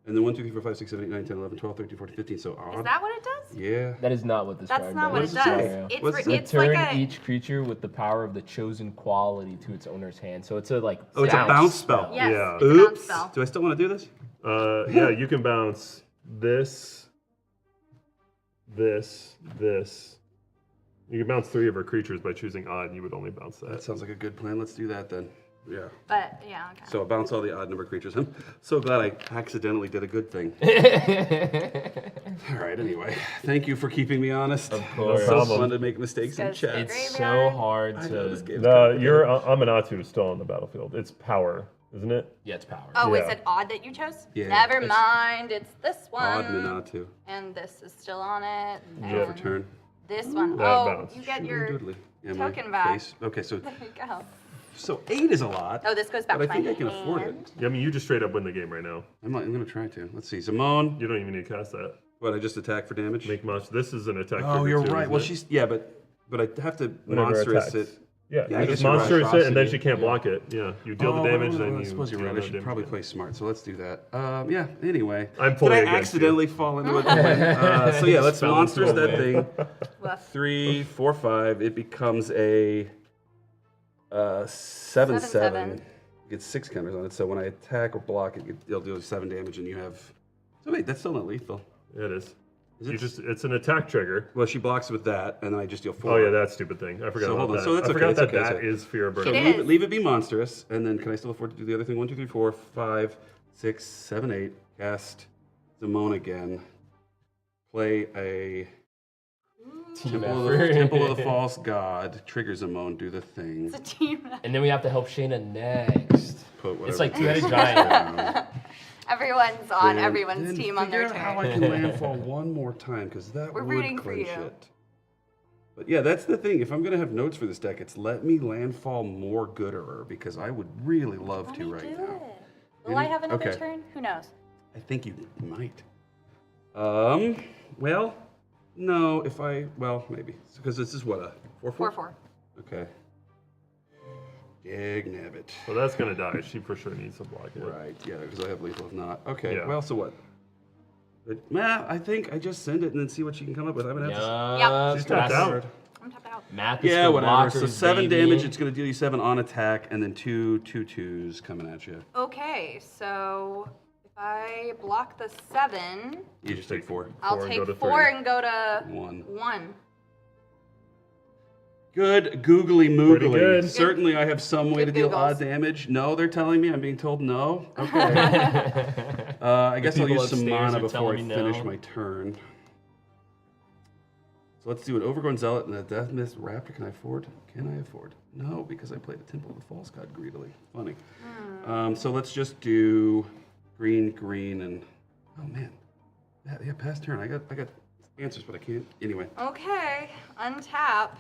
And then 1, 2, 3, 4, 5, 6, 7, 8, 9, 10, 11, 12, 13, 14, 15. So odd. Is that what it does? Yeah. That is not what this That's card not what does. it does it does. say? It's, What's re- it? it's Return like a each creature with the power of the chosen quality to its owner's hand. So it's a like. Oh, it's a bounce spell. yes, Yeah. it's a bounce Oops. spell. Do I still want to do this? Yeah, you can bounce this. You can bounce 3 of her creatures by choosing odd, and you would only bounce That that. sounds like a good plan. Let's do that then. Yeah. But yeah, okay. So I'll bounce all the odd number creatures. I'm so glad I accidentally did a good thing. All right, anyway. Thank you for keeping me honest. Of course. So problem. fun to make mistakes in Goes chat. It's so Graveyard. hard I know this to. game's Your Aminatou is still on the battlefield. It's power, isn't it? Yeah, it's power. Oh, is Yeah. it odd that you chose? Yeah. Never mind. It's this one. odd Aminatou. And this is still on it. Yeah. And Return. this one. That Oh, bounce. you get your. Doodly. Yeah, my token back. face. Okay, so There you go. 8 is a lot. Oh, this goes back But to I my think I can afford it. hand. Yeah, I mean, you just straight up win the game right now. I'm going to try to. Let's see. Zimone. You don't even need to cast that. What, I just attack for damage? Make monster. This is an attack. Oh, trigger you're too, right. isn't Well, it? she's. Yeah, but I have to Whenever monstrous attacks. it. Yeah, Yeah, I you guess just you're right. monstrous it, and then she Atrocity. can't block it. Yeah, you deal the damage, then I you. suppose you're deal right. I no should damage probably again. play smart. So let's do that. Yeah. Anyway, I'm did fully I against accidentally fall into it? So yeah, let's Fell into monsters a that win. thing. Woof. 3, 4, 5. It becomes a 7/7. 7/7. Gets 6 counters on it. So when I attack or block, it'll do 7 damage, and you have. So wait, that's still not lethal. Yeah, it is. Is You it? just it's an attack trigger. Well, she blocks with that, and then I just deal 4. Oh yeah, that stupid thing. I forgot So about hold on. that. So that's I okay, forgot it's that okay, that so- is fear of So burning. It is. leave it be monstrous, and then can I still afford to do the other thing? 1, 2, 3, 4, 5, 6, 7, 8. Cast Zimone again. Play a Team Temple effort. of the False God. Trigger Zimone. Do the thing. It's a team. And then we have to help Shayna next. Put It's whatever like it two-headed is giant. down. Everyone's on Then- everyone's then team on their figure out how turn. I can landfall one more time, because that We're would rooting for clinch you. it. But yeah, that's the thing. If I'm gonna have notes for this deck, it's let me landfall more Gooderer, because I would really love Let to me right do now. it. Will I have another Okay. turn? Who knows? I think you might. Well, no, maybe. Because this is what, a 4/4? 4/4. Okay. Dag nabbit. Well, that's gonna die. She for sure needs to block it. Right, yeah, because I have lethal if not. Okay, Yeah. well, so what? I think I just send it and then see what she can come up with. I'm gonna have to... Yep. She's tapped out. I'm tapped out. Math is Yeah, for whatever. So blockers, 7 baby. damage, it's gonna deal you 7 on attack, and then 2 2/2s coming at you. Okay, so if I block the 7, You just take 4. I'll and take go to 4 3. and go to 1. 1. Good googly moogly. Pretty good. Certainly I have some way Good to deal googles. odd damage. No, they're telling me. I'm being told no. Okay. I guess I'll people use some upstairs mana are before I telling me finish no. my turn. So let's do an Overgrown Zealot and a Death Mist Raptor. Can I afford? Can I afford? No, because I played a Temple of the False God greedily. Funny. So let's just do green, and... Oh, man. Yeah, past turn. I got answers, but I can't. Anyway. Okay, untap.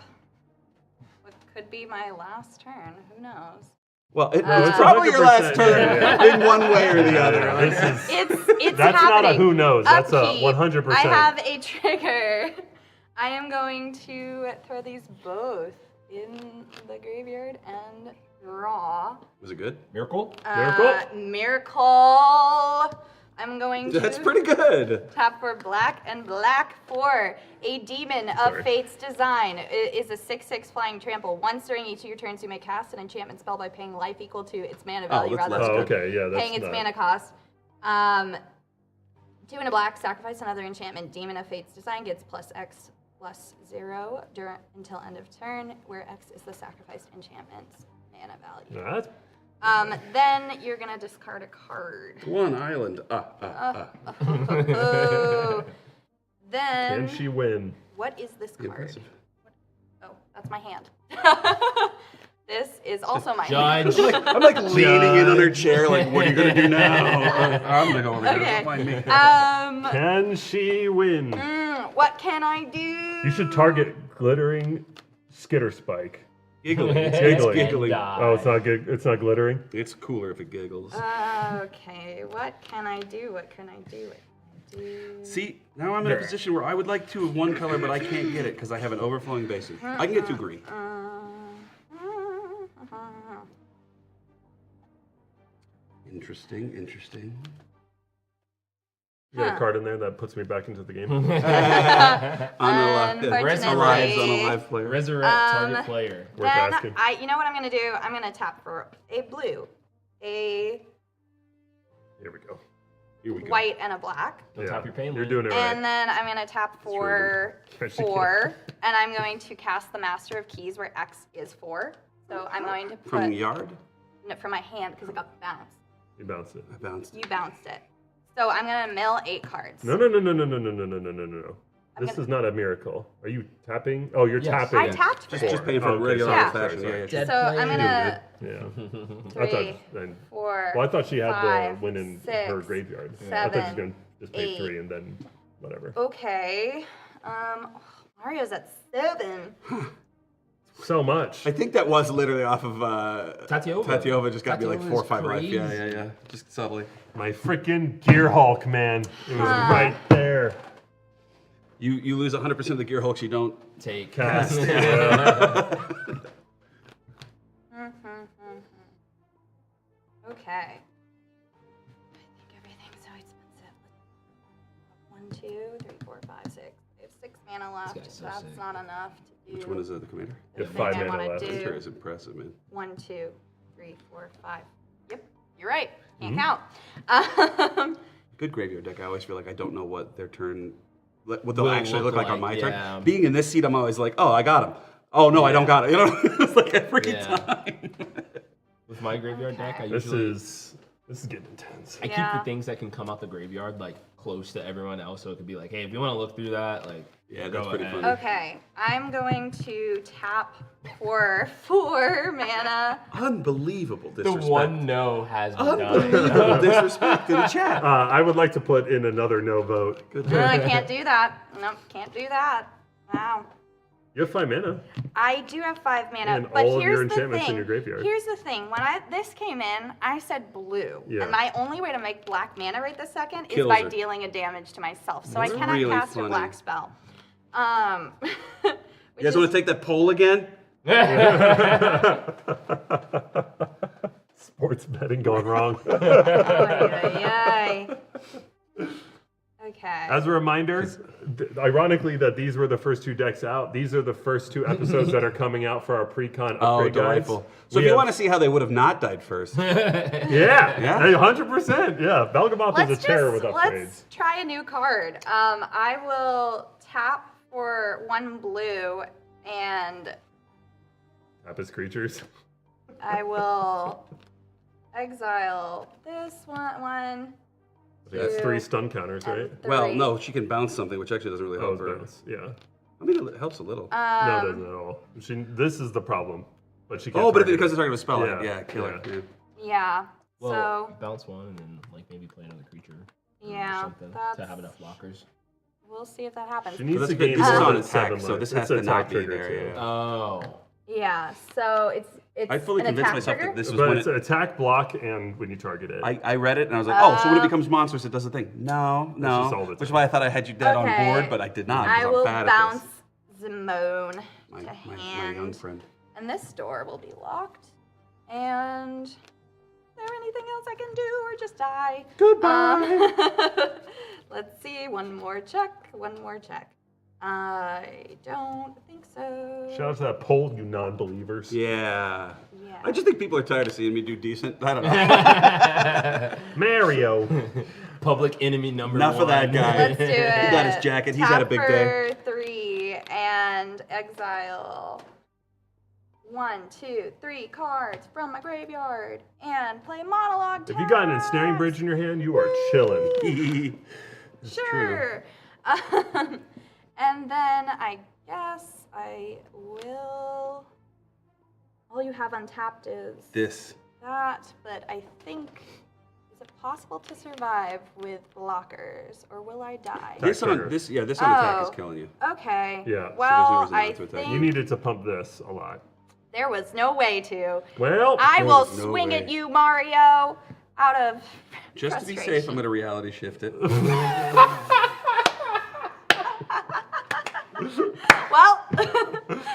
What could be my last turn? Who knows? Well, it's It's probably your last 100%, turn yeah. in one way or the other. Yeah, this is, It's that's happening. not a who knows. That's a Upkeep. 100%. I have a trigger. I am going to throw these both in the graveyard and draw. Was it good? Miracle? Miracle. I'm going to That's pretty good. tap for black and black for a demon of Sorry. Fate's design. It is a 6/6 flying trample. Once during each of your turns, you may cast an enchantment spell by paying life equal to its mana value that's rather less than Oh, okay, yeah, that's paying its not. mana cost. 2 and a black, sacrifice another enchantment. Demon of Fate's design gets +X/+0 until end of turn, where X is the sacrificed enchantment's mana value. That's Then you're gonna discard a card. One island. Then can she win? what is this card? Impressive. Oh, that's my hand. This is also my Judge. hand. I'm like leaning in on her chair, like, what are you gonna do now? I'm gonna go over here. Okay. Don't mind me. Can she win? What can I do? You should target glittering skitter spike. Giggling. It's Giggling. giggling. Oh, it's not good. It's not glittering. It's cooler if it giggles. Okay, what can I do? What can I do? What can I do? See, now I'm in a position where I would like 2 of one color, but I can't get it because I have an overflowing basin. I can get 2 green. Interesting. You got a card in there that puts me back into the game. Unfortunately. Unalive player. Resurrect target player. Worth Then asking. you know what I'm gonna do? I'm gonna tap for a blue, a Here we go. Here we go. white, and a black. Don't tap your pain You're link. doing it right. And then I'm gonna tap for Right, she can't. 4, and I'm going to cast the Master of Keys where X is 4. So I'm going to put From yard? no, from my hand because it got bounced. You bounced it. I bounced. You bounced it. So I'm gonna mill 8 cards. No. This is not a miracle. Are you tapping? Oh, you're Yes. tapping. I tapped for Just it. paying for Okay, regular sorry, old fashioned. sorry. Yeah. Dead So I'm player. gonna Yeah. I 3, thought. 4. Well, I thought she had five, the win in 6, her graveyard. I thought she was 7, gonna just pay 8. 3 and then whatever. Okay. Mario's at 7. So much. I think that was literally off of Tatiova. Tatiova just got me like Tatiova's 4 or 5 life. crazy. Yeah. Just subtly. My freaking Gear Hulk, man. It was right there. You lose 100% of the Gear Hulks you don't Take. Cast. Okay. I think everything's so expensive. 1, 2, 3, 4, 5, 6. I have 6 mana left. guy's so That's sick. not enough to do. Which one is it, the commander? You have the 5 thing I mana wanna left. do. Winter is impressive, man. 1, 2, 3, 4, 5. Yep, you're right. Can't Mm-hmm. count. Good graveyard deck. I always feel like I don't know what their turn, what they'll Will actually look look like on like, my yeah. turn. Being in this seat, I'm always like, oh, I got him. Oh no, I don't got it. You know, it's like every Yeah. time. With my graveyard deck, I This usually is getting intense. I keep Yeah. the things that can come out the graveyard like close to everyone else, so it could be like, hey, if you want to look through that, like, Yeah, go that's pretty ahead. funny. Okay, I'm going to tap for 4 mana. Unbelievable The disrespect. one no has been done. Unbelievable disrespect to the chat. I would like to put in another no vote. Good No, I job. can't do that. Nope, can't do that. Wow. You have 5 mana. I do have 5 mana, And but all of here's your the enchantments thing. in your graveyard. Here's the thing. When this came in, I said blue, Yeah. and my only way to make black mana right this second is Kills by her. dealing a damage to myself. So I That's cannot really cast funny. a black spell. You guys want to take that poll again? Sports betting gone wrong. Okay. As a reminder, ironically, that these were the first 2 decks out. These are the first 2 episodes that are coming out for our pre-con upgrade guides. So if you want to see how they would have not died first, Yeah, 100%. Yeah, Valgavoth is a terror with upgrades. Let's try a new card. I will tap for 1 blue, and Tap his creatures. I will exile this one. I think that's 2, 3 stun counters, right? and well, 3. no, she can bounce something, which actually doesn't really help her. Bounce. Yeah. I mean, it helps a little. No, it doesn't at all. This is the problem. But she can't. Oh, but target because it. it's talking about spell, Yeah, yeah, kill her. yeah. Yeah. Yeah. Well, So bounce 1 and then like maybe play another creature. Yeah, Or something to that's- have enough blockers. we'll see if that happens. She needs that's to good. gain This is more on than attack, 7 so life. this It's has an to not attack be trigger, there, too. yeah. Oh. Yeah. So it's I fully an convinced attack myself trigger? that this was But when it's it, an attack, block, and when you target it. I read it and I was like, oh, so when it becomes monstrous, it does the thing. No, just all the which is time. why I thought I had you dead on Okay. board, but I did not. 'Cause I I'm will bad bounce at Zimone this. to My hand, young friend. and this door will be locked. And is there anything else I can do, or just die? Goodbye. Let's see. One more check. I don't think so. Shout out to that poll, you non-believers. Yeah. Yeah. I just think people are tired of seeing me do decent. I don't know. Mario. Public enemy number Enough 1. of that guy. Let's do it. He got his jacket. He's had a big day. Tap for 3 and exile 1, 2, 3 cards from my graveyard and play monologue. If you got an ensnaring tags. bridge in your hand, you are chilling. It's Sure. And then I guess I will. All you have untapped is This. that, but I think. Is it possible to survive with blockers, or will I die? This on trigger. this on attack is Oh. killing you. Okay. Yeah, so there's no Well, reason not I to attack. think You needed to pump this a lot. there was no way to. Well, I will was no swing way. at you, Mario, out of Just to be safe, frustration. I'm gonna reality shift it. Well,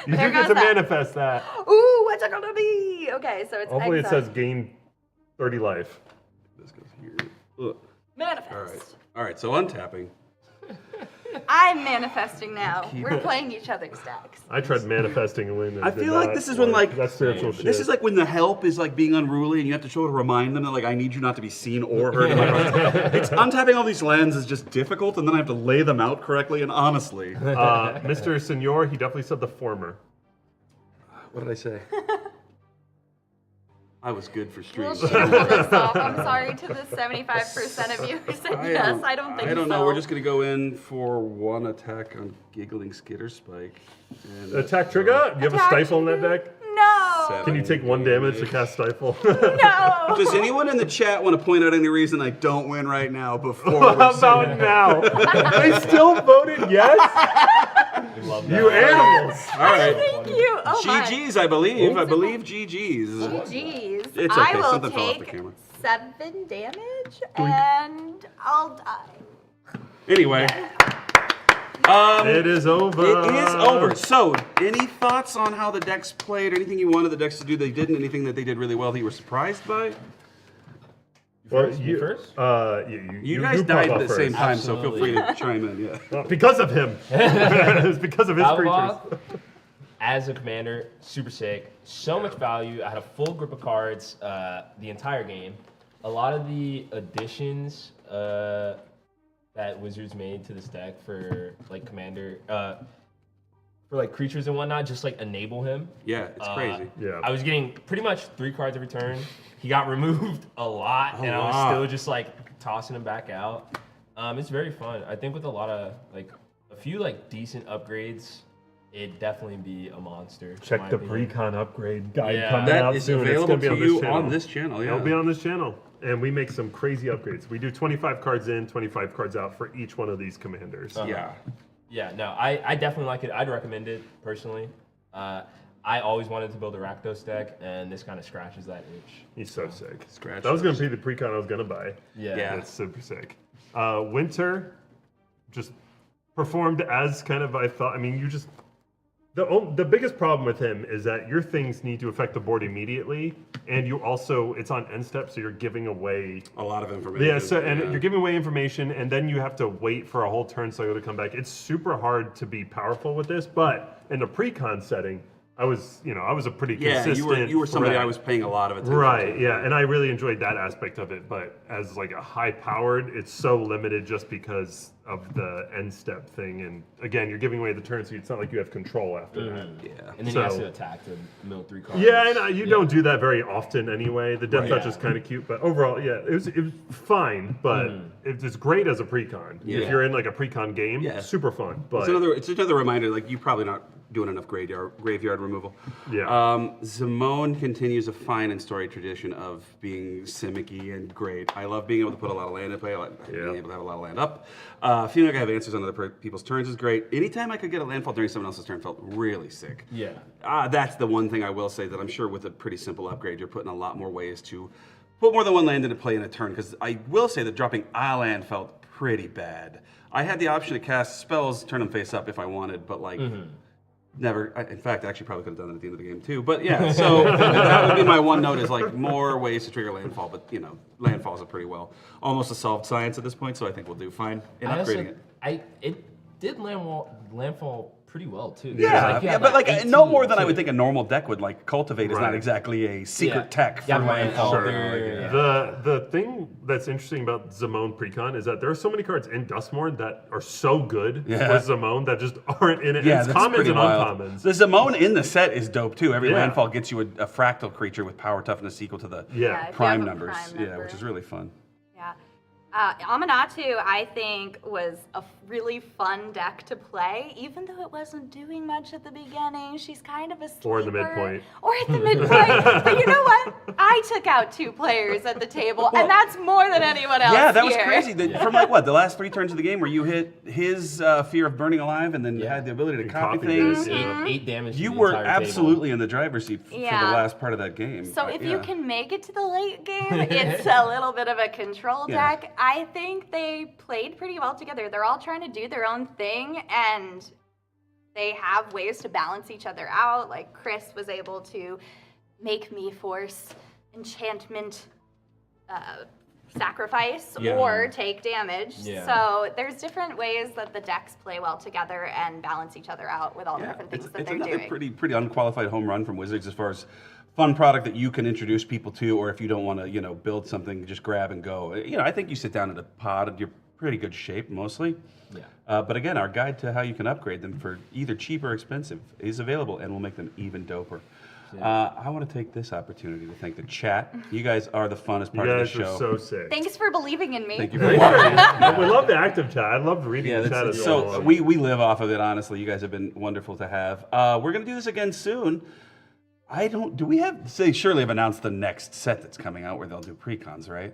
you there do get goes to that. manifest that. Ooh, what's it gonna be? Okay, so it's Hopefully it exile. says gain 30 life. This goes here. Ugh. Manifest. All right. So untapping. I'm manifesting now. We're playing each other's decks. I tried manifesting a win. And I did feel like not this is when, work. like- That's spiritual shit. This is like when the help is like being unruly and you have to sort of remind them that like I need you not to be seen or heard. It's untapping all these lands is just difficult, and then I have to lay them out correctly. And honestly, Mr. Senor, he definitely said the former. what did I say? I was good for We'll streams. shamble this off. I'm sorry to the 75% of you who said yes. I don't think so. I don't know. We're just gonna go in for 1 attack on Giggling Skitter Spike. And Attack trigger? Do you have a Attack stifle in that trigger? deck? No. Seven. Can you take 1 damage to cast stifle? No. Does anyone in the chat want to point out any reason I don't win right now before How we're about now? They still voted yes? We love that. You animals! All right. Thank you. Oh my. GG's, I believe. I believe GG's. GG's. It's okay, I will something fell off the take camera. 7 damage and I'll die. Anyway. It is over. It is over. So, any thoughts on how the decks played? Anything you wanted the decks to do they didn't? Anything that they did really well that you were surprised by? Well, You first? You guys pop died off at the same first. time, so feel free Absolutely. to chime in. Yeah. Because of him. It's because of his Valgavoth, creatures. as a commander, super sick. So much value. I had a full grip of cards the entire game. A lot of the additions that Wizards made to this deck for like commander, for like creatures and whatnot, just like enable him. Yeah, it's crazy. Yeah. I was getting pretty much 3 cards every turn. He got removed a lot, and I was lot. still just like tossing him back out. It's very fun. I think with a lot of like a few like decent upgrades, it'd definitely be a monster. in Check my the opinion. pre-con upgrade guide Yeah. coming That out is soon. It's available gonna be to on this you channel. on this channel. Yeah. It'll be on this channel. And we make some crazy upgrades. We do 25 cards in, 25 cards out for each one of these commanders. Yeah. Yeah, no, I definitely like it. I'd recommend it personally. I always wanted to build a Rakdos deck, and this kind of scratches that itch. He's so sick. Scratch That was going to those. be the precon I was going to buy. Yeah. That's super sick. Winter just performed as kind of I thought. I mean, you just the biggest problem with him is that your things need to affect the board immediately, and you also it's on end step, so you're giving away A lot of information. Yeah, so and you're giving away information, and then you have to wait for a whole turn cycle to come back. It's super hard to be powerful with this, but in the pre-con setting, I was a pretty consistent. you were somebody threat. I was paying a lot of attention Right, to. yeah, and I really enjoyed that aspect of it. But as like a high-powered, it's so limited just because of the end step thing. And again, you're giving away the turn, so it's not like you have control after that. Yeah. And then So- you have to attack to mill 3 cards. Yeah, and you don't do that very often anyway. The death touch Yeah. is kind of cute, but overall, yeah, it was fine. But it's great as a precon. Yeah. If you're in like a precon game, Yeah. super fun. But It's another reminder, like you're probably not doing enough graveyard removal. Yeah. Zimone continues a fine and storied tradition of being simicky and great. I love being able to put a lot of land in play. I like being able to have a lot of land up. Feeling like I have answers on other people's turns is great. Anytime I could get a landfall during someone else's turn felt really sick. Yeah. That's the one thing I will say that I'm sure with a pretty simple upgrade, you're putting a lot more ways to put more than one land into play in a turn. Because I will say that dropping a land felt pretty bad. I had the option to cast spells, turn them face up if I wanted, but like never. In fact, I actually probably could have done that at the end of the game too. But yeah, so that would be my one note is like more ways to trigger landfall. But landfalls are pretty well almost a solved science at this point. So I think we'll do fine in upgrading it. It did landfall pretty well too. Yeah, you had but that like no more than I too. would think a normal deck would. Like cultivate is not Right. exactly a secret Yeah. tech for You have landfall. landfall Sure. there, yeah. The thing that's interesting about Zimone Precon is that there are so many cards in Duskmourn that are so good Yeah. with Zimone that just aren't in it. Yeah, It's that's commons pretty and wild. uncommons. The Zimone in the set is dope too. Every Yeah. landfall gets you a fractal creature with power toughness equal to the Yeah. if you prime have a numbers. prime Yeah, number. which is really fun. Yeah. Aminatou, I think, was a really fun deck to play, even though it wasn't doing much at the beginning. She's kind of a sleeper. Or in the midpoint. Or at the midpoint. But you know what? I took out 2 players at the table, and that's more than anyone else Yeah, that was here. crazy. From like what, the last 3 turns of the game where you hit his fear of burning alive and then had the ability to And copy copy things. things. Eight damage. to You the were entire table. absolutely in the driver's seat for the Yeah. last part of that game. So if Yeah. you can make it to the late game, it's a little bit of a control Yeah. deck. I think they played pretty well together. They're all trying to do their own thing, and they have ways to balance each other out. Like Cris was able to make me force enchantment sacrifice or take damage. Yeah. So there's different ways that the decks play well together and balance each other out with all the Yeah, different things it's that they're another doing. pretty unqualified home run from Wizards as far as fun product that you can introduce people to, or if you don't want to, build something, just grab and go. I think you sit down at a pod and you're pretty good shape mostly. Yeah. But again, our guide to how you can upgrade them for either cheap or expensive is available, and we'll make them even doper. I want to take this opportunity to thank the chat. You guys are the funnest You part of the guys show. are so sick. Thanks for believing in me. Thank you for watching. We love the active chat. I love reading Yeah, the chat that's, as so well. we live off of it, honestly. You guys have been wonderful to have. We're going to do this again soon. They surely have announced the next set that's coming out where they'll do precons, right?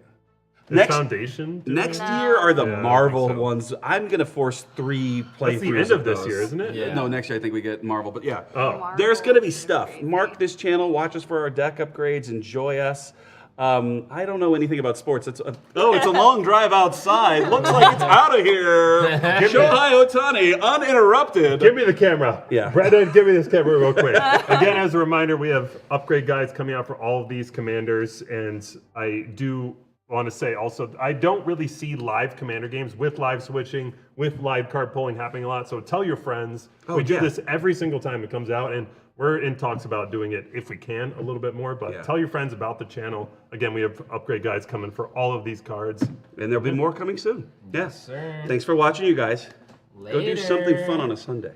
Is Next Foundation. doing Next it? year are the Yeah, I think Marvel so. ones. I'm going to force 3 playthroughs. That's the end of this those. year, isn't it? Yeah. No, next year I think we get Marvel, but yeah. Oh. There's going to be Marvel stuff. is crazy. Mark this channel, watch us for our deck upgrades, enjoy us. I don't know anything about sports. It's a long drive outside. Looks like it's out of here. Shohei Ohtani, uninterrupted. Give me the camera. Yeah. Brandon, give me this camera real quick. Again, as a reminder, we have upgrade guides coming out for all of these commanders, and I do want to say also, I don't really see live commander games with live switching, with live card pulling happening a lot. So tell your friends. We do this every single time it comes out, and we're in talks about doing it if we can a little bit more. But tell your friends about the channel. Again, we have upgrade guides coming for all of these cards. And there'll be more coming soon. Yes. sir. Thanks for watching, you guys. Go do something Later. fun on a Sunday.